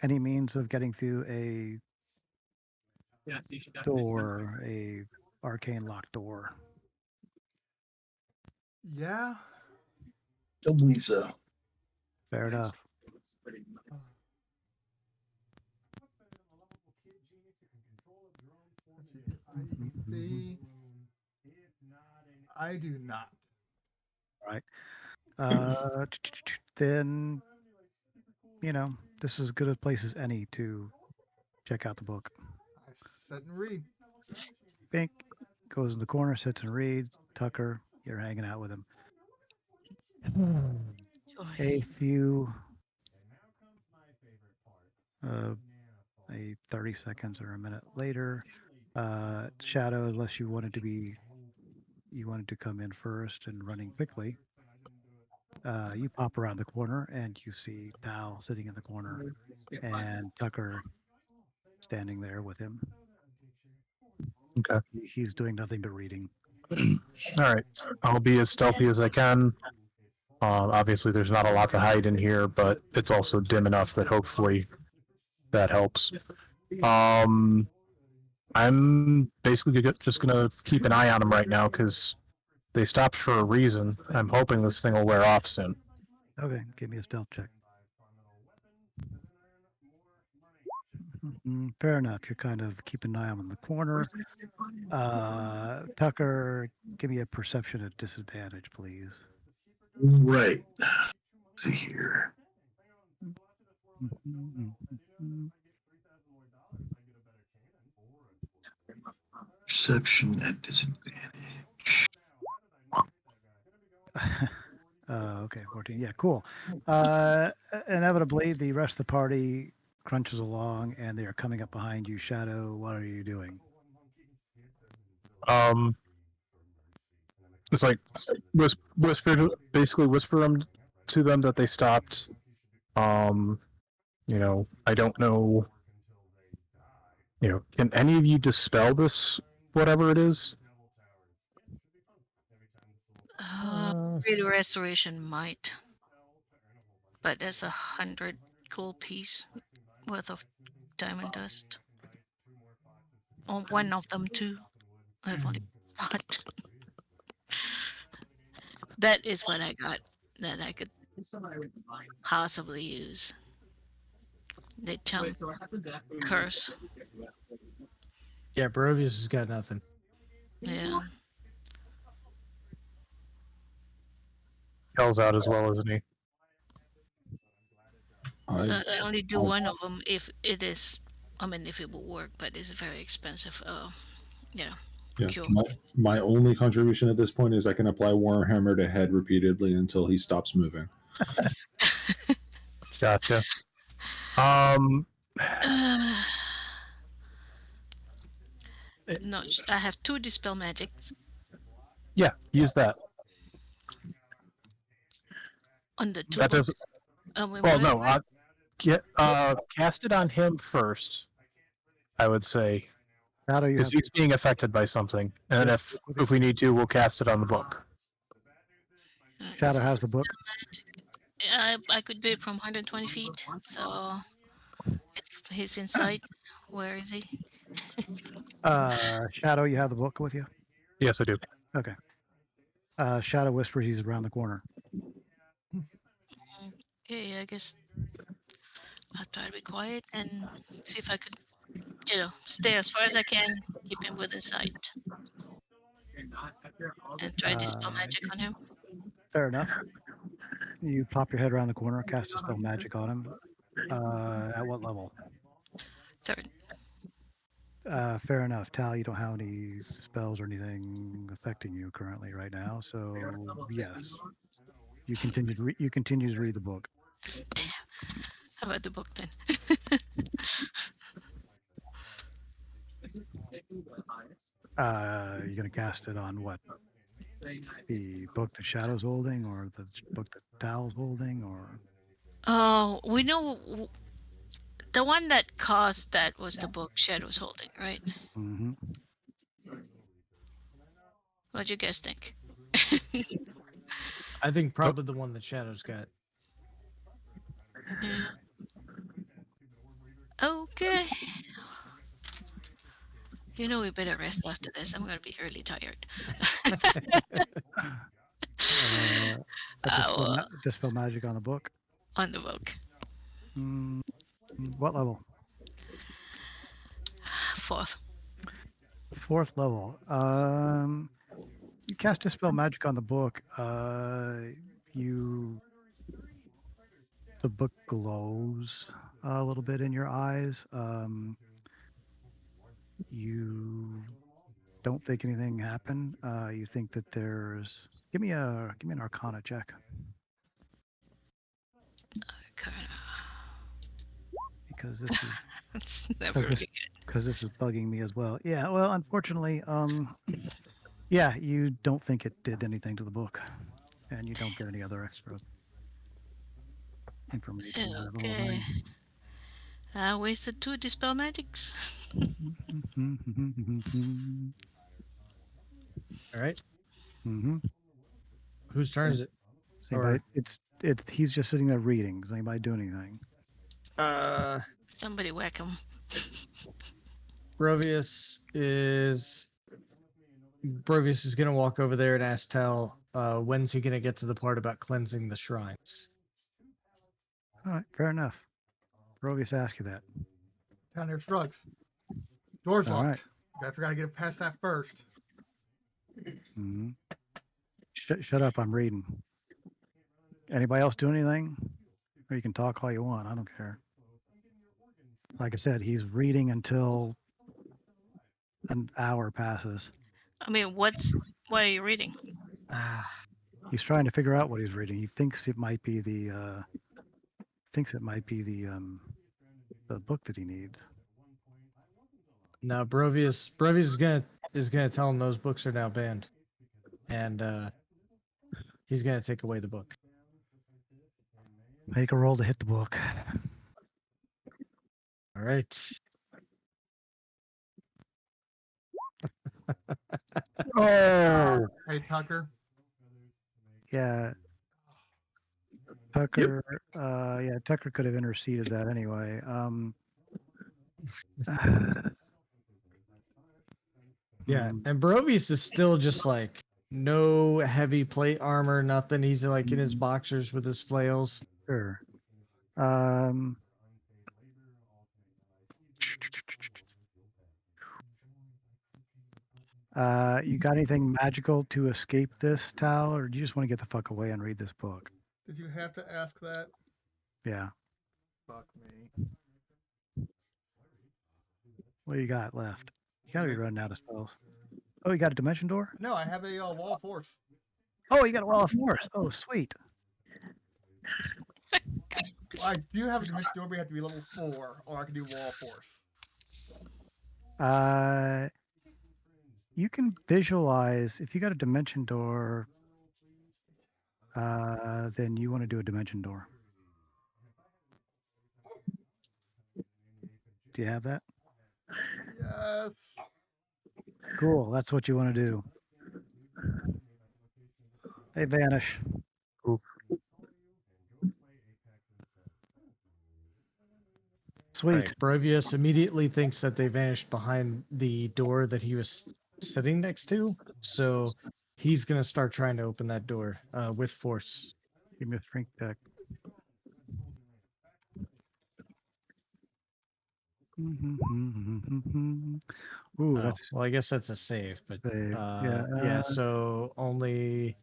Any means of getting through a door, a arcane locked door. Yeah. Don't believe so. Fair enough. See, I do not. Right. Then, this is as good a place as any to check out the book. I sit and read. Bink goes in the corner, sits and reads. Tucker, you're hanging out with him. A few, a 30 seconds or a minute later, Shadow, unless you wanted to come in first and running quickly, you pop around the corner and you see Tao sitting in the corner and Tucker standing there with him. Okay. He's doing nothing but reading. All right. I'll be as stealthy as I can. Obviously, there's not a lot to hide in here, but it's also dim enough that hopefully that helps. I'm basically just gonna keep an eye on them right now because they stopped for a reason. I'm hoping this thing will wear off soon. Okay, give me a stealth check. Fair enough. You're kind of keeping an eye on him in the corner. Tucker, give me a perception at disadvantage, please. Right. Let's see here. Perception at disadvantage. Okay, 14. Yeah, cool. Inevitably, the rest of the party crunches along, and they are coming up behind you. Shadow, what are you doing? It's like whisper them to them that they stopped. I don't know. Can any of you dispel this, whatever it is? Greater restoration might, but there's 100 gold piece worth of diamond dust. On one of them too. I've only got. That is what I got that I could possibly use. The chump curse. Yeah, Barovius has got nothing. Yeah. Hell's out as well, isn't he? So I only do one of them if it is. I mean, if it will work, but it's very expensive. Yeah, cure. my only contribution at this point is I can apply Warhammer to head repeatedly until he stops moving. Gotcha. No, I have 2 dispel magics Yeah, use that. on the 2 That books. doesn't. Wait, Well, what? no. Cast it on him first. I would say, Shadow, you because have he's being affected by something, and then if we need to, we'll cast it on the book. Shadow has the book. I could do it from 120 feet. So if he's inside, Where is he? Shadow, you have the book with you? Yes, I do. Okay. Shadow whispers he's around the corner. Okay, I guess I'll try to be quiet and see if I could, stay as far as I can, keep him within sight, and try dispel magic on him. Fair enough. You pop your head around the corner, cast dispel magic on him. At what level? Third. Fair enough. Tal, you don't have any spells or anything affecting you currently right now, so yes, you continue to read the book. Damn. How about the book then? You're gonna cast it on what? The book that Shadow's holding, or the book that Tal's holding, or? Oh, we know the one that caused that was the book Shed was holding, right? Mm-hmm. What do you guys think? I think probably the one that Shadow's got. Yeah. Okay. We better rest after this. I'm gonna be really tired. Dispel magic on the book. On the book. What level? 4th. 4th level. You cast dispel magic on the book. The book glows a little bit in your eyes. You don't think anything happened. You think that there's. Give me an Arcana check, because this is It's never really good. because this is bugging me as well. Yeah. Well, unfortunately, yeah, you don't think it did anything to the book, and you don't get any other extra information. out of the whole Okay. thing. I wasted 2 dispel magics. All right. Mm-hmm. Whose turn is it? Anybody, it's he's just sitting there reading. Does anybody do anything? Somebody whack him. Brovius is gonna walk over there and ask Tal, when's he gonna get to the part about cleansing the shrines? All right, fair enough. Rovius asked you that. Down there shrugs. Door's All locked. I forgot to get past that first. Mm-hmm. Shut up! I'm reading. Anybody else do anything? Or you can talk all you want. I don't care. Like I said, he's reading until an hour passes. I mean, what are you reading? He's trying to figure out what he's reading. He thinks it might be the book that he needs. Now Brovius is gonna tell him those books are now banned, and he's gonna take away the book. Make a roll to hit the book. All right. Oh, Hey, Tucker. yeah. Tucker, yeah, Tucker could have interceded that anyway. Yeah, and Brovius is still just like no heavy plate armor, nothing. He's like in his boxers with his flails. Sure. You got anything magical to escape this, Tal, or do you just want to get the fuck away and read this book? Did you have to ask that? Yeah. Fuck me. What do you got left? You gotta be running out of spells. Oh, you got a dimension door? No, I have a wall of force. Oh, you got a wall of force. Oh, sweet. Well, I do have a dimension door, but you have to be level 4, or I can do wall of force. You can visualize if you got a dimension door. Then you want to do a dimension door. Do you have that? Yes. Cool. That's what you want to do. They vanish. Sweet. Right. Brovius immediately thinks that they vanished behind the door that he was sitting next to. So he's going to start trying to open that door with force. Give me a strength check. Ooh, Oh, that's well, I guess that's a save, but save. yeah. So I only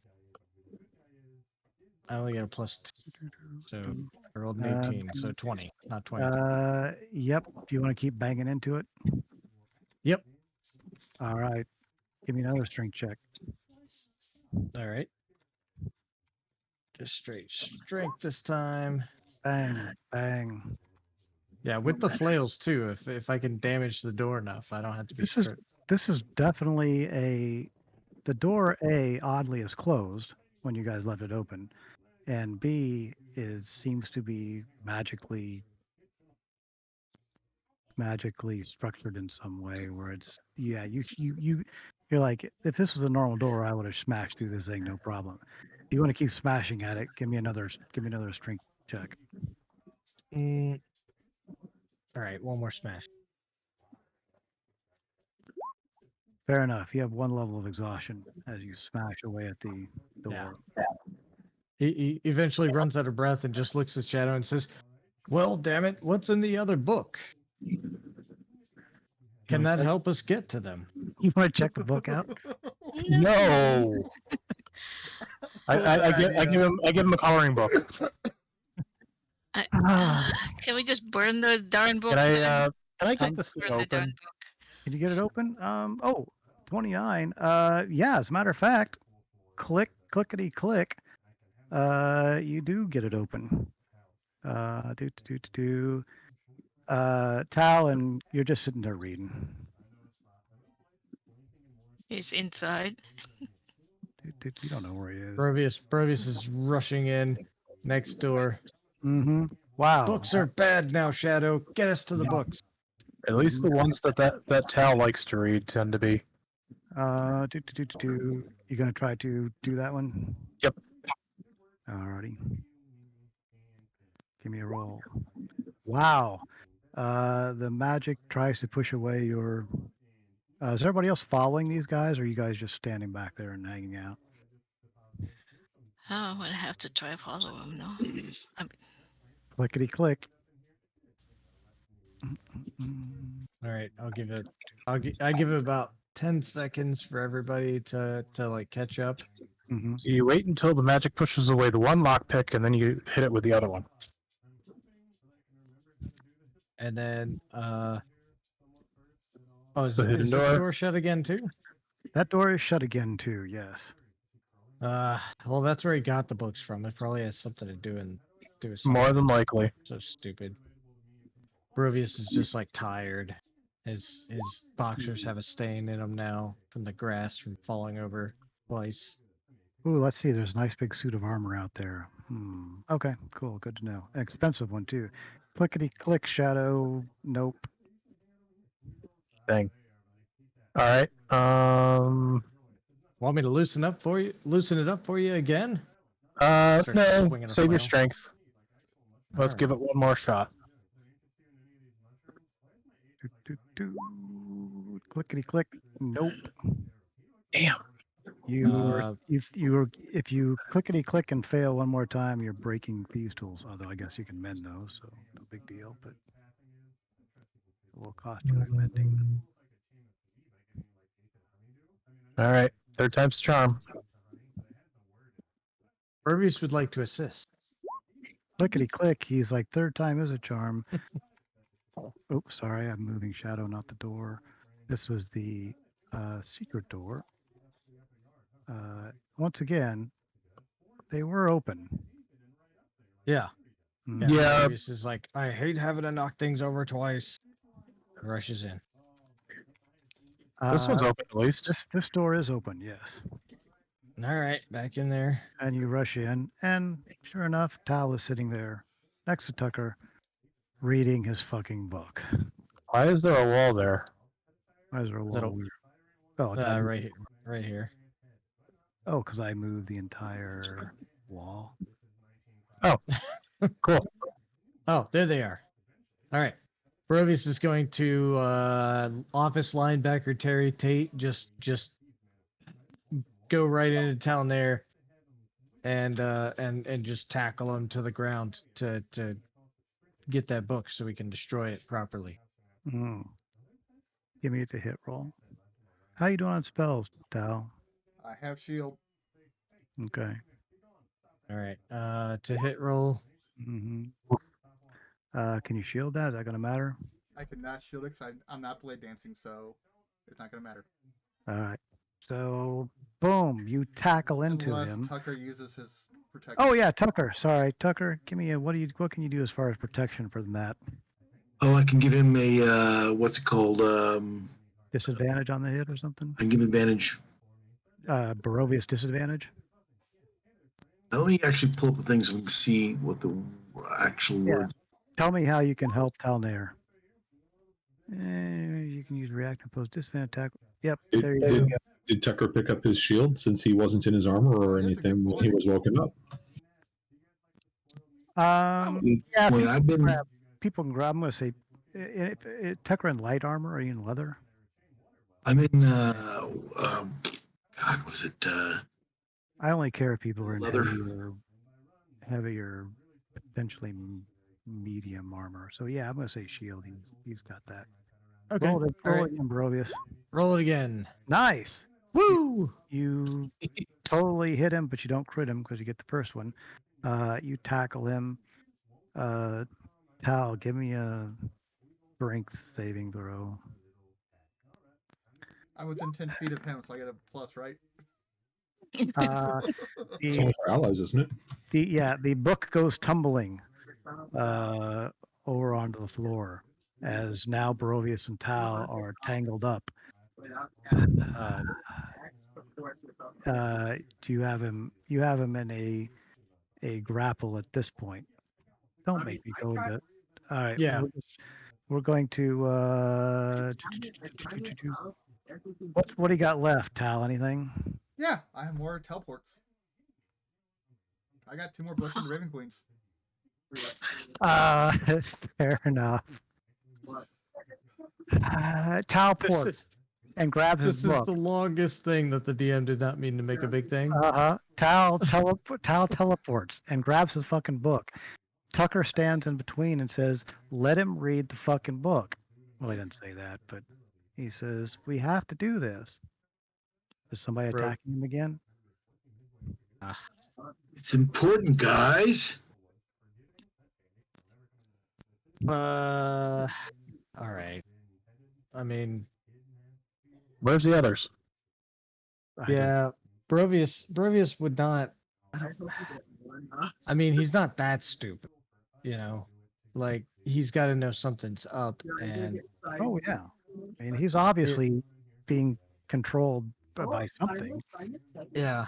get a +2. So I rolled an 18, so 20, not 23. Yep. Do you want to keep banging into it? Yep. All right. Give me another strength check. All right. Just straight strength this time. Bang, bang. Yeah, with the flails too. If I can damage the door enough, I don't have to be. This is definitely the door A oddly is closed when you guys left it open, and B seems to be magically structured in some way where it's you're like, if this was a normal door, I would have smashed through this thing no problem. If you want to keep smashing at it, give me another strength check. All right, one more smash. Fair enough. You have one level of exhaustion as you smash away at the door. Yeah. He eventually runs out of breath and just looks at Shadow and says, "Well, damn it, what's in the other book? Can that help us get to them?" You want to check the book out? No. I give him a coloring book. Can we just burn those darn books? Can I get this thing Burn the darn open? book. Can you get it open? 29. Yeah, as a matter of fact, clickety click. You do get it open. Tal, and you're just sitting there reading. He's inside. You don't know where he is. Brovius is rushing in next door. Mm-hmm. Wow. Books are bad now, Shadow. Get us to the books. At least the ones that Tal likes to read tend to be. You gonna try to do that one? Yep. Alrighty. Give me a roll. Wow. The magic tries to push away your. Is everybody else following these guys, or are you guys just standing back there and hanging out? Oh, I'm gonna have to try follow him. No, Clickety click. All right, I give it about 10 seconds for everybody to like catch up. Mm-hmm. So you wait until the magic pushes away the one lockpick, and then you hit it with the other one. And then, is The hidden this door. door shut again too? That door is shut again too. Yes. Well, that's where he got the books from. It probably has something to do with something. More than likely. So stupid. Brovius is just like tired. His boxers have a stain in them now from the grass from falling over twice. Ooh, let's see. There's a nice big suit of armor out there. Okay, cool. Good to know. An expensive one too. Clickety click, Shadow. Nope. Thing. All right. Want me to loosen it up for you again? No. swinging a Save your flail. strength. Let's give it one more shot. Clickety click. Nope. Damn. If you clickety click and fail one more time, you're breaking thieves' tools. Although I guess you can mend those, so no big deal. But it will cost you in mending. All right. Third time's the charm. Brovius would like to assist. Clickety click. He's like, third time is a charm. Oops, sorry. I'm moving Shadow, not the door. This was the secret door. Once again, they were open. Yeah. Yeah. Brovius is like, I hate having to knock things over twice. Rushes in. This one's open at least. This door is open, yes. All right, back in there. And you rush in, and sure enough, Tal is sitting there next to Tucker, reading his fucking book. Why is there a wall there? Why is there a that wall? Right here. Oh, because I moved the entire wall. Oh, cool. Oh, there they are. All right. Brovius is going to office linebacker Terry Tate. Just go right into town there, and just tackle him to the ground to get that book so we can destroy it properly. Mm. Give me a to hit roll. How you doing on spells, Tal? I have shield. Okay. All right. To hit roll. Mm-hmm. Can you shield that? Is that going to matter? I cannot shield it 'cause I'm not blade dancing, so it's not going to matter. All right. So, boom, you tackle into Unless him. Tucker uses his protection. Oh yeah, Tucker. Sorry, Tucker. Give me a what can you do as far as protection for that? Oh, I can give him a what's it called? Disadvantage on the hit or something? I can give him advantage. Barovius disadvantage. Let me actually pull up the things so we can see what the actual Yeah. words. Tell me how you can help Talnair. You can use react and post disadvantage attack. Yep, there you go. Did Tucker pick up his shield since he wasn't in his armor or That's a good anything when point. he was woken up? Yeah, When I've been, people can grab. I'm going to say, Tucker in light armor. Are you in leather? I'm in. God, was it? I only care if people are in Leather. heavier, potentially medium armor. So yeah, I'm going to say shield. He's got that. Okay. Roll it All right. again, Barovius. Roll it again. Nice. Woo! You totally hit him, but you don't crit him because you get the first one. You tackle him. Tal, give me a strength saving throw. I'm within 10 feet of him, so I get a plus, right? It's only for allies, isn't it? The book goes tumbling over onto the floor as now Barovius and Tal are tangled up. Do you have him? You have him in a grapple at this point. Don't make me go into. All right. Yeah. We're going to. What do you got left, Tal? Anything? Yeah, I have more teleports. I got 2 more Blessing the Raven Queens. Fair enough. Teleport and grabs his This is book. the longest thing that the DM did not mean to make a big thing. Tal teleports and grabs his fucking book. Tucker stands in between and says, "Let him read the fucking book." Well, he didn't say that, but he says, "We have to do this." Is somebody attacking him again? It's important, guys. All right. I mean, Where's the others? yeah, Brovius would not. I mean, he's not that stupid, you know. Like he's got to know something's up, and Oh yeah, I mean he's obviously being controlled by something. yeah.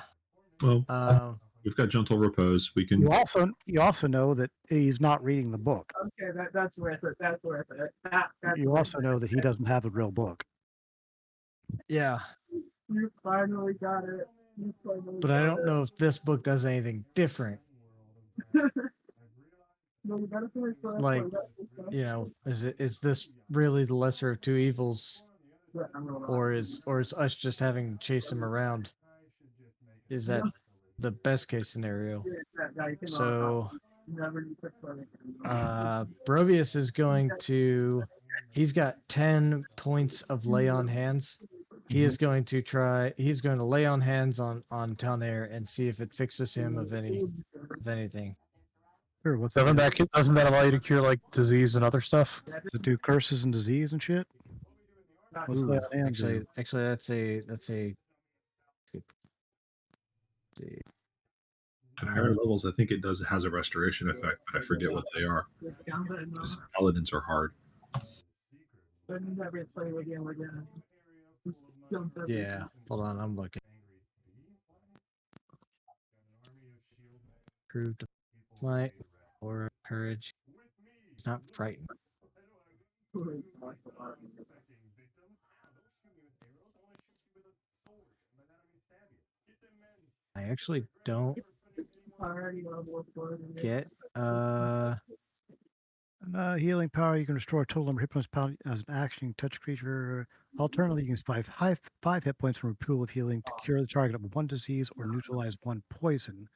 Well, we've got gentle repose. We can. You also know that he's not reading the book. Okay, that's worth it. That's worth it. You also know that he doesn't have a real book. Yeah. You finally got it. But I don't know if this book does anything different. Like, you know, is this really the lesser of two evils, or is us just having to chase him around? Is that the best case scenario? So, Brovius is going to. He's got 10 points of lay on hands. He is going to try. He's going to lay on hands on Talnair and see if it fixes him of anything. Sure. What's Doesn't that allow you to cure like disease and other stuff? Does it do curses and disease and shit? What's Ooh, lay on hands do? actually, that's a. At higher levels, I think it has a restoration effect, but I forget what they are. Because paladins are hard. Yeah, hold on, I'm looking. Proved might or courage. It's not frightened. I actually don't get Healing power. You can restore a total number of hit points as an action. Touch creature. Alternatively, you can spend five hit points from a pool of healing to cure the target of one disease or neutralize one poison.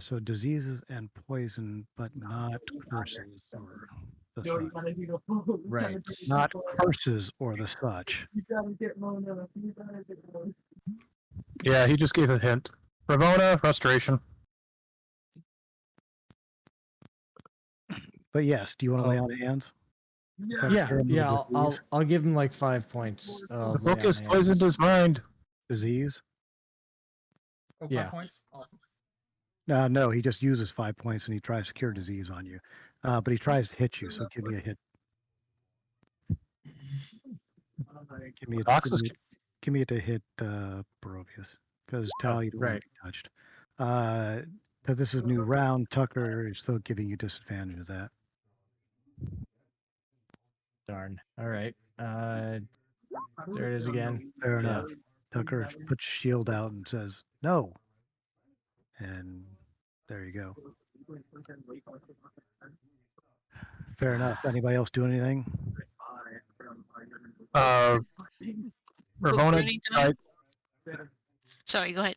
So diseases and poison, but not curses or the No, you such. gotta do the Right. Not curses or the such. You gotta get Mona. You gotta get Mona. Yeah, he just gave a hint. Ramona, restoration. But yes, do you want to lay Oh. on hands? Yeah. Yeah, Cure him of yeah. a I'll give him like 5 points. The Of book lay on has poisoned hands. his mind. disease. Oh, Yeah. 5 points. Awesome. No, he just uses 5 points and he tries to cure disease on you. But he tries to hit you, so give me a hit. Give me a, Box give is me, give me a to hit Barovius, because Tal, you don't want right. to be touched. But this is a new round. Tucker is still giving you disadvantage of that. Darn. All right. There it is again. Fair Yeah. enough. Tucker puts his shield out and says, no. And there you go. Fair enough. Anybody else do anything? Ramona Burning time? Sorry, go ahead.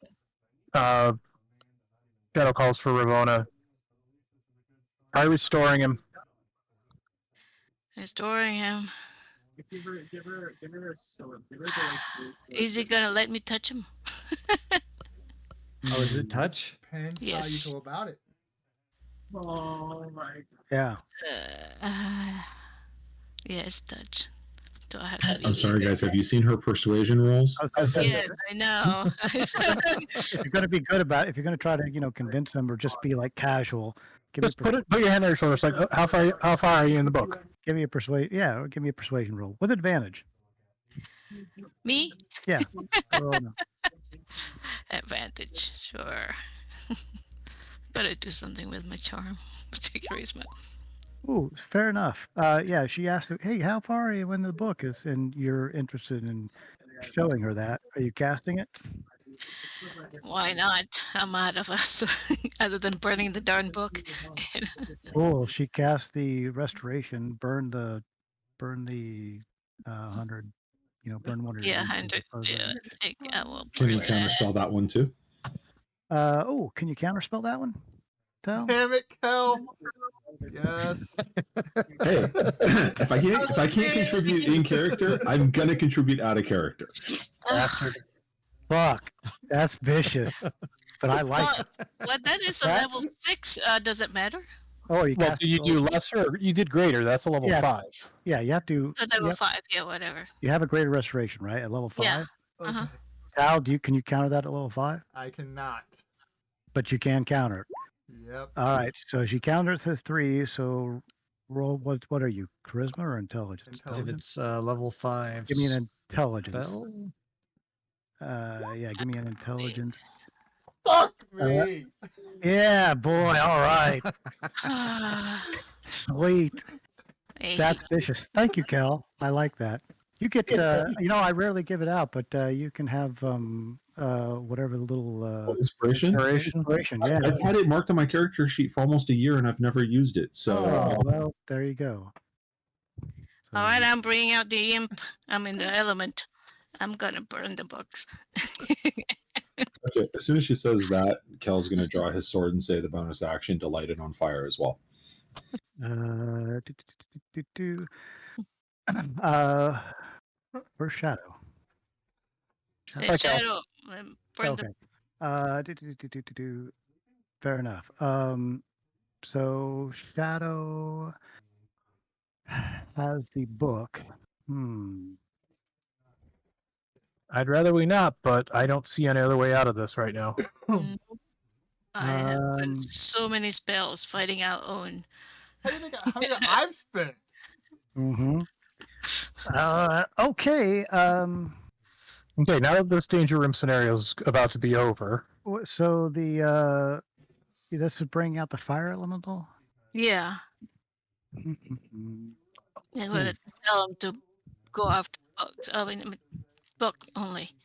Shadow calls for Ramona. Try restoring him. Restoring him. Give her the Is he gonna let me touch him? Oh, is it touch? Depends how you Yes. go about it. Oh my. Yeah. Yes, touch. Do I have to be? I'm sorry, guys. Have you seen her persuasion rolls? I was gonna say, Yes, I know. if you're going to be good about it, if you're going to try to, convince them or just be like casual, give me Just put your hand on your shoulder. It's like, oh, how far are you in the book? give me a persuade. Yeah, or give me a persuasion roll with advantage. Me? Yeah. Oh, no. Advantage, sure. Better do something with my charm. Take charisma. Ooh, fair enough. Yeah, she asked, hey, how far are you in the book? And you're interested in showing her that. Are you casting it? Why not? I'm out of us. Other than burning the darn book. Cool. She cast the restoration, burn the 100, burn one of your Yeah, D6 100. opposed to Yeah, I will Can you burn that. counterspell that one too? Can you counterspell that one? Tal? Damn it, Kel. Yes. Hey, if I can't contribute in character, I'm gonna contribute out of character. Bastard. Fuck. That's vicious. But I like it. Well, that is a That- level 6. Does it matter? Oh, you Well, cast did you do lesser? Or you did greater. That's a level Yeah. 5. Yeah, you have to. Level 5, yeah, whatever. You have a greater restoration, right? At level 5? Yeah. Okay. Uh-huh. Tal, can you counter that at level 5? I cannot. But you can counter it. Yep. All right. So she counters to 3. So roll what are you? Charisma or intelligence? If Intelligence. it's level 5 Give me an intelligence. spell. Yeah, give me an intelligence. Fuck me. Yeah, boy. All right. Sweet. Hey, That's vicious. Thank you, Cal. I like that. You get, I rarely give it out, but you can have whatever the little Inspiration? inspiration. Yeah. I've had it marked on my character sheet for almost a year, and I've never used it. So Oh, well, there you go. all right, I'm bringing out the imp. I'm in the element. I'm gonna burn the books. okay, as soon as she says that, Kel's gonna draw his sword and say the bonus action to light it on fire as well. Where's Shadow? Hey, Shadow, burn Okay. Fair enough. So Shadow has the book. I'd rather we not, but I don't see any other way out of this right now. I have done so many spells fighting our own. How do you think I've spent? Mm-hmm. Okay. Okay, now that this danger room scenario is about to be over. So this is bringing out the fire elemental. Yeah. I'm gonna tell him to go after books. I mean, book only.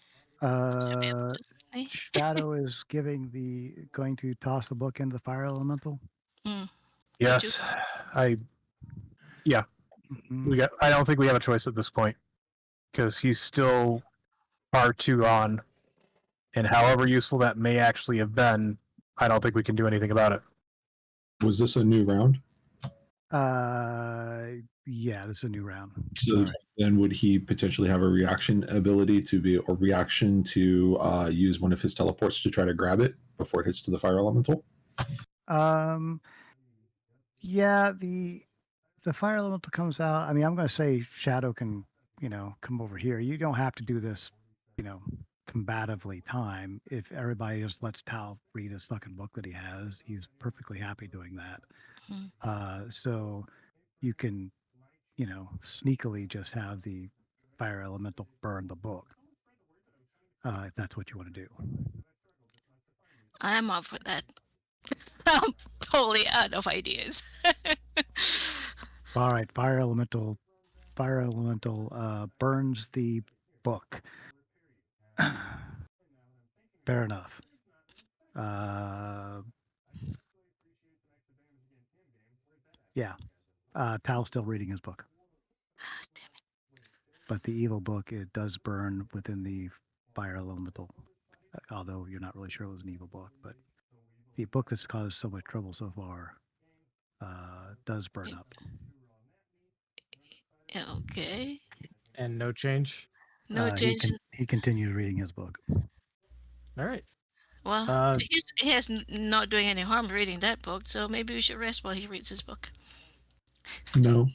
Shadow is going to toss the book into the fire elemental. Yes, I. Yeah, Mhm. I don't think we have a choice at this point because he's still far too on, and however useful that may actually have been, I don't think we can do anything about it. Was this a new round? Yeah, this is a new round. So then would he potentially have a reaction ability to be or reaction to use one of his teleports to try to grab it before it hits to the fire elemental? Yeah, the fire elemental comes out. I mean, I'm going to say Shadow can, come over here. You don't have to do this, combatively time. If everybody just lets Tal read his fucking book that he has, he's perfectly happy doing that. So you can, sneakily just have the fire elemental burn the book, if that's what you want to do. I'm up for that. I'm totally out of ideas. All right, fire elemental burns the book. Fair enough. Yeah. Tal's still reading his book, Damn it. but the evil book, it does burn within the fire elemental. Although you're not really sure it was an evil book, but the book that's caused so much trouble so far does burn up. Okay. And no change. No change. He continues reading his book. All right. Well, he has not doing any harm reading that book, so maybe we should rest while he reads his book. No.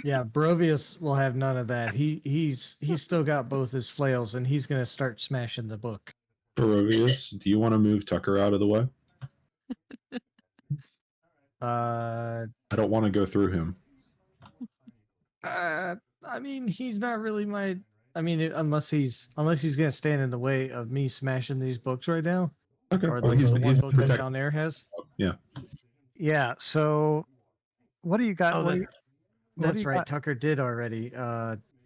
Yeah, Brovius will have none of that. He's still got both his flails, and he's gonna start smashing the book. Barovius, do you want to move Tucker out of the way? Uh, I don't want to go through him. I mean, he's not really my. I mean, unless he's gonna stand in the way of me smashing these books right now, Okay. or Well, the he's one been book that protected. down there has. Yeah. Yeah. So, what do you got? Oh, that's you right. got? Tucker did already.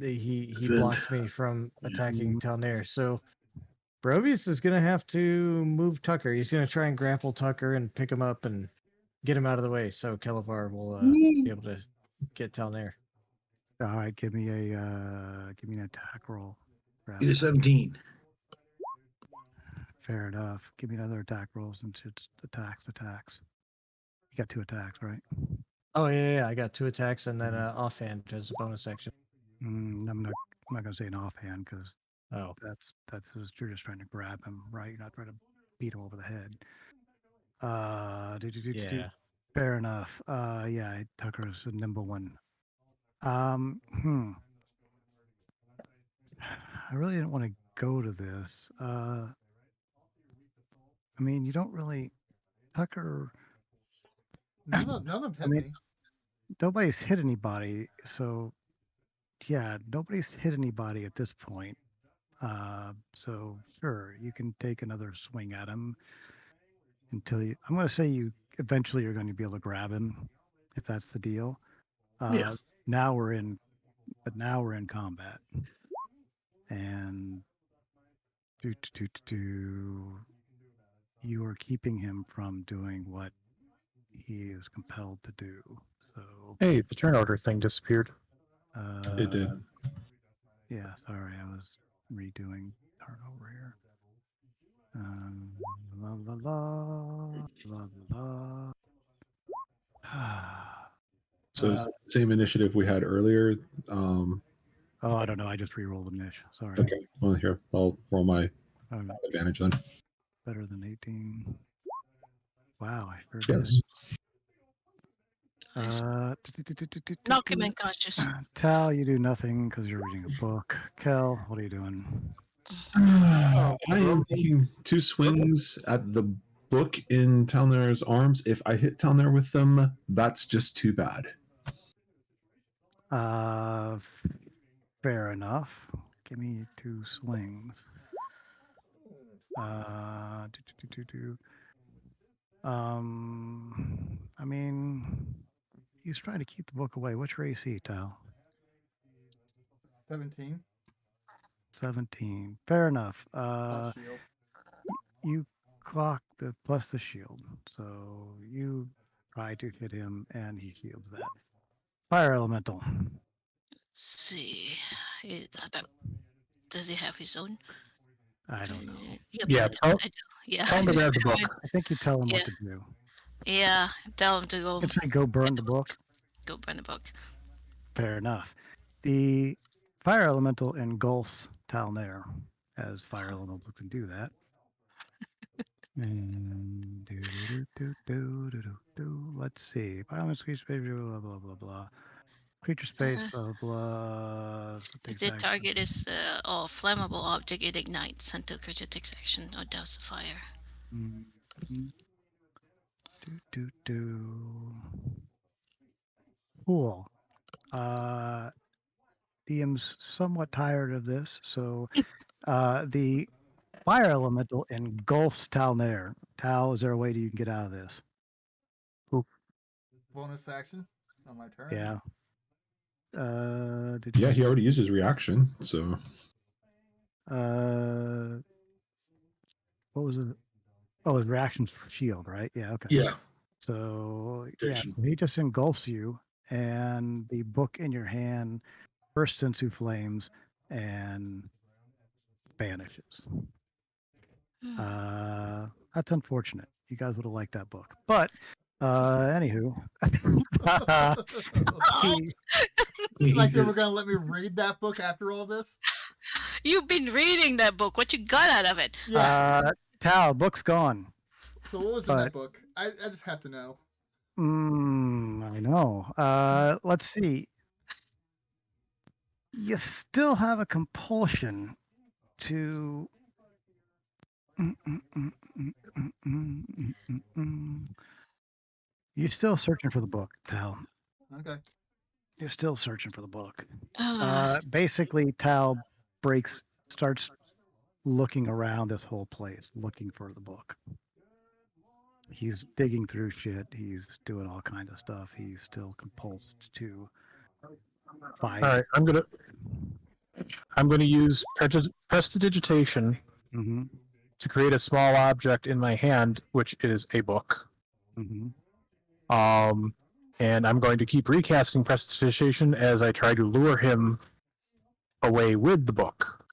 He blocked me from attacking Talnair. So Brovius is gonna have to move Tucker. He's gonna try and grapple Tucker and pick him up and get him out of the way. So Kelevar will be able to get Talnair. All right. Give me an attack roll. Get a 17. Fair enough. Give me another attack roll since it's attacks. You got 2 attacks, right? Oh yeah. I got 2 attacks and then offhand as a bonus action. I'm not gonna say an offhand because Oh, that's you're just trying to grab him, right? You're not trying to beat him over the head. yeah. Fair enough. Yeah, Tucker's a nimble one. I really didn't want to go to this. I mean, you don't really Tucker. None of them hit me. Nobody's hit anybody, so yeah, nobody's hit anybody at this point. So sure, you can take another swing at him until you. I'm going to say you eventually you're going to be able to grab him, if that's the deal. Yeah. Now we're in combat, and you are keeping him from doing what he is compelled to do. So Hey, the turn order thing disappeared. It did. Yeah, sorry, I was redoing turnover here. La la la la la. So it's the same initiative we had earlier. Oh, I don't know. I just re-rolled a niche. Sorry. Okay. Well, here I'll roll my Um, advantage then. better than 18. Wow, I sure Yes. did. Knock him unconscious. Tal, you do nothing because you're reading a book. Kel, what are you doing? I am taking 2 swings at the book in Talnair's arms. If I hit Talnair with them, that's just too bad. Fair enough. Give me 2 swings. I mean, he's trying to keep the book away. What's your AC, Tal? 17. 17. Fair enough. Not shield. You clock the plus the shield. So you try to hit him, and he shields that. Fire elemental. See, does he have his own? I don't know. Yep, Yeah, I do. Yeah, tell him to grab the book. I think you tell him yeah, what to do. yeah. Tell him to go You can say go burn get the the book. books. Go burn the book. Fair enough. The fire elemental engulfs Talnair, as fire elementals can do that. And let's see. Fire elemental space, blah blah blah blah. Creature space, Uh, blah blah. So it if takes the action. target is a flammable object, it ignites until creature takes action or douse the fire. Mm, mm. Cool. DM's somewhat tired of this, so the fire elemental engulfs Talnair. Tal, is there a way you can get out of this? Bonus action on my turn. Yeah. Yeah, he already used his reaction, so What was it? Oh, his reactions for shield, right? Yeah. Okay. Yeah. So Protection. so he just engulfs you, and the book in your hand bursts into flames and vanishes. That's unfortunate. You guys would have liked that book, but anywho, Like you were gonna let me read that book after all this? You've been reading that book. What you got out of it? Yeah. Tal, book's gone. So what was in that book? I just have to know. I know. Let's see. You still have a compulsion to. You're still searching for the book, Tal. Okay. You're still searching for the book. Ah, Basically, Tal starts looking around this whole place, looking for the book. He's digging through shit. He's doing all kinds of stuff. He's still compulsed to find. All right, I'm gonna use prestidigitation Mm-hmm. to create a small object in my hand, which is a book. Mm-hmm. And I'm going to keep recasting prestidigitation as I try to lure him away with the book.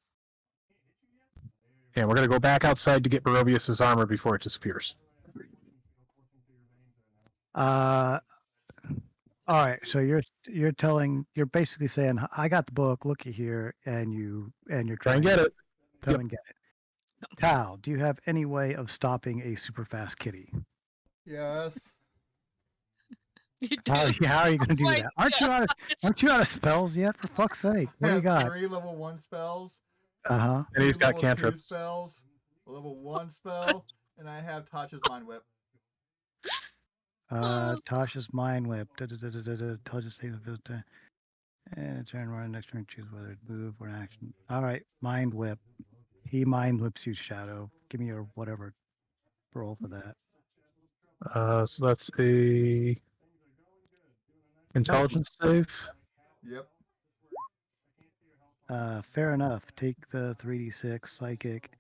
And we're going to go back outside to get Barovius's armor before it disappears. All right. So you're basically saying, I got the book. Looky here, and you're Try trying and get to it. come Yep. and get it. Tal, do you have any way of stopping a super fast kitty? Yes. you do. How are you going to do my that? Aren't you out of spells yet? For fuck's sake! What I do you have got? 3 level 1 spells, Uh-huh. And he's 2 got level 2 cantrips. spells, a level 1 spell, and I have Tasha's Mind Whip. Tasha's Mind Whip. Tasha saves the and turn around next turn, choose whether to move or an action. All right, Mind Whip. He Mind Whips you, Shadow. Give me your whatever roll for that. So that's a intelligence save. Yep. Fair enough. Take the 3d6 psychic.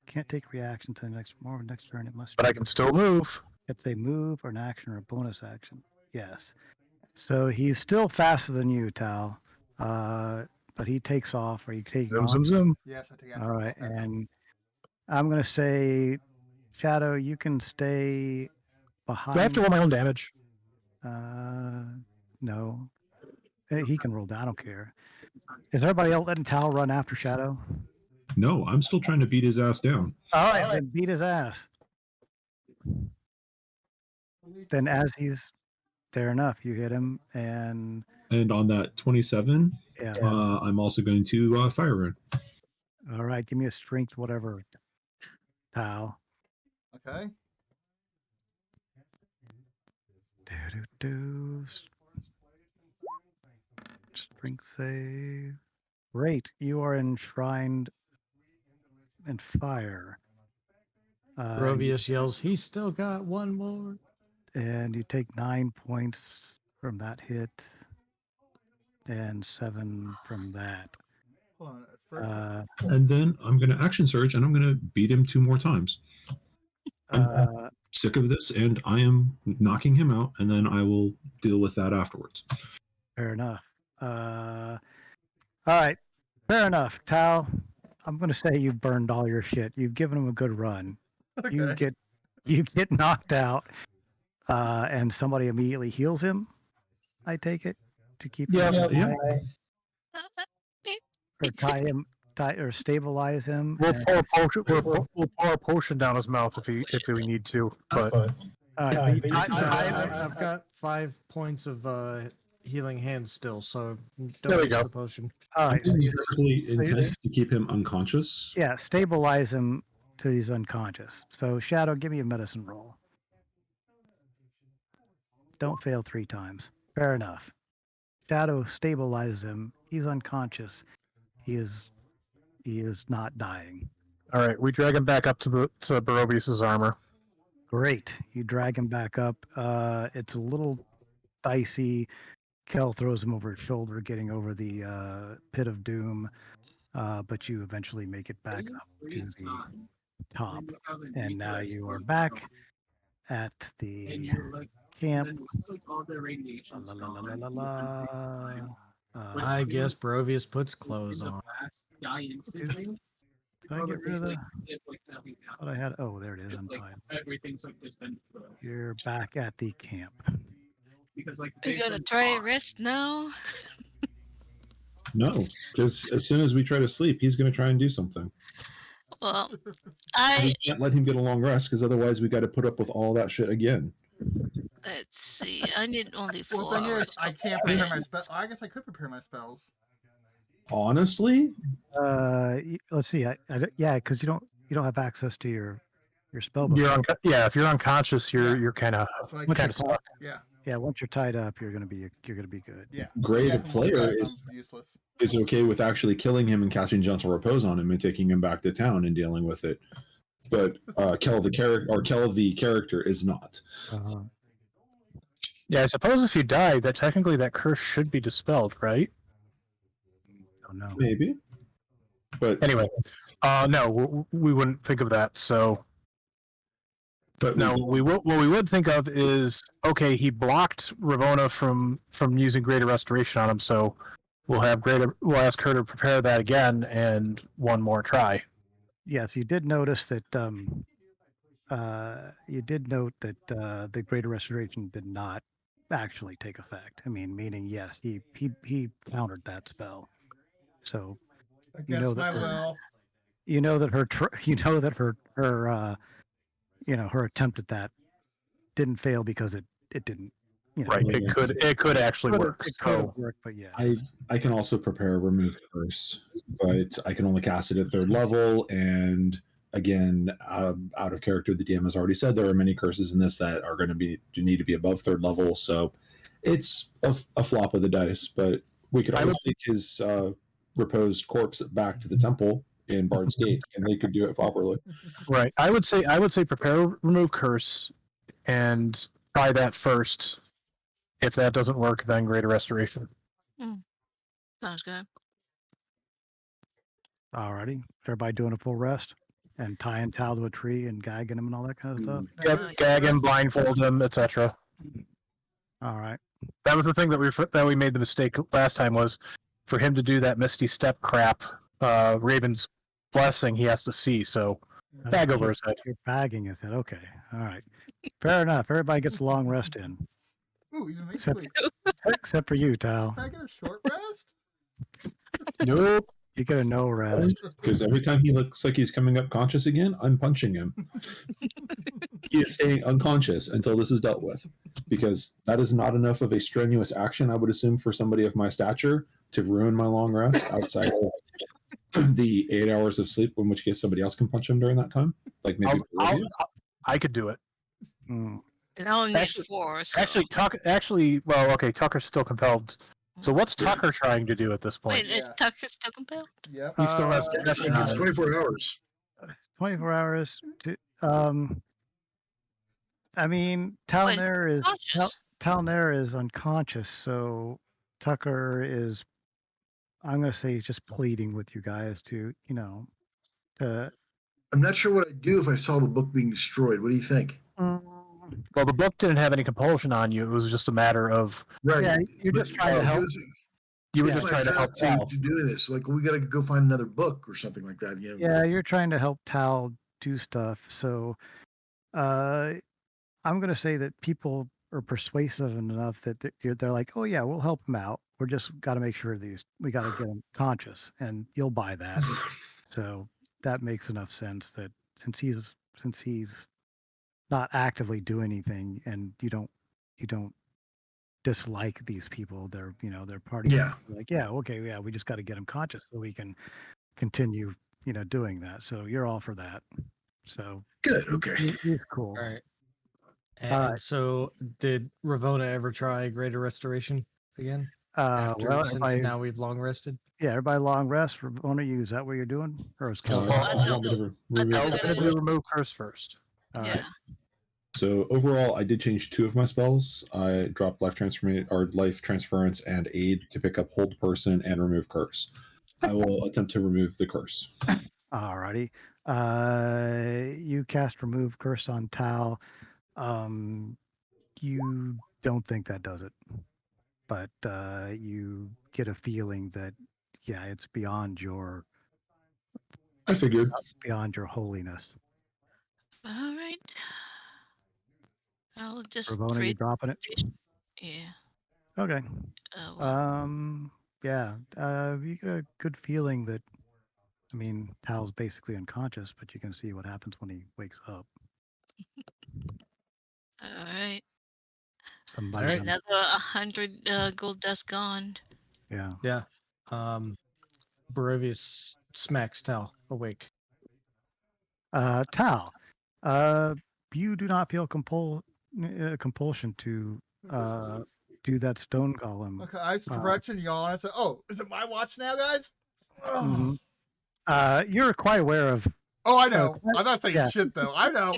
Can't take reaction to the next turn. It must. But I can still move. It's a move or an action or a bonus action. Yes. So he's still faster than you, Tal. But he takes off. Are you taking Zoom, off? zoom, zoom. Yes, I take All after right, after. and I'm gonna say, Shadow, you can stay behind. Do I have to roll my own damage? No. He can roll down. I don't care. Is everybody else letting Tal run after Shadow? no, I'm still trying to beat his ass down. All right, then beat his ass. Then as he's fair enough, you hit him, and And on that 27, yeah. I'm also going to fire rune. All right, give me a strength, whatever, Tal. Okay. Strength save. Great, you are enshrined in fire. Barovius yells, he's still got one more. And you take 9 points from that hit, and 7 from that. Hold on. And then I'm going to action surge, and I'm going to beat him 2 more times. Sick of this, and I am knocking him out, and then I will deal with that afterwards. Fair enough. All right. Fair enough. Tal, I'm going to say you burned all your shit. You've given him a good run. You Okay. get knocked out, and somebody immediately heals him. I take it to keep him alive, or tie or stabilize him. We'll and- pour a potion. We'll pour a potion down his mouth if we need to. But all right, but you I've got 5 points of healing hands still, so There we don't waste go. the potion. all right. So you, Perfectly intent to keep him unconscious. yeah, stabilize him till he's unconscious. So Shadow, give me a medicine roll. Don't fail 3 times. Fair enough. Shadow stabilizes him. He's unconscious. He is not dying. all right, we drag him back up to Barovius's armor. Great. You drag him back up. It's a little dicey. Kel throws him over his shoulder, getting over the pit of doom. But you eventually make it back up to the top. And now you are back at the camp. La, la, la, la, la, la. I guess Barovius puts clothes on. Did I get rid of the what I had? Oh, there it is. Untied. You're back at the camp. You gonna try a rest now? No, because as soon as we try to sleep, he's going to try and do something. Well, We I can't let him get a long rest because otherwise we got to put up with all that shit again. let's see. I need only Well, 4 the thing hours. is, I can't prepare my spell. I guess I could prepare my spells. Honestly, Let's see. Yeah, because you don't have access to your spell book. If you're unconscious, you're kind of So I What can't. stuck. Yeah. Yeah, once you're tied up, you're gonna be good. Yeah. Gray, Yeah, the from one player, guy is sounds useless. okay with actually killing him and casting gentle repose on him and taking him back to town and dealing with it. But Kel the character is not. Yeah, I suppose if you die, that technically that curse should be dispelled, right? Oh no. Maybe. But Anyway, no, we wouldn't think of that. So, but no, what we would think of is okay. He blocked Ravona from using Greater Restoration on him, so we'll ask her to prepare that again and one more try. Yes, you did notice that. You did note that the Greater Restoration did not actually take effect. I mean, meaning yes, he countered that spell. So Against my will. you know that her her attempt at that didn't fail because it didn't. Right. It could actually work. It could have worked, but yes. I can also prepare remove curse, but I can only cast it at 3rd level. And again, out of character, the DM has already said there are many curses in this that are going to need to be above 3rd level. So it's a flop of the dice. But we could always take his reposed corpse back to the temple in Bard's Gate, and they could do it properly. Right. I would say prepare remove curse and try that first. If that doesn't work, then Greater Restoration. Sounds good. Alrighty. Everybody doing a full rest and tying Tal to a tree and gagging him and all that kind of stuff. Yep, gag him, blindfold him, etc. All right. That was the thing that we made the mistake last time was for him to do that Misty Step crap. Raven's blessing he has to see, so bag over his head. You're bagging his head. Okay. All right. Fair enough. Everybody gets a long rest in. Ooh, even me. Except for you, Tal. Can I get a short rest? Nope. You get a no rest. Because every time he looks like he's coming up conscious again, I'm punching him. He is staying unconscious until this is dealt with. Because that is not enough of a strenuous action, I would assume, for somebody of my stature to ruin my long rest outside of the 8 hours of sleep, in which case somebody else can punch him during that time. Like maybe I could do it. And I only need 4. So. Well, okay, Tucker's still compelled. So what's Tucker trying to do at this point? Wait, is Tucker still compelled? Yep. He still has possession on It's him. 24 hours. 24 hours to I mean Talnair is unconscious, so Tucker is I'm gonna say he's just pleading with you guys to, to I'm not sure what I'd do if I saw the book being destroyed. What do you think? Well, the book didn't have any compulsion on you. It was just a matter of Right. Yeah, you're but just trying to help. you were Yeah. just my trying to help path Tal. to doing this. Like, we got to go find another book or something like that. You know? Yeah, you're trying to help Tal do stuff. So uh, I'm going to say that people are persuasive enough that they're like, oh yeah, we'll help him out. We're just got to make sure we got to get him conscious, and you'll buy that. So that makes enough sense that since he's not actively doing anything, and you don't dislike these people, they're party Yeah. people. Like, yeah, okay, yeah, we just got to get him conscious so we can continue doing that. So you're all for that. So Good. Okay. he's cool. All right. All And right. so, did Ravona ever try Greater Restoration again? After, Well, since everybody, now we've long rested? yeah, everybody long rest. Owner, you, is that what you're doing? Or is Kel? You I thought- want me to I remove thought Tell we curse them gotta- to first? remove curse first. All Yeah. right. So overall, I did change 2 of my spells. I dropped life transference and aid to pick up hold person and remove curse. I will attempt to remove the curse. Alrighty. You cast remove curse on Tal. You don't think that does it, but you get a feeling that yeah, it's I figured. beyond your holiness. All right. I'll just Ravona, you read. dropping it? Yeah. Okay. Well, Yeah. You get a good feeling that. I mean, Tal's basically unconscious, but you can see what happens when he wakes up. all right. Somebody Alright. gonna, Another 100 gold dust gone. yeah. Yeah. Barovius smacks Tal awake. Tal, you do not feel compulsion to do that stone golem. Okay, I stretch and yawn. I said, "Oh, is it my watch now, guys?" Mhm. You're quite aware of. Oh, I know. I'm not saying yeah. shit though. I know.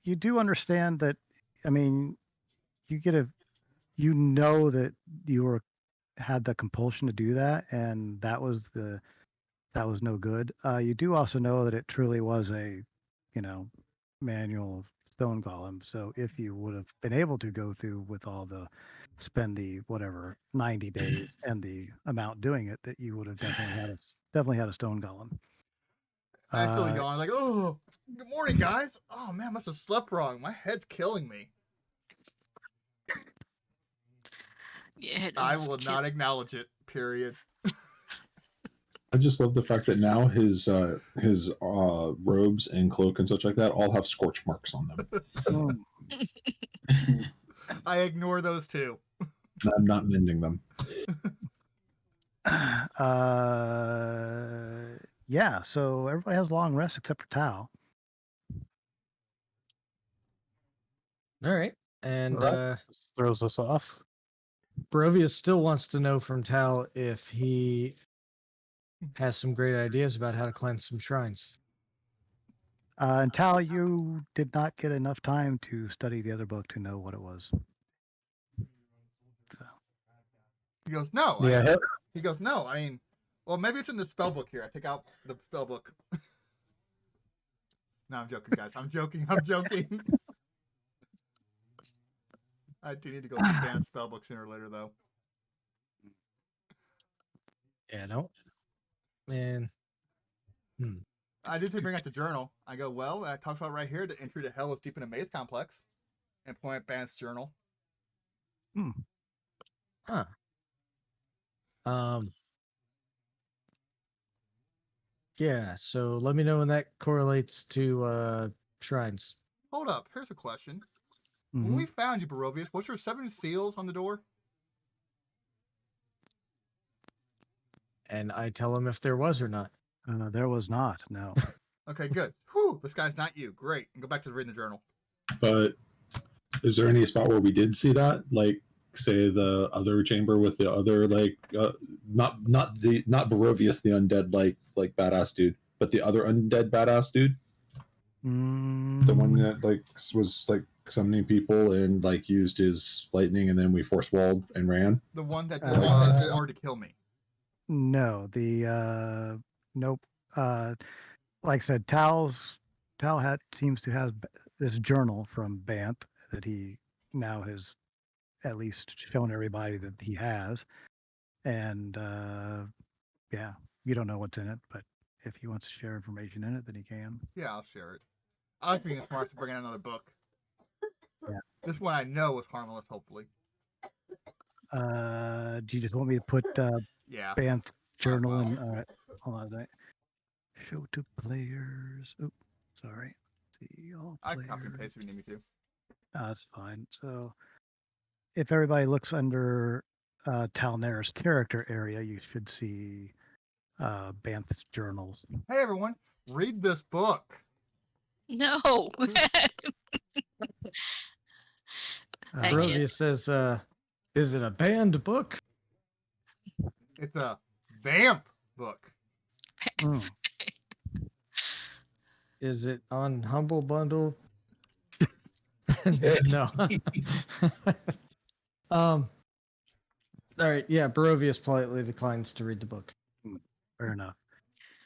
You do understand that. I mean, you know that had the compulsion to do that, and that was no good. You do also know that it truly was a, you know, manual stone golem. So if you would have been able to go through with spend the whatever 90 days and the amount doing it, that you would have definitely had a stone golem. I still yawn like, "Oh, good morning, guys. Oh man, I must have slept wrong. My head's killing me." Yeah. it I almost will killed- not acknowledge it. Period. I just love the fact that now his robes and cloak and such like that all have scorch marks on them. I ignore those too. And I'm not mending them. Yeah. So everybody has long rest except for Tao. Alright. And Alright. Throws us off. Barovius still wants to know from Tal if he has some great ideas about how to cleanse some shrines. And Tal, you did not get enough time to study the other book to know what it was. So. He goes, "No." Yeah. He goes, "No. I mean, well, maybe it's in the spell book here. I take out the spell book." No, I'm joking, guys. I'm joking. I do need to go advance spell book sooner or later, though. Yeah, no. Man. I did bring out the journal. I go, well, I talks about right here, the entry to hell is deep in a maze complex. And point at Band's journal. Huh. Yeah, so let me know when that correlates to shrines. Hold up. Here's a question. Mhm. When we found you, Barovius, what's your 7 seals on the door? And I tell him if there was or not. There was not. No. Okay, good. Whew, this guy's not you. Great. And go back to reading the journal. But is there any spot where we did see that? Like, say the other chamber with the other not Barovius the undead like badass dude, but the other undead badass dude, the one that was summoning people and used his lightning, and then we force walled and ran. The one that Uh, swore to kill me. No, nope. Like I said, Tal seems to have this journal from Banff that he now has at least shown everybody that he has, and yeah, you don't know what's in it, but if he wants to share information in it, then he can. Yeah, I'll share it. I was being smart to bring in another book. Yeah. This one I know was harmless, hopefully. Do you just want me to put Yeah. Banff journal well. in? All right, hold on a second. Show to players. Oops, sorry. Let's see, all I players. copy and paste if you need me to. That's fine. So if everybody looks under Talnair's character area, you should see Banth's journals. Hey everyone, read this book. No. Actually, Barovia says, "Is it a banned book?" It's a vamp book. Mm. Is it on Humble Bundle? No. All right. Yeah, Barovius politely declines to read the book. Fair enough.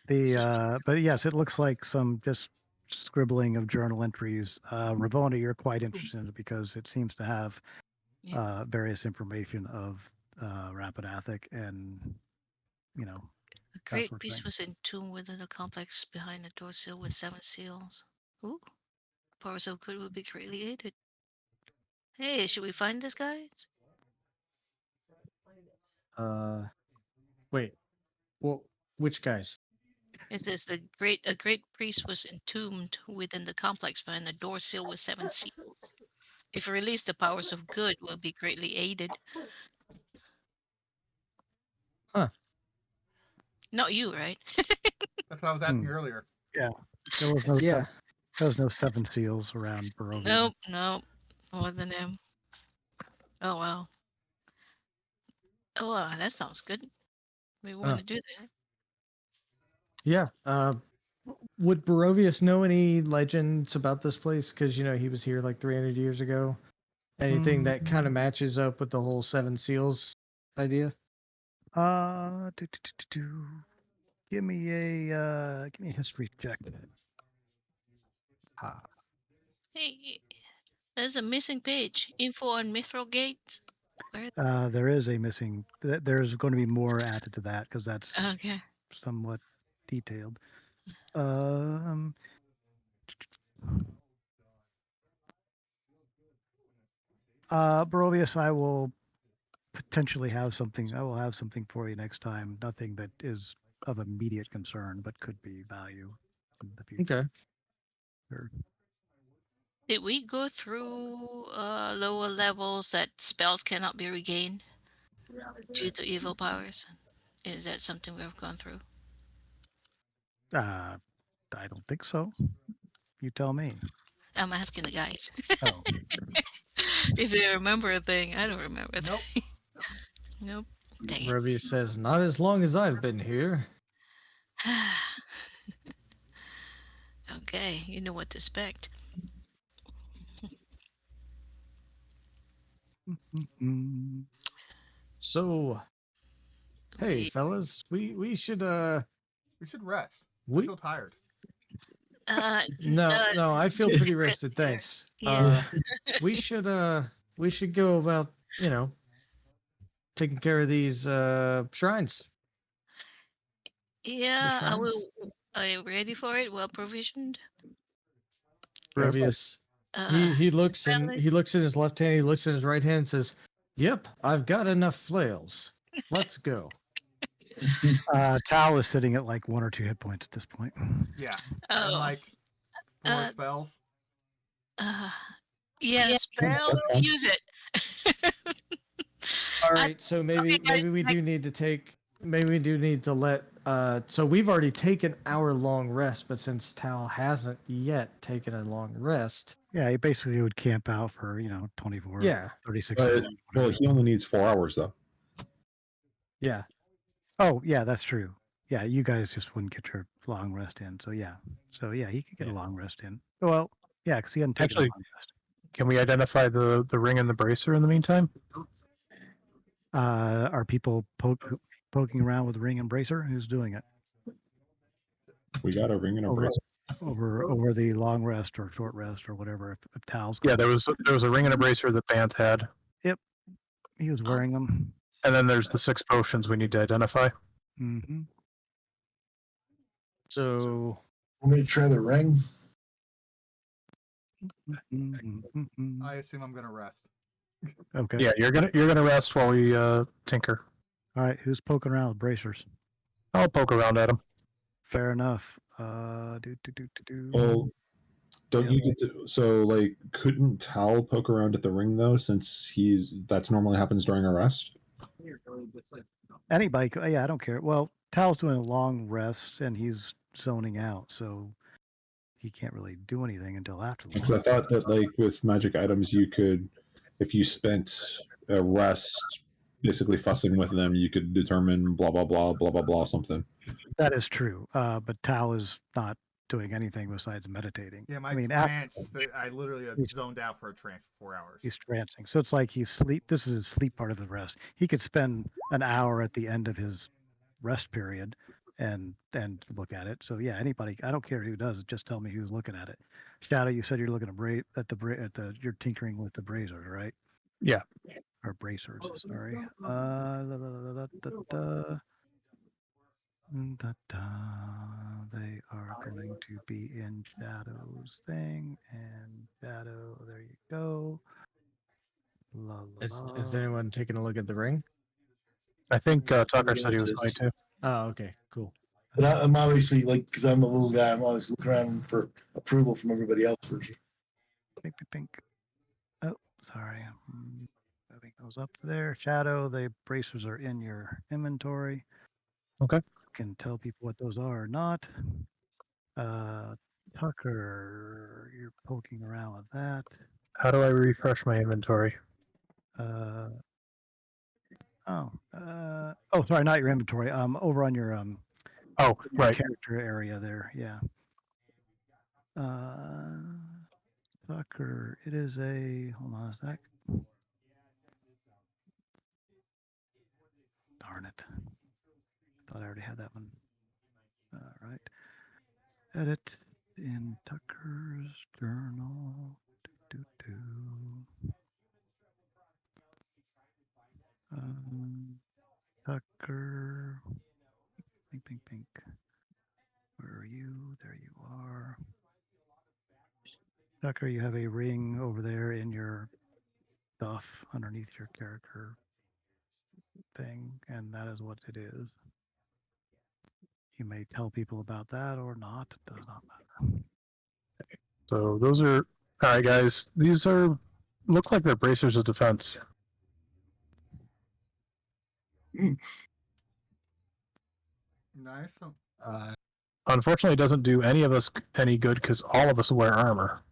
But yes, it looks like some just scribbling of journal entries. Ravona, you're quite interested in it because it seems to have Yeah. various information of Rappan Athuk and you know a great sort of beast thing. was entombed within a complex behind a door sill with 7 seals. Ooh, powers of good will be greatly aided. Hey, should we find this, guys? Wait. Well, which guys? It says a great priest was entombed within the complex behind a door sill with 7 seals. If released, the powers of good will be greatly aided. Huh. Not you, right? That's what I was asking earlier. Yeah, there was no Yeah. there was no 7 seals around Barovia. Nope. More than him. Oh wow. Oh wow, that sounds good. We want to do that. Yeah. Would Barovius know any legends about this place? Because he was here like 300 years ago. Anything that kind of matches up with the whole 7 seals idea? Give me a history check. Hey, there's a missing page. Info on Mithril Gate. Where? There is a missing. There's going to be more added to that because that's Okay. somewhat detailed. Barovius, I will potentially have something. I will have something for you next time. Nothing that is of immediate concern, but could be value in the future. Okay. Sure. Did we go through lower levels that spells cannot be regained due to evil powers? Is that something we've gone through? I don't think so. You tell me. I'm asking the guys. Oh. If they remember a thing, I don't remember a Nope. thing. Nope. Dang it. Barovius says, "Not as long as I've been here." Okay, you know what to expect. So, hey, fellas, we should We should rest. I we feel tired. no, I feel pretty rested, thanks. Yeah. We should go about, taking care of these shrines. Yeah, I shrines? will. Are you ready for it? Well provisioned. Barovius, he looks in his left hand, he looks in his right hand and says, "Yep, I've got enough flails. Let's go." Tal is sitting at like 1 or 2 hit points at this point. Yeah. Oh. And like 4 spells. Yeah, spells. Use it. All right, so maybe okay, guys, we do need to let so we've already taken our long rest, but since Tal hasn't yet taken a long rest. Yeah, he basically would camp out for 24, Yeah. 36 But, hours. well, he only needs 4 hours though. Yeah. Oh, yeah, that's true. Yeah, you guys just wouldn't get your long rest in. So yeah, he could get a long rest in. Well, yeah, because he hadn't taken a Actually- long rest. Can we identify the ring and the bracer in the meantime? Are people poking around with ring and bracer? Who's doing it? We got a ring and a Over, brace. over the long rest or short rest or whatever. If Tal's Yeah, going. there was a ring and a bracer that Bant had, He was wearing them. and then there's the 6 potions we need to identify. Mm-hmm. So Want me to try the ring? I assume I'm gonna rest. Okay. Yeah, you're gonna rest while we tinker. All right. Who's poking around with bracers? I'll poke around at him. Fair enough. Well, don't Yeah. you get to? So, like, couldn't Tal poke around at the ring though, since that's normally happens during a rest? Anybody? Yeah, I don't care. Well, Tal's doing a long rest and he's zoning out, so he can't really do anything until after the Because I long. thought that, like, with magic items, you could, if you spent a rest basically fussing with them, you could determine blah blah blah blah blah blah something. That is true. But Tal is not doing anything besides meditating. Yeah, my I mean, trance. I literally he's- zoned out for a trance for 4 hours. he's trancing, so it's like he's sleep. This is his sleep part of the rest. He could spend an hour at the end of his rest period and look at it. So yeah, anybody. I don't care who does it. Just tell me who's looking at it. Shadow, you said you're looking at you're tinkering with the brazers, right? Yeah. Or bracers. Sorry. They are going to be in Shadow's thing and Shadow. There you go. La, la, is la. anyone taking a look at the ring? I think Tucker said he was going to. Oh, okay, cool. But I'm obviously like, because I'm the little guy, I'm always looking around for approval from everybody else. For sure. Pink, pink, pink. Oh, sorry. Moving those up there. Shadow, the bracers are in your inventory. Okay. You can tell people what those are or not. Tucker, you're poking around with that. How do I refresh my inventory? Sorry, not your inventory. Over on your Oh, your right. character area there. Yeah. Tucker, it is a. Hold on a sec. Darn it. Thought I already had that one. All right. Edit in Tucker's journal. Tucker. Pink, pink, pink. Where are you? There you are. Tucker, you have a ring over there in your stuff underneath your character thing, and that is what it is. You may tell people about that or not. It does not matter. So those are all right, guys. These are look like they're bracers of defense. Nice. Unfortunately, it doesn't do any of us any good because all of us wear armor.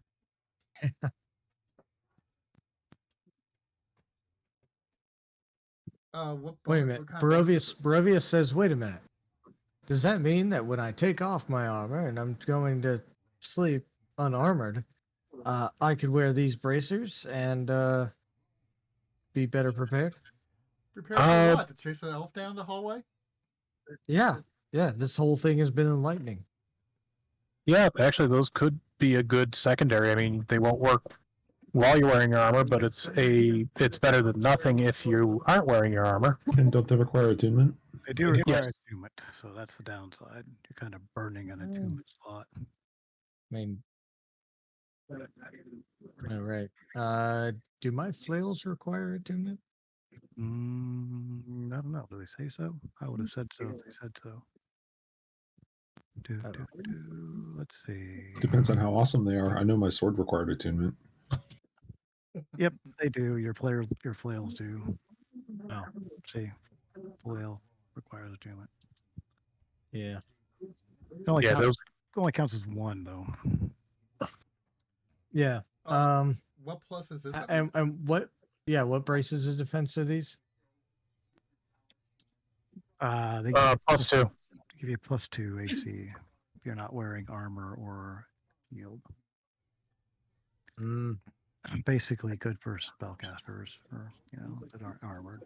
Wait a minute. Barovius says, wait a minute. Does that mean that when I take off my armor and I'm going to sleep unarmored, I could wear these bracers and be better prepared? Prepare for what? To chase an elf down the hallway? Yeah. Yeah. This whole thing has been enlightening. Yeah, actually, those could be a good secondary. I mean, they won't work while you're wearing your armor, but it's better than nothing if you aren't wearing your armor. And don't they require attunement? They do require attunement, so that's the downside. You're kind of burning an attunement slot. I mean, all right. Do my flails require attunement? I don't know. Do they say so? I would have said so if they said so. Let's see. Depends on how awesome they are. I know my sword required attunement. Yep, they do. Your flails do. Oh, See, flail requires attunement. yeah. It only counts as one though. Yeah. What plus is this? And what? Yeah. What braces of defense are these? They give you +2. Give you +2 AC if you're not wearing armor or shield. Basically good for spellcasters or that aren't armored.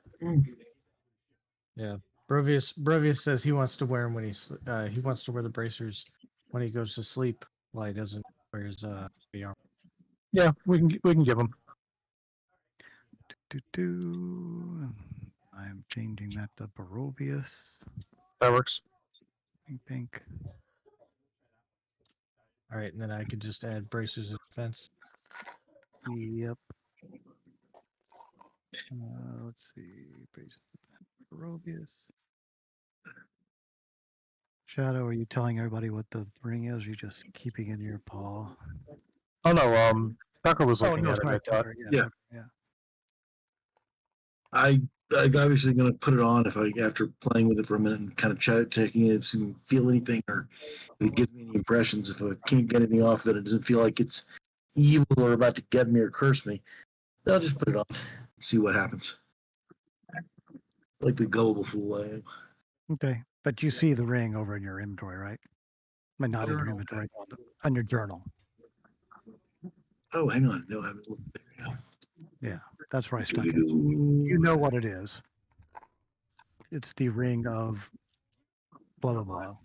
Yeah. Brovius says he wants to wear them when he wants to wear the bracers when he goes to sleep, while he doesn't wear his heavy armor. Yeah, we can give him. I'm changing that to Barovius. That works. Pink, pink. All right, and then I could just add bracers of defense. Yep. Let's see. Barovius. Shadow, are you telling everybody what the ring is? Or are you just keeping it in your paw? Oh no, Tucker was Oh, looking no, at it. sorry, I thought. Tucker, Yeah. Tucker, yeah. I'm obviously going to put it on if after playing with it for a minute and kind of checking it, if I feel anything or if it gives me any impressions. If I can't get anything off it doesn't feel like it's evil or about to get me or curse me, then I'll just put it on and see what happens. Like the gullible fool I am. Okay, but you see the ring over in your inventory, right? I mean, not in your Journal. inventory, on your journal. Oh, hang on. No, I haven't looked there. Yeah, that's where I stuck it. You know what it is. It's the ring of blah, blah, blah.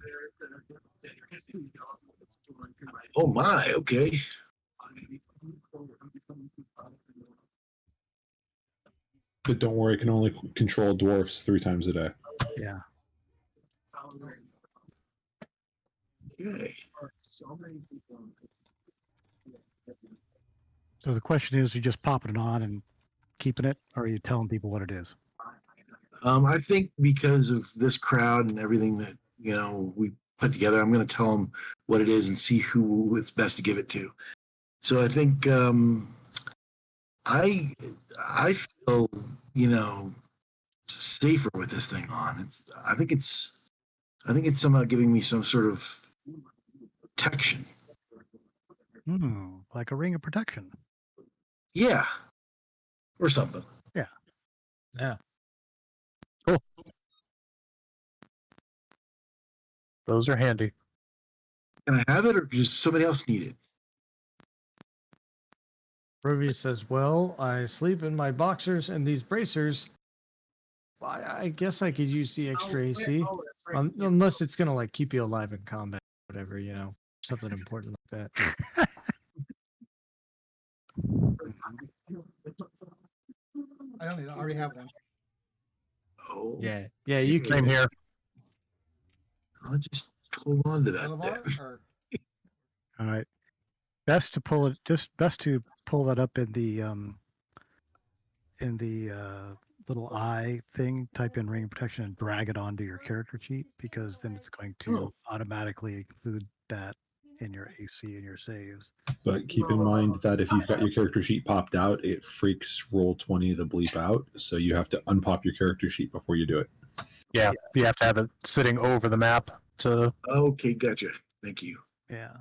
Oh my, okay. But don't worry, I can only control dwarfs 3 times a day. Yeah. Okay. So the question is, you just popping it on and keeping it, or are you telling people what it is? I think because of this crowd and everything that we put together, I'm going to tell them what it is and see who it's best to give it to. So I think I feel safer with this thing on. I think it's somehow giving me some sort of protection. Like a ring of protection. Yeah, or something. Yeah. Yeah. Cool. Those are handy. Can I have it, or does somebody else need it? Brovius says, "Well, I sleep in my boxers and these bracers. I guess I could use the extra AC, unless it's gonna like keep you alive in combat, whatever, something important like that." I don't need it. I already have one. Oh, Yeah, you yeah. can. Same here. I'll just hold on to that. Bolivar then. or All right. Best to pull that up in the little eye thing, type in ring of protection and drag it onto your character sheet, because then it's going to automatically include that in your AC and your saves. But keep in mind that if you've got your character sheet popped out, it freaks Roll20 the bleep out. So you have to unpop your character sheet before you do it. Yeah, you have to have it sitting over the map to. Okay, gotcha. Thank you. Yeah.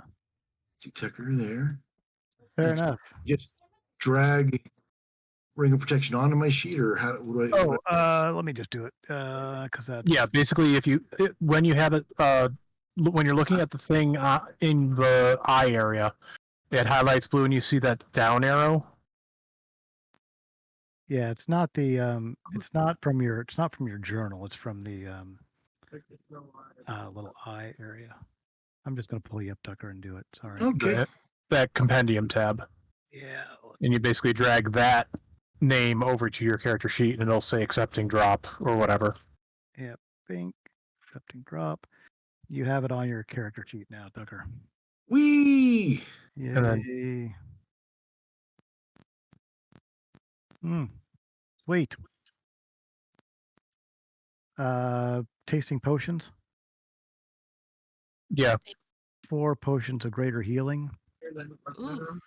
See Tucker there. Fair That's- enough. Just drag ring of protection onto my sheet, or how? What do I? Let me just do it because that's Yeah, basically, when you have it, when you're looking at the thing in the eye area, it highlights blue, and you see that down arrow. Yeah, it's not from your journal. It's from the little eye area. I'm just gonna pull you up, Tucker, and do it. Sorry. Okay. That compendium tab, Yeah. and you basically drag that name over to your character sheet, and it'll say accepting drop or whatever. Yep. Bink. Accepting drop. You have it on your character sheet now, Tucker. Wee. Yay. And then- Sweet. Tasting potions. Yeah, 4 potions of greater healing. Ooh.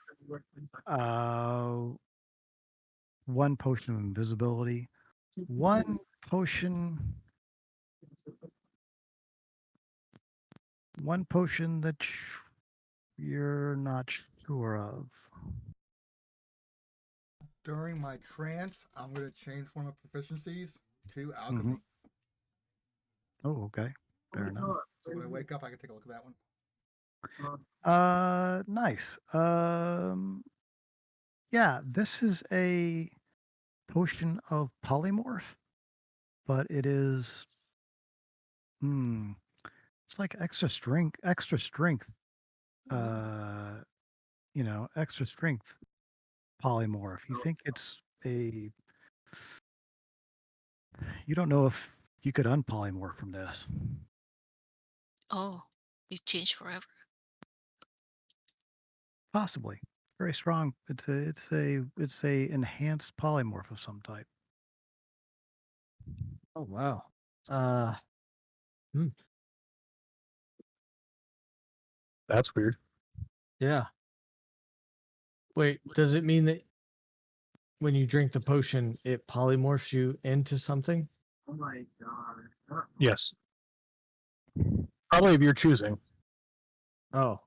1 potion of invisibility. 1 potion. 1 potion that you're not sure of. during my trance, I'm going to change one of my proficiencies to alchemy. Oh, okay. Fair enough. So when I wake up, I can take a look at that one. Nice. Yeah, this is a potion of polymorph, but it is It's like extra strength. Extra strength polymorph. You think it's a. You don't know if you could unpolymorph from this. Oh, you change forever. Possibly. Very strong. It's a enhanced polymorph of some type. Oh wow. Uh, hmm, That's weird. yeah. Wait, does it mean that when you drink the potion, it polymorphs you into something? Oh my god. Yes. Probably of your choosing. Oh,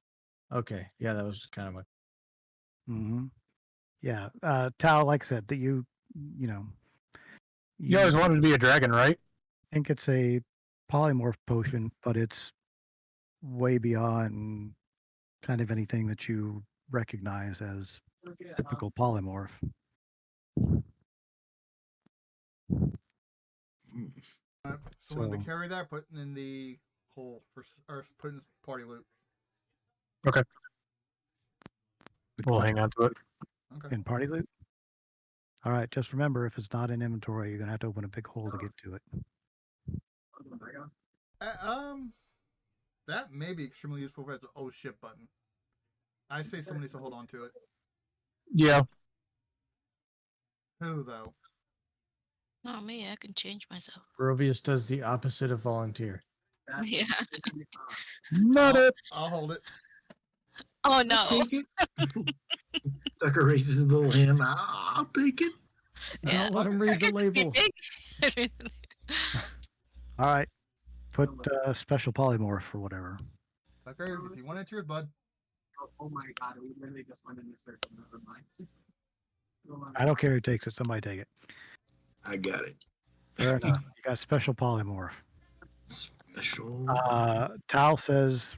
okay. Yeah, that was kind of my. Mm-hmm. Yeah. Tal, like I said, that you know, You always you wanted to be a dragon, right? think it's a polymorph potion, but it's way beyond kind of anything that you recognize as typical polymorph. Someone to So, carry that, put in the hole or put in party loot. Okay. We'll which hang on to it. Okay. in party loot. All right. Just remember, if it's not in inventory, you're gonna have to open a big hole to get to it. That may be extremely useful as an oh shit button. I say someone needs to hold on to it. Yeah. Who though? Not me. I can change myself. Barovius does the opposite of volunteer. Yeah. Not it. I'll hold it. Oh no. Take it. Tucker raises his little hand. I'll take it. Yeah. Don't let him read the label. All right. Put special polymorph or whatever. Tucker, if you want it, yours, bud. Oh my god, we literally just went in a circle. Never mind. I don't care who takes it. Somebody take it. I got it. Fair enough. You got special polymorph. Special Tal says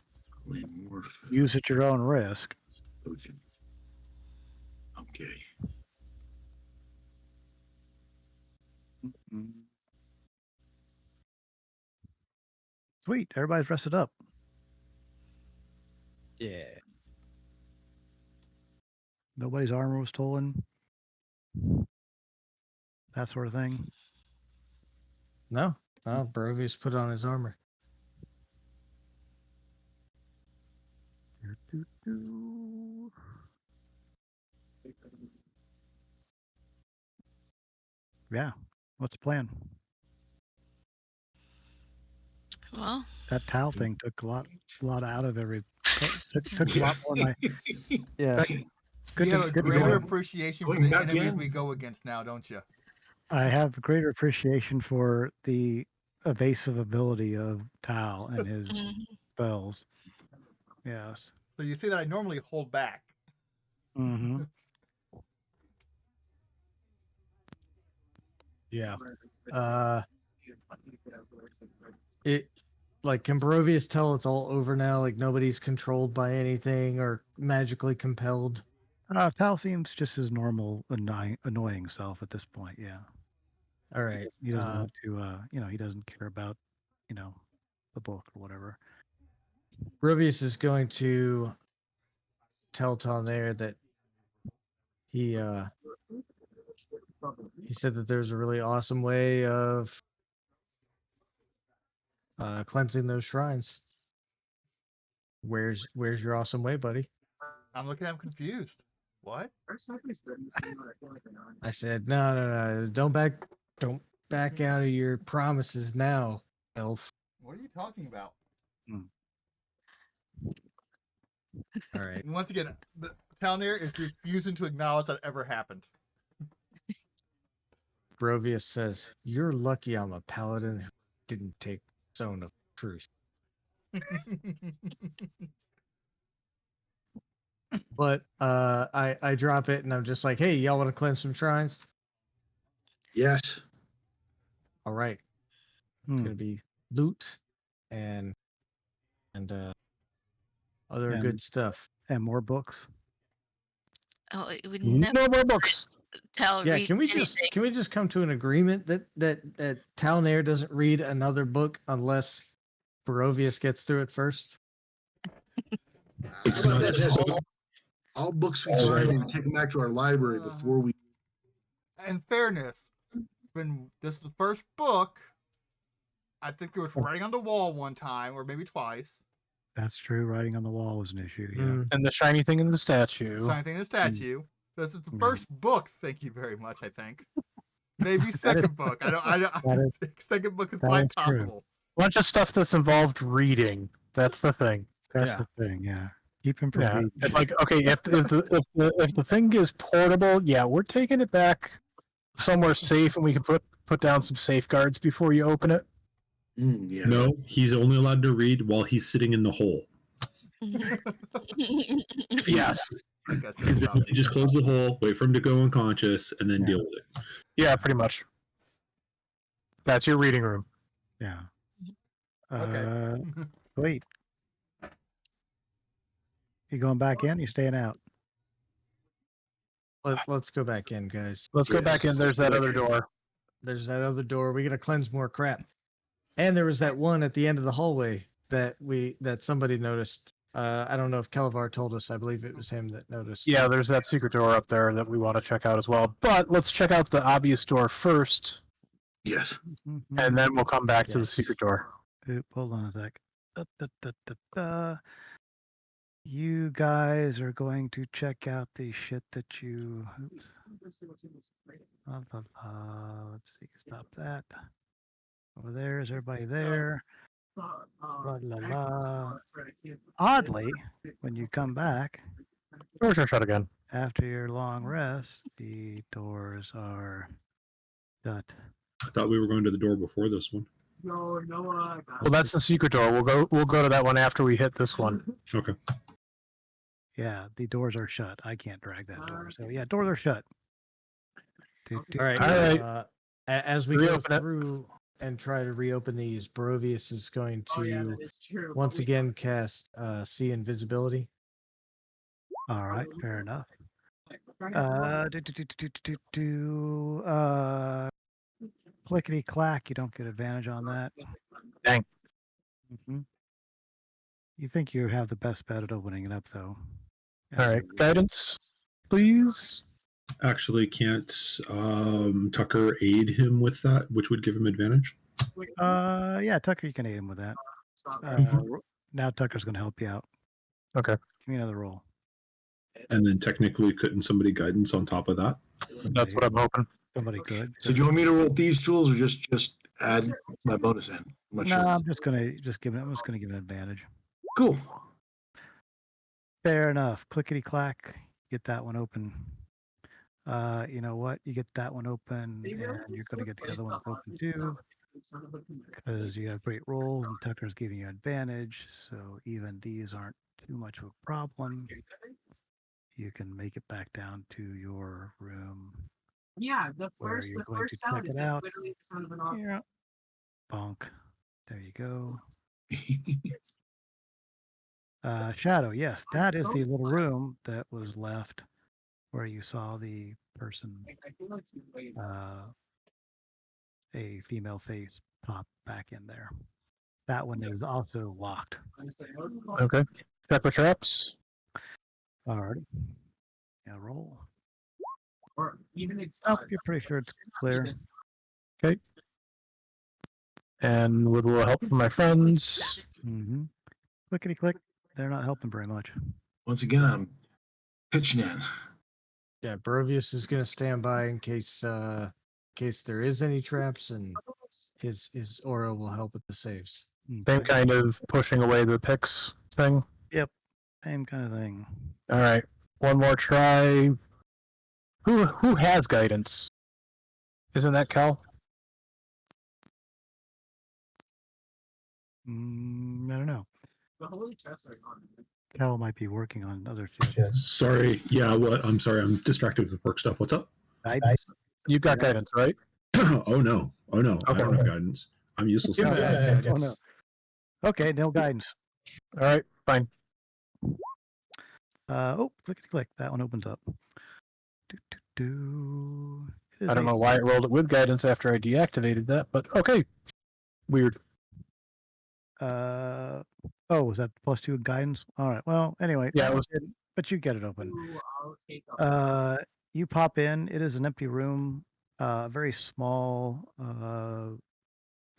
polymorph use at your own risk. potion. Okay. Sweet. Everybody's rested up. Yeah. Nobody's armor was stolen. That sort of thing. No, Barovius put on his armor. Yeah. What's the plan? Well, That Tal thing took a lot out of every. Took a lot more than I. Yeah. You have a good to greater go. appreciation for Going the back enemies in. we go against now, don't you? I have a greater appreciation for the evasive ability of Tal and his mhm. spells. Yes. So you see that I normally hold back. Mm-hmm. Yeah. It like can Barovius tell it's all over now? Like nobody's controlled by anything or magically compelled. Tal seems just his normal annoying self at this point. Yeah. All right. He doesn't want to. He doesn't care about, the book or whatever. Barovius is going to tell Tom there that he said that there's a really awesome way of cleansing those shrines. Where's your awesome way, buddy? I'm looking at him confused. What? I said, no, don't back out of your promises now, elf. What are you talking about? All right. And once again, the town there is refusing to acknowledge that ever happened. Barovius says, you're lucky I'm a paladin who didn't take Zone of Truth. But I drop it and I'm just like, hey, y'all want to cleanse some shrines? Yes. All right. It's gonna be loot and other And- good stuff. And more books. Oh, it would never No more books. tell. Yeah, read can we anything. just come to an agreement that Talnair doesn't read another book unless Barovius gets through it first. It's How about not this? so- All books we All find, right. we take them back to our library before we. In fairness, when this is the first book, I think there was writing on the wall one time, or maybe twice. That's true. Writing on the wall was an issue. Yeah. Mm. And the shiny thing in the statue. Sign thing in the statue. This is the Yeah. first book. Thank you very much. I think. Maybe second book. I That think second book is that quite is true. possible. Bunch of stuff that's involved reading. That's the thing. That's Yeah. the thing. Yeah. Keep him from Yeah. reading. It's like, okay, if the thing is portable, yeah, we're taking it back somewhere safe, and we can put down some safeguards before you open it. Yeah. No, he's only allowed to read while he's sitting in the hole. Yes. I guess Because then that's you just close the hole, wait for him to go unconscious, and then Yeah. deal with it. Yeah, pretty much. That's your reading room. Yeah. Okay. Wait. You going back in? You staying out? Let's go back in, guys. Let's go back in. Yes, There's that let's go other back in. door. There's that other door. We gotta cleanse more crap. And there was that one at the end of the hallway that somebody noticed. I don't know if Kelvar told us. I believe it was him that noticed. Yeah, there's that secret door up there that we want to check out as well. But let's check out the obvious door first, Yes. Mhm. and then we'll come back to the Yes. secret door. Oop, hold on a sec. Da, da, da, da, da. You guys are going to check out the shit that you. Oops. Let's see. Stop that. Over there. Is everybody there? La, la, la. Oddly, when you come back Doors are shut again. after your long rest, the doors are shut. I thought we were going to the door before this one. No, Well, that's the secret door. We'll go to that one after we hit this one. Okay. Yeah, the doors are shut. I can't drag that door. So yeah, doors are shut. All right. All right. As we Reopen go it. through and try to reopen these, Barovius is going Oh, to once again cast see invisibility. All right, fair enough. Clickety clack. You don't get advantage on that. Dang. hmm You think you have the best bet at opening it up, though. All right, guidance, please. Actually, can't Tucker aid him with that, which would give him advantage? Yeah, Tucker, you can aid him with that. Now Tucker's going to help you out. Okay. Give me another roll. And then technically, couldn't somebody guidance on top of that? That's what I'm hoping. Somebody could. So do you want me to roll thieves tools or just add my bonus in? I'm not No, sure. I'm just gonna give it an advantage. Cool. Fair enough. Clickety clack. Get that one open. You know what? You get that one open, and you're gonna get the other one open too, because you have great rolls, and Tucker's giving you advantage. So even these aren't too much of a problem. You can make it back down to your room. Yeah, where you're going to check it out. Yeah. Bonk. There you go. Shadow, yes, that is the little room that was left where you saw the person, a female face pop back in there. That one is also locked. Okay. Check for traps. Alrighty. Yeah, roll. Or even it's Oh, you're pretty sure it's clear. Okay. And with a little help from my friends. Mm-hmm. Clickety click. They're not helping very much. Once again, I'm pitching in. Yeah, Barovius is going to stand by in case there is any traps, and his aura will help with the saves. Same kind of pushing away the picks thing. Same kind of thing. All right. One more try. Who has guidance? Isn't that Cal? I don't know. the holy chests are gone. Cal might be working on other shit. Sorry. Yeah, what? I'm sorry. I'm distracted with work stuff. What's up? You've got guidance, right? Oh, no. I Okay. don't have guidance. I'm useless. Yeah, at that. yeah, Oh, no. Okay, no guidance. All right, fine. Clickety click. That one opens up. It is I don't a know why it rolled it with guidance after I deactivated that, but okay. Weird. Uh, oh, was that +2 guidance? All right. Well, anyway, Yeah, it was. but you get it open. Ooh, I'll take a You pop in. It is an empty room. Very small.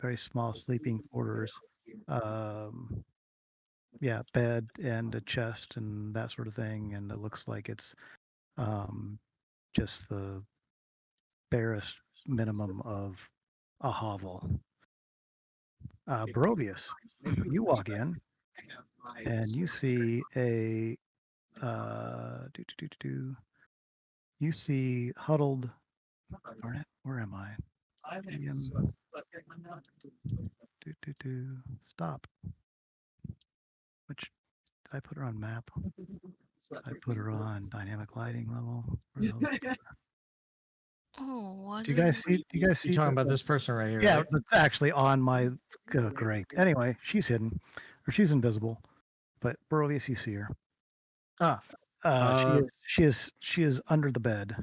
Very small sleeping quarters. Um, yeah, bed and a chest and that sort of thing. And it looks like it's um, just the barest minimum of a hovel. Barovius, you walk in and you see a you see huddled. Darn it, where am I? Um, stop. Which did I put her on map? I put her on dynamic lighting level. Where the hell is it? Oh, was Do you it? guys see? Do you guys You're see talking about this person right here, Yeah, right? it's actually on my. Great. Anyway, she's hidden, or she's invisible. But Barovius, you see her. Ah, She uh, is. She is under the bed,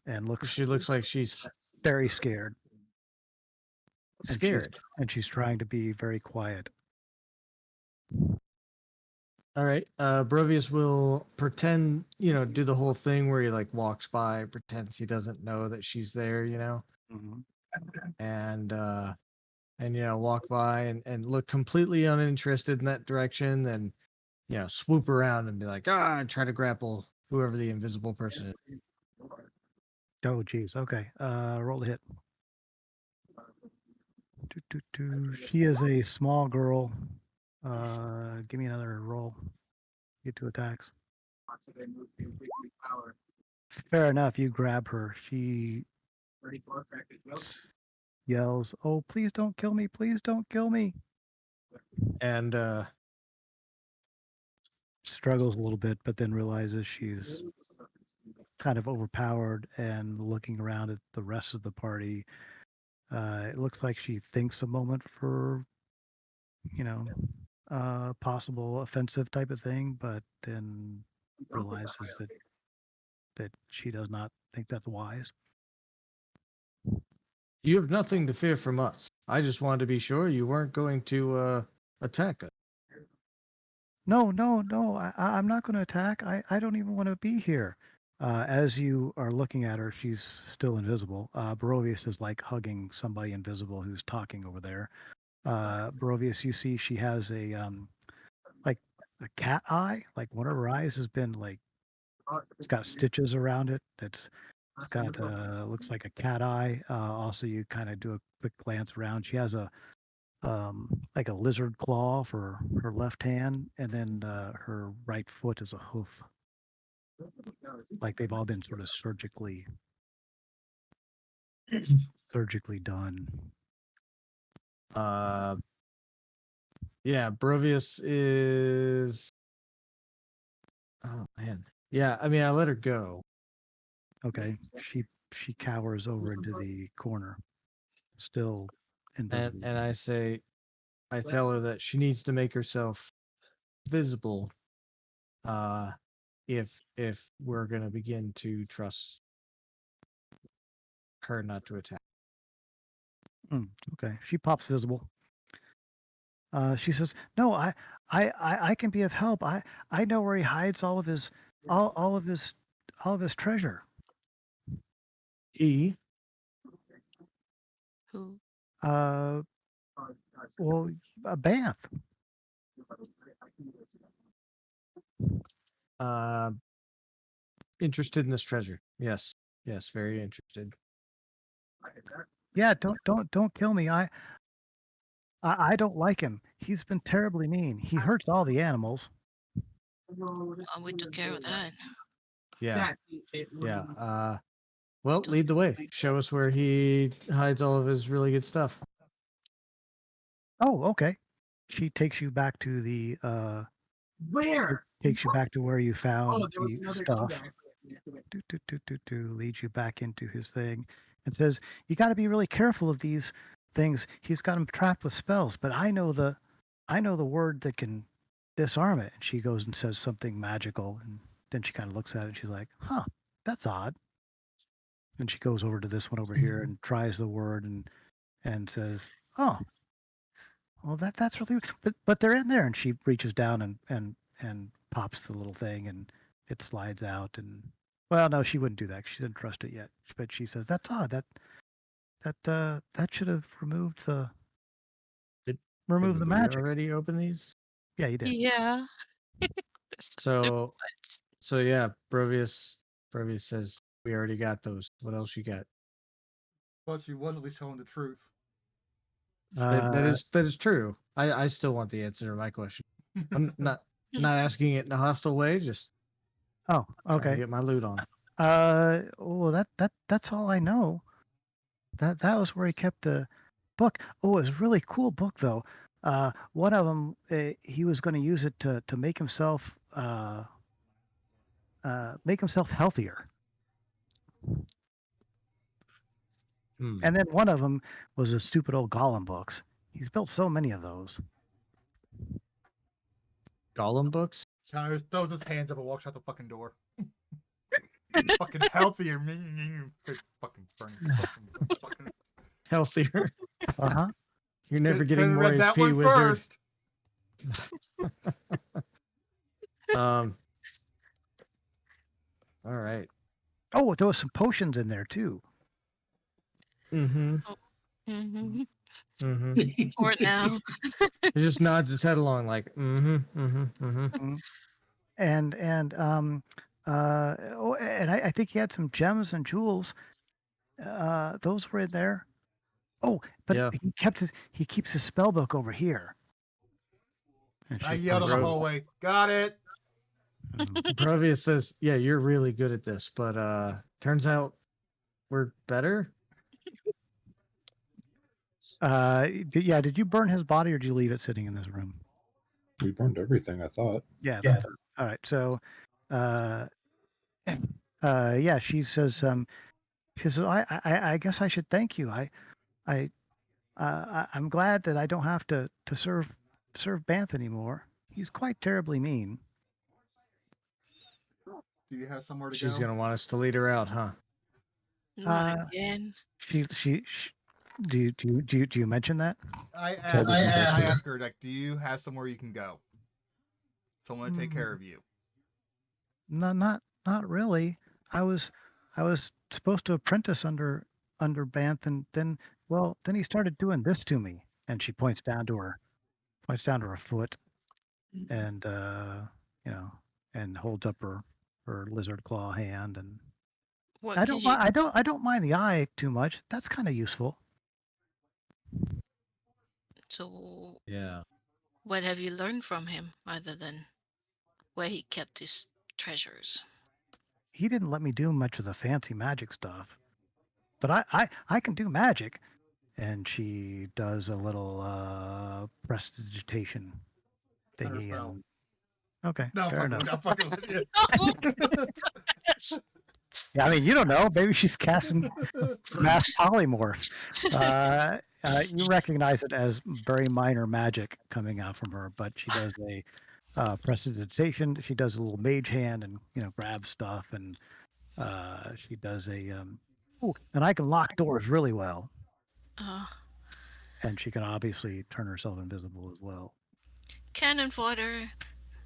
and looks she looks like she's very scared. scared. And she's trying to be very quiet. All right. Brovius will pretend, do the whole thing where he like walks by, pretends he doesn't know that she's there, Mhm. and walk by and look completely uninterested in that direction, then swoop around and be like, try to grapple whoever the invisible person is. Oh, geez. Okay. Roll to hit. She is a small girl. Give me another roll. Get 2 attacks. Fair enough. You grab her. She yells, "Oh, please don't kill me! Please don't kill me!" And Struggles a little bit, but then realizes she's kind of overpowered and looking around at the rest of the party. It looks like she thinks a moment for, you know, possible offensive type of thing, but then realizes that she does not think that's wise. you have nothing to fear from us. I just wanted to be sure you weren't going to attack us. No, no, no. I'm not going to attack. I don't even want to be here. As you are looking at her, she's still invisible. Barovius is like hugging somebody invisible who's talking over there. Barovius, you see she has like a cat eye. Like one of her eyes has been like it's got stitches around it. It's got looks like a cat eye. Also, you kind of do a quick glance around. She has a like a lizard claw for her left hand, and then her right foot is a hoof. Like they've all been sort of surgically done. Uh, yeah, Brovius is. Oh man, yeah. I mean, I let her go, Okay, she cowers over into the corner, still invisible. and I tell her that she needs to make herself visible, uh, if we're gonna begin to trust her not to attack. Okay, she pops visible. She says, "No, I can be of help. I know where he hides all of his all of his treasure. He, Who? Uh, well, a Banff. uh, interested in this treasure. Yes, yes, very interested. Yeah, don't kill me. I don't like him. He's been terribly mean. He hurts all the animals. We took care of that. Yeah, yeah. Well, lead the way. Show us where he hides all of his really good stuff. Oh, okay. She takes you back to the Where? takes you back to where you found Oh, there was the another stuff. Leads you back into his thing and says, "You got to be really careful of these things. He's got him trapped with spells, but I know the word that can disarm it." And she goes and says something magical, and then she kind of looks at it and she's like, "Huh, that's odd." And she goes over to this one over here and tries the word and says, "Oh, well, that's really. But they're in there, and she reaches down and pops the little thing, and it slides out. And well, no, she wouldn't do that. She didn't trust it yet. But she says that's odd. That should have removed the Did remove the we magic. already open these? Yeah, you did. Yeah. That's So yeah, Brovius says we already got those. What else you got? But she was at least telling the truth. That is true. I still want the answer to my question. I'm not asking it in a hostile way. Just Oh, trying to okay. get my loot on. Well, that's all I know. That was where he kept the book. Oh, it was a really cool book though. One of them, he was going to use it to make himself healthier. Hmm. And then one of them was the stupid old Gollum books. He's built so many of those. Gollum books. Tyler throws his hands up and walks out the fucking door. Fucking healthier. Fucking burn. Fucking. Healthier. Uh huh. You're never getting Could've more read AP, that one wizard. first. All right. Oh, there was some potions in there too. Mm-hmm. Mm-hmm. Mm-hmm. Or now. He just nods his head along like, mm-hmm, mm-hmm, mm-hmm. And I think he had some gems and jewels. Those were in there. Oh, but Yeah. he keeps his spell book over here. And I she yelled in the Bro- hallway. Got it. Provius says, yeah, you're really good at this, but turns out we're better. Did you burn his body or did you leave it sitting in this room? We burned everything, I thought. Yeah. That's, all right. So, yeah, she says, I guess I should thank you. I'm glad that I don't have to serve Banth anymore. He's quite terribly mean. Do you have somewhere to She's go? gonna want us to lead her out, huh? Not again. She do you mention that? I Tell the details. asked her, like, do you have somewhere you can go? Someone to take care of you. No, not really. I was supposed to apprentice under Banth, and then he started doing this to me. And she points down to her foot, and and holds up her lizard claw hand. And What I can don't you? I don't mind the eye too much. That's kind of useful. So, Yeah. what have you learned from him other than where he kept his treasures? He didn't let me do much of the fancy magic stuff, but I can do magic. And she does a little prestidigitation Better thingy. spell. And okay, No, fair enough. I'm fucking with you. Yeah, I mean, you don't know. Maybe she's casting mass polymorph. You recognize it as very minor magic coming out from her, but she does a prestidigitation. She does a little mage hand and grabs stuff, and she does and I can lock doors really well, uh, and she can obviously turn herself invisible as well. cannon fodder.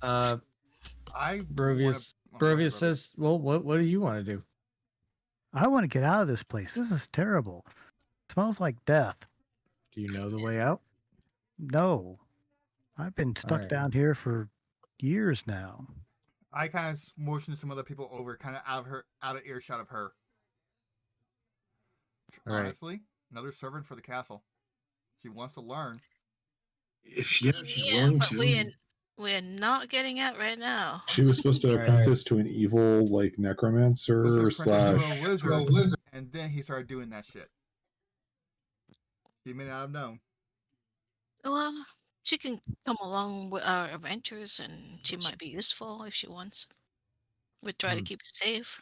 Uh, I Brovius says, well, what do you want to do? I want to get out of this place. This is terrible. It smells like death. Do you know the way out? No, I've been stuck right. down here for years now. I kind of motioned some other people over, kind of out of earshot of her. All right. Honestly, another servant for the castle. She wants to learn. If she's Yeah, willing but to. we're not getting out right now. She was supposed to All right. apprentice to an evil, like, necromancer Supposed to apprentice slash. to a wizard, and then he started doing that shit. He may not have known. Well, she can come along with our adventures, and she might be useful if she wants. We try to keep it safe.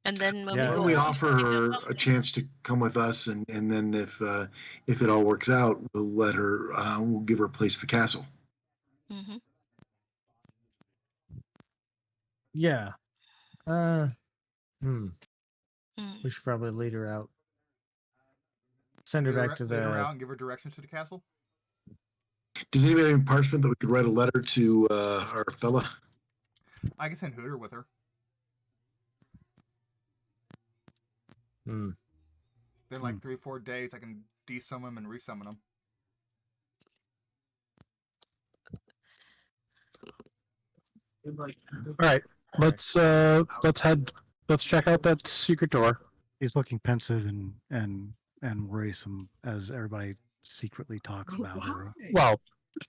And then when Yeah. we Why go, don't we home, offer her a chance to come with us, and then if it all works out, we'll let her. We'll give her a place at the castle. Mhm. Yeah. Mm. We should probably lead her out. send her back to Lead her the. out and give her directions to the castle. Does anybody have any parchment that we could write a letter to our fella? I can send Hooter with her. Hmm. Then, like 3 or 4 days, I can desummon him and resummon him. All right, let's check out that secret door. He's looking pensive and worrisome as everybody secretly talks about her. Well,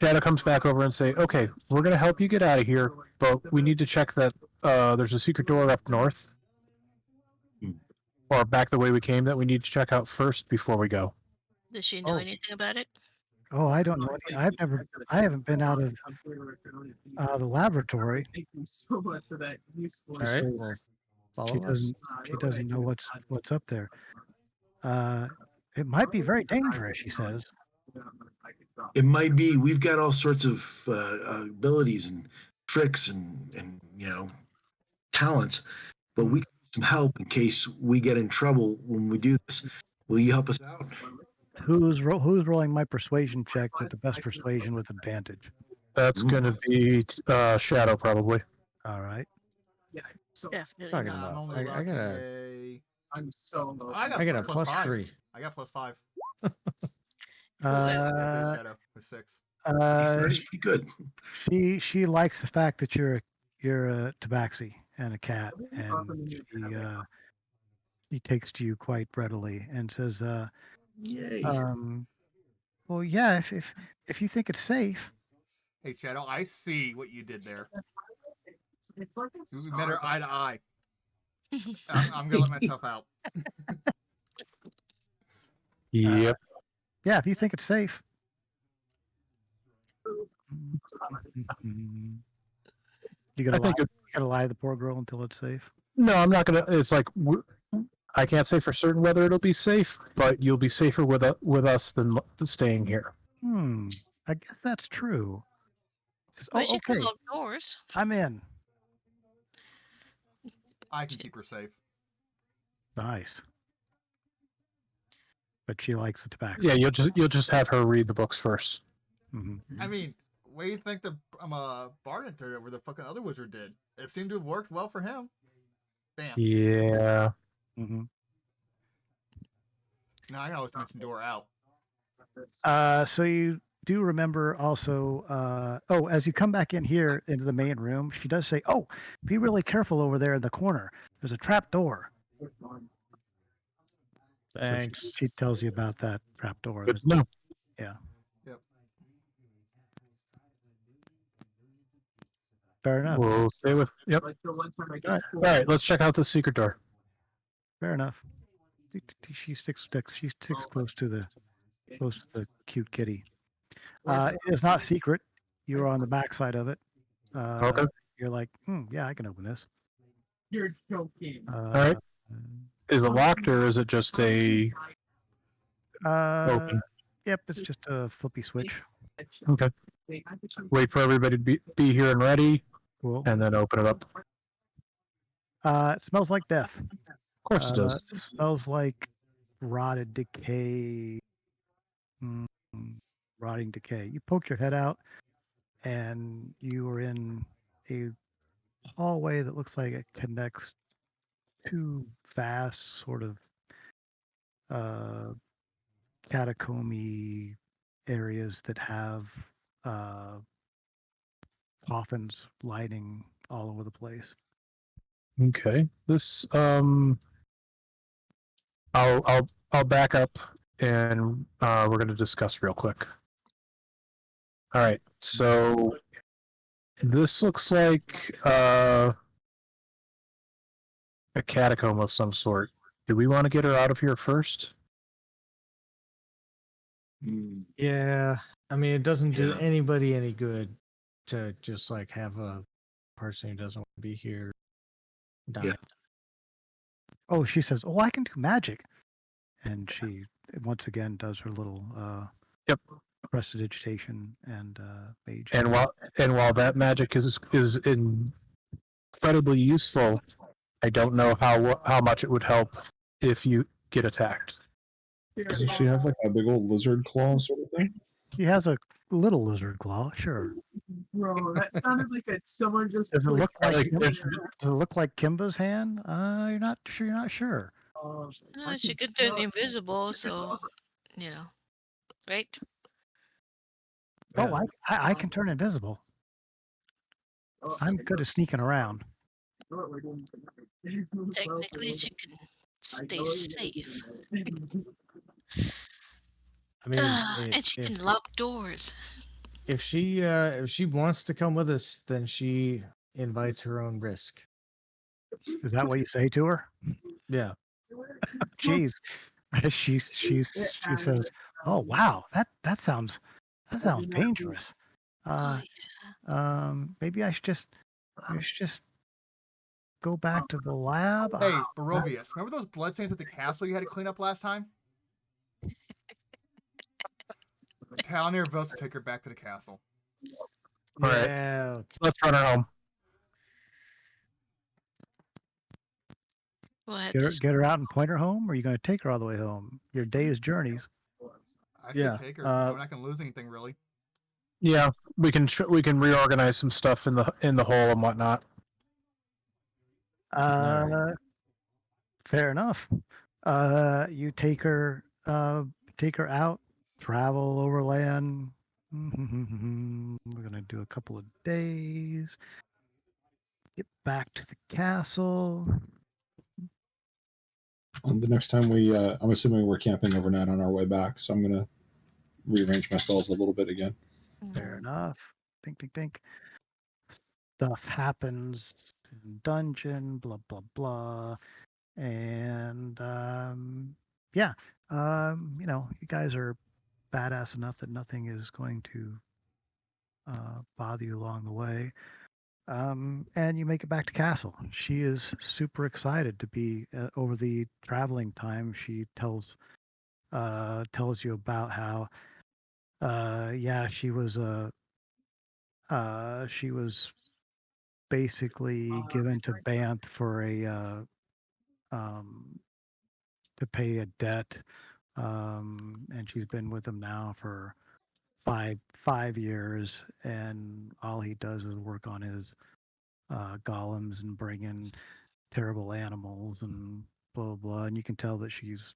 Shadow comes back over and say, "Okay, we're gonna help you get out of here, but we need to check that there's a secret door up north, or back the way we came that we need to check out first before we go." Does she know anything about it? Oh, I don't know. I haven't been out of the laboratory. Thank you so much for that useful. All right. Well, follow us. She doesn't know what's up there. It might be very dangerous, she says. It might be. We've got all sorts of abilities and tricks and talents, but we can use some help in case we get in trouble when we do this. Will you help us out? Who's rolling my persuasion check with the best persuasion with advantage? That's gonna be Shadow probably. All right. Yeah, so Definitely Talking not. I'm about. only I got a. a. I'm so low. I got a plus +5. 3. I got +5. Uh, Shadow with 6. That's pretty good. she likes the fact that you're a tabaxi and a cat, and she takes to you quite readily and says, Yay. well, yeah, if you think it's safe. Hey, Shadow, I see what you did there. It's like We met her eye to eye. I'm gonna let myself out. Yep. Yeah, if you think it's safe. You gotta lie to the poor girl until it's safe. No, I'm not gonna. It's like I can't say for certain whether it'll be safe, but you'll be safer with us than staying here. I guess that's true. But she Okay, can lock doors. I'm in. I can keep her safe. Nice. But she likes the tobacco. Yeah, you'll just have her read the books first. I mean, what do you think the bard entered over the fucking other wizard did? It seemed to have worked well for him. Bam. Yeah. Mm-hmm. No, I can always mention door out. So you do remember also, as you come back in here into the main room, she does say, "Oh, be really careful over there in the corner. There's a trap door." Thanks. So she tells you about that trap door. Good to know. Yeah. Yep. Fair enough. We'll stay with. Yep. Like the one time I All right. All right, let's check out the secret door. Fair enough. She sticks close to the cute kitty. It is not secret. You're on the back side of it. Okay. You're like, yeah, I can open this. You're joking. All right. Is it locked or is it just a open? Yep, it's just a flippy switch. Okay. Wait for everybody to be here and ready, Cool. and then open it up. It smells like death. Of course it does. It smells like rotted decay. Rotting decay. You poke your head out, and you are in a hallway that looks like it connects two vast sort of catacomby areas that have coffins lining all over the place. Okay. This I'll back up and we're going to discuss real quick. All right. So this looks like a catacomb of some sort. Do we want to get her out of here first? Yeah. I mean, it doesn't do Yeah. anybody any good to just like have a person who doesn't want to be here die. Yeah. Oh, she says, "Oh, I can do magic," and she once again does her little Yep. prestidigitation and mage. And while that magic is incredibly useful, I don't know how much it would help if you get attacked. Doesn't she have like a big old lizard claw sort of thing? He has a little lizard claw, sure. Bro, that sounded like someone just. Does it look like Like, does it look like Kimba's hand? You're not sure. You're not sure. No, she could turn invisible, so right? Oh, Yeah. I can turn invisible. I'm good at sneaking around. Technically, she can stay safe. I mean, And she can lock doors. if she wants to come with us, then she invites her own risk. Is that what you say to her? Yeah. Jeez, she says, "Oh wow, that sounds dangerous. Oh, Maybe I should just go back to the lab." Hey, Barovius, remember those bloodstains at the castle you had to clean up last time? Talnir votes to take her back to the castle. All right. Yeah. Let's run her home. we'll have Get her out and point her home, or are you going to take her all the way home? Your day's journeys. I say Yeah, take her. We're not going to lose anything, really. Yeah, we can reorganize some stuff in the hole and whatnot. Fair enough. You take her out, travel overland. We're gonna do a couple of days. Get back to the castle. The next time I'm assuming we're camping overnight on our way back, so I'm gonna rearrange my spells a little bit again. Fair enough. Think. Stuff happens in dungeon. Blah blah blah. And you guys are badass enough that nothing is going to bother you along the way. And you make it back to castle. She is super excited to be over the traveling time. She tells you about how she was basically given to Banth for a to pay a debt, and she's been with him now for five years, and all he does is work on his golems and bring in terrible animals and blah blah blah. And you can tell that she's,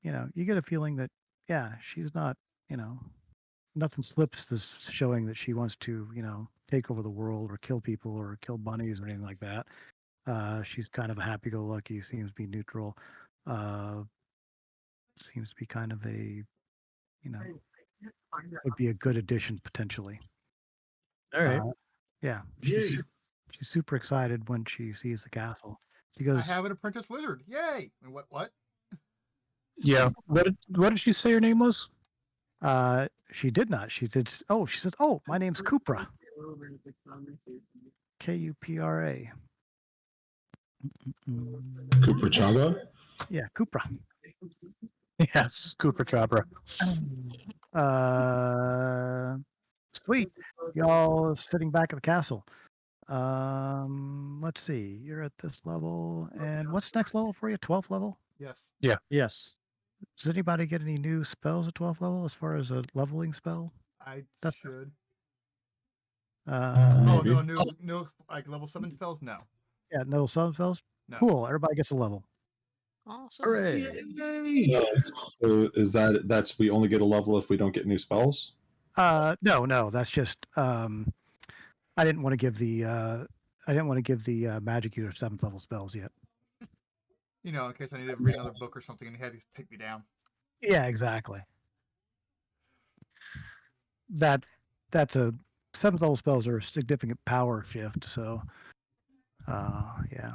you get a feeling that she's not, nothing slips this showing that she wants to, take over the world or kill people or kill bunnies or anything like that. She's kind of a happy-go-lucky, seems to be neutral, uh, seems to be kind of a, would be a good addition potentially. All right. Yeah, she's super excited when she sees the castle. She I goes, have an apprentice wizard. Yay! What? Yeah. What did she say her name was? she did not. She did. Oh, she said, "Oh, my name's Kupra. Kupra. Cooper Chaba? Yeah, Kupra. Yes, Cooper Chopra. Sweet. Y'all sitting back at the castle. Let's see. You're at this level, and what's next level for you? 12th level. Yes. Yes. Does anybody get any new spells at 12th level as far as a leveling spell? I That's- should. Maybe. No, new like level 7 spells? No. Yeah, no summon spells. No. Cool. Everybody gets a level. awesome. Hooray. So is that's we only get a level if we don't get new spells? No. That's just I didn't want to give the magic user 7th level spells yet. In case I need to read another book or something and he had to take me down. Yeah, exactly. That's a 7th level spells are a significant power shift. So, yeah.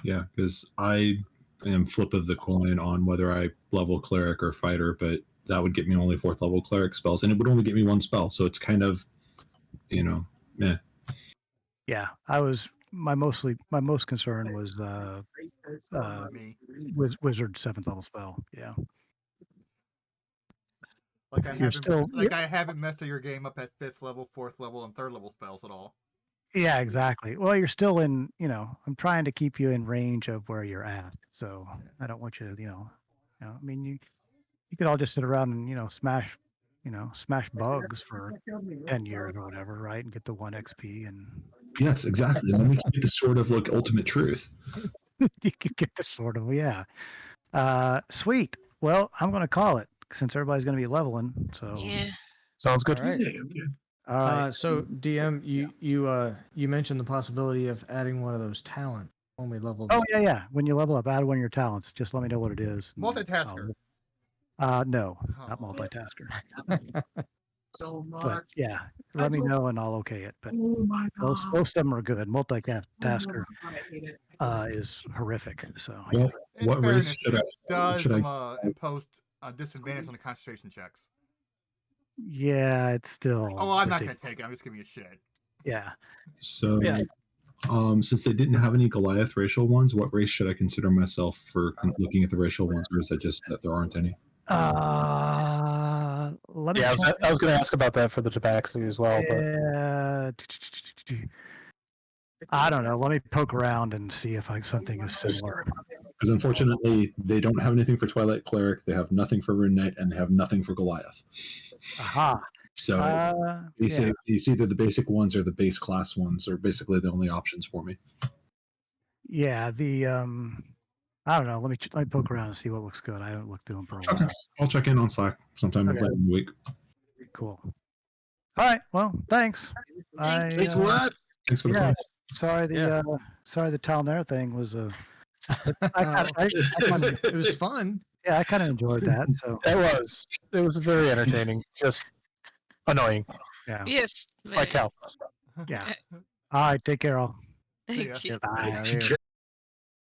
Yeah, because I am flip of the coin on whether I level cleric or fighter, but that would get me only 4th level cleric spells, and it would only get me one spell. So it's kind of, meh. Yeah, my most concern was Me. wizard 7th level spell. Yeah. Like I You're haven't still- I haven't messed your game up at 5th level, 4th level, and 3rd level spells at all. Yeah, exactly. Well, you're still in, I'm trying to keep you in range of where you're at. So I don't want you to, I mean, You could all just sit around and smash bugs for 10 years or whatever, right? And get the 1 XP, and Yes, exactly. And then we can get the sort of like ultimate truth. you could get the sort of sweet. Well, I'm going to call it since everybody's going to be leveling. So Yeah. Sounds good. All right. all right. So DM, you mentioned the possibility of adding one of those talent when we level. Oh yeah. When you level up, add one of your talents. Just let me know what it is. Multitasker. No, not Oh. multitasker. So But much. yeah, let me know and I'll okay it. But Oh my most god. most of them are good. Multitasker I hate it. is horrific. So Well, In what race fairness, should it I? does should I- impose a disadvantage on the concentration checks. yeah, it's still. Oh, I'm not ridiculous. gonna take it. I'm just giving you shit. Yeah. So, Yeah. since they didn't have any Goliath racial ones, what race should I consider myself for looking at the racial ones, or is that just that there aren't any? Let me Yeah, check. I was going to ask about that for the Tabaxi as well, but I don't know. Let me poke around and see if something is similar. Because unfortunately, they don't have anything for Twilight Cleric, they have nothing for Rune Knight, and they have nothing for Goliath. Aha. So it's either the basic ones or the base class ones are basically the only options for me. Yeah. I don't know. Let me poke around and see what looks good. I haven't looked through them for a while. Okay, I'll check in on Slack sometime Okay. later in the week. Cool. All right. Well, thanks. Thanks a lot. Thanks for the Yeah. fun. Sorry the Talnair thing was It was fun. I kind of enjoyed that. So it was very entertaining, just annoying. yeah. Yes. Like hell. Yeah. All right. Take care, all. Thank you. Bye. Yeah,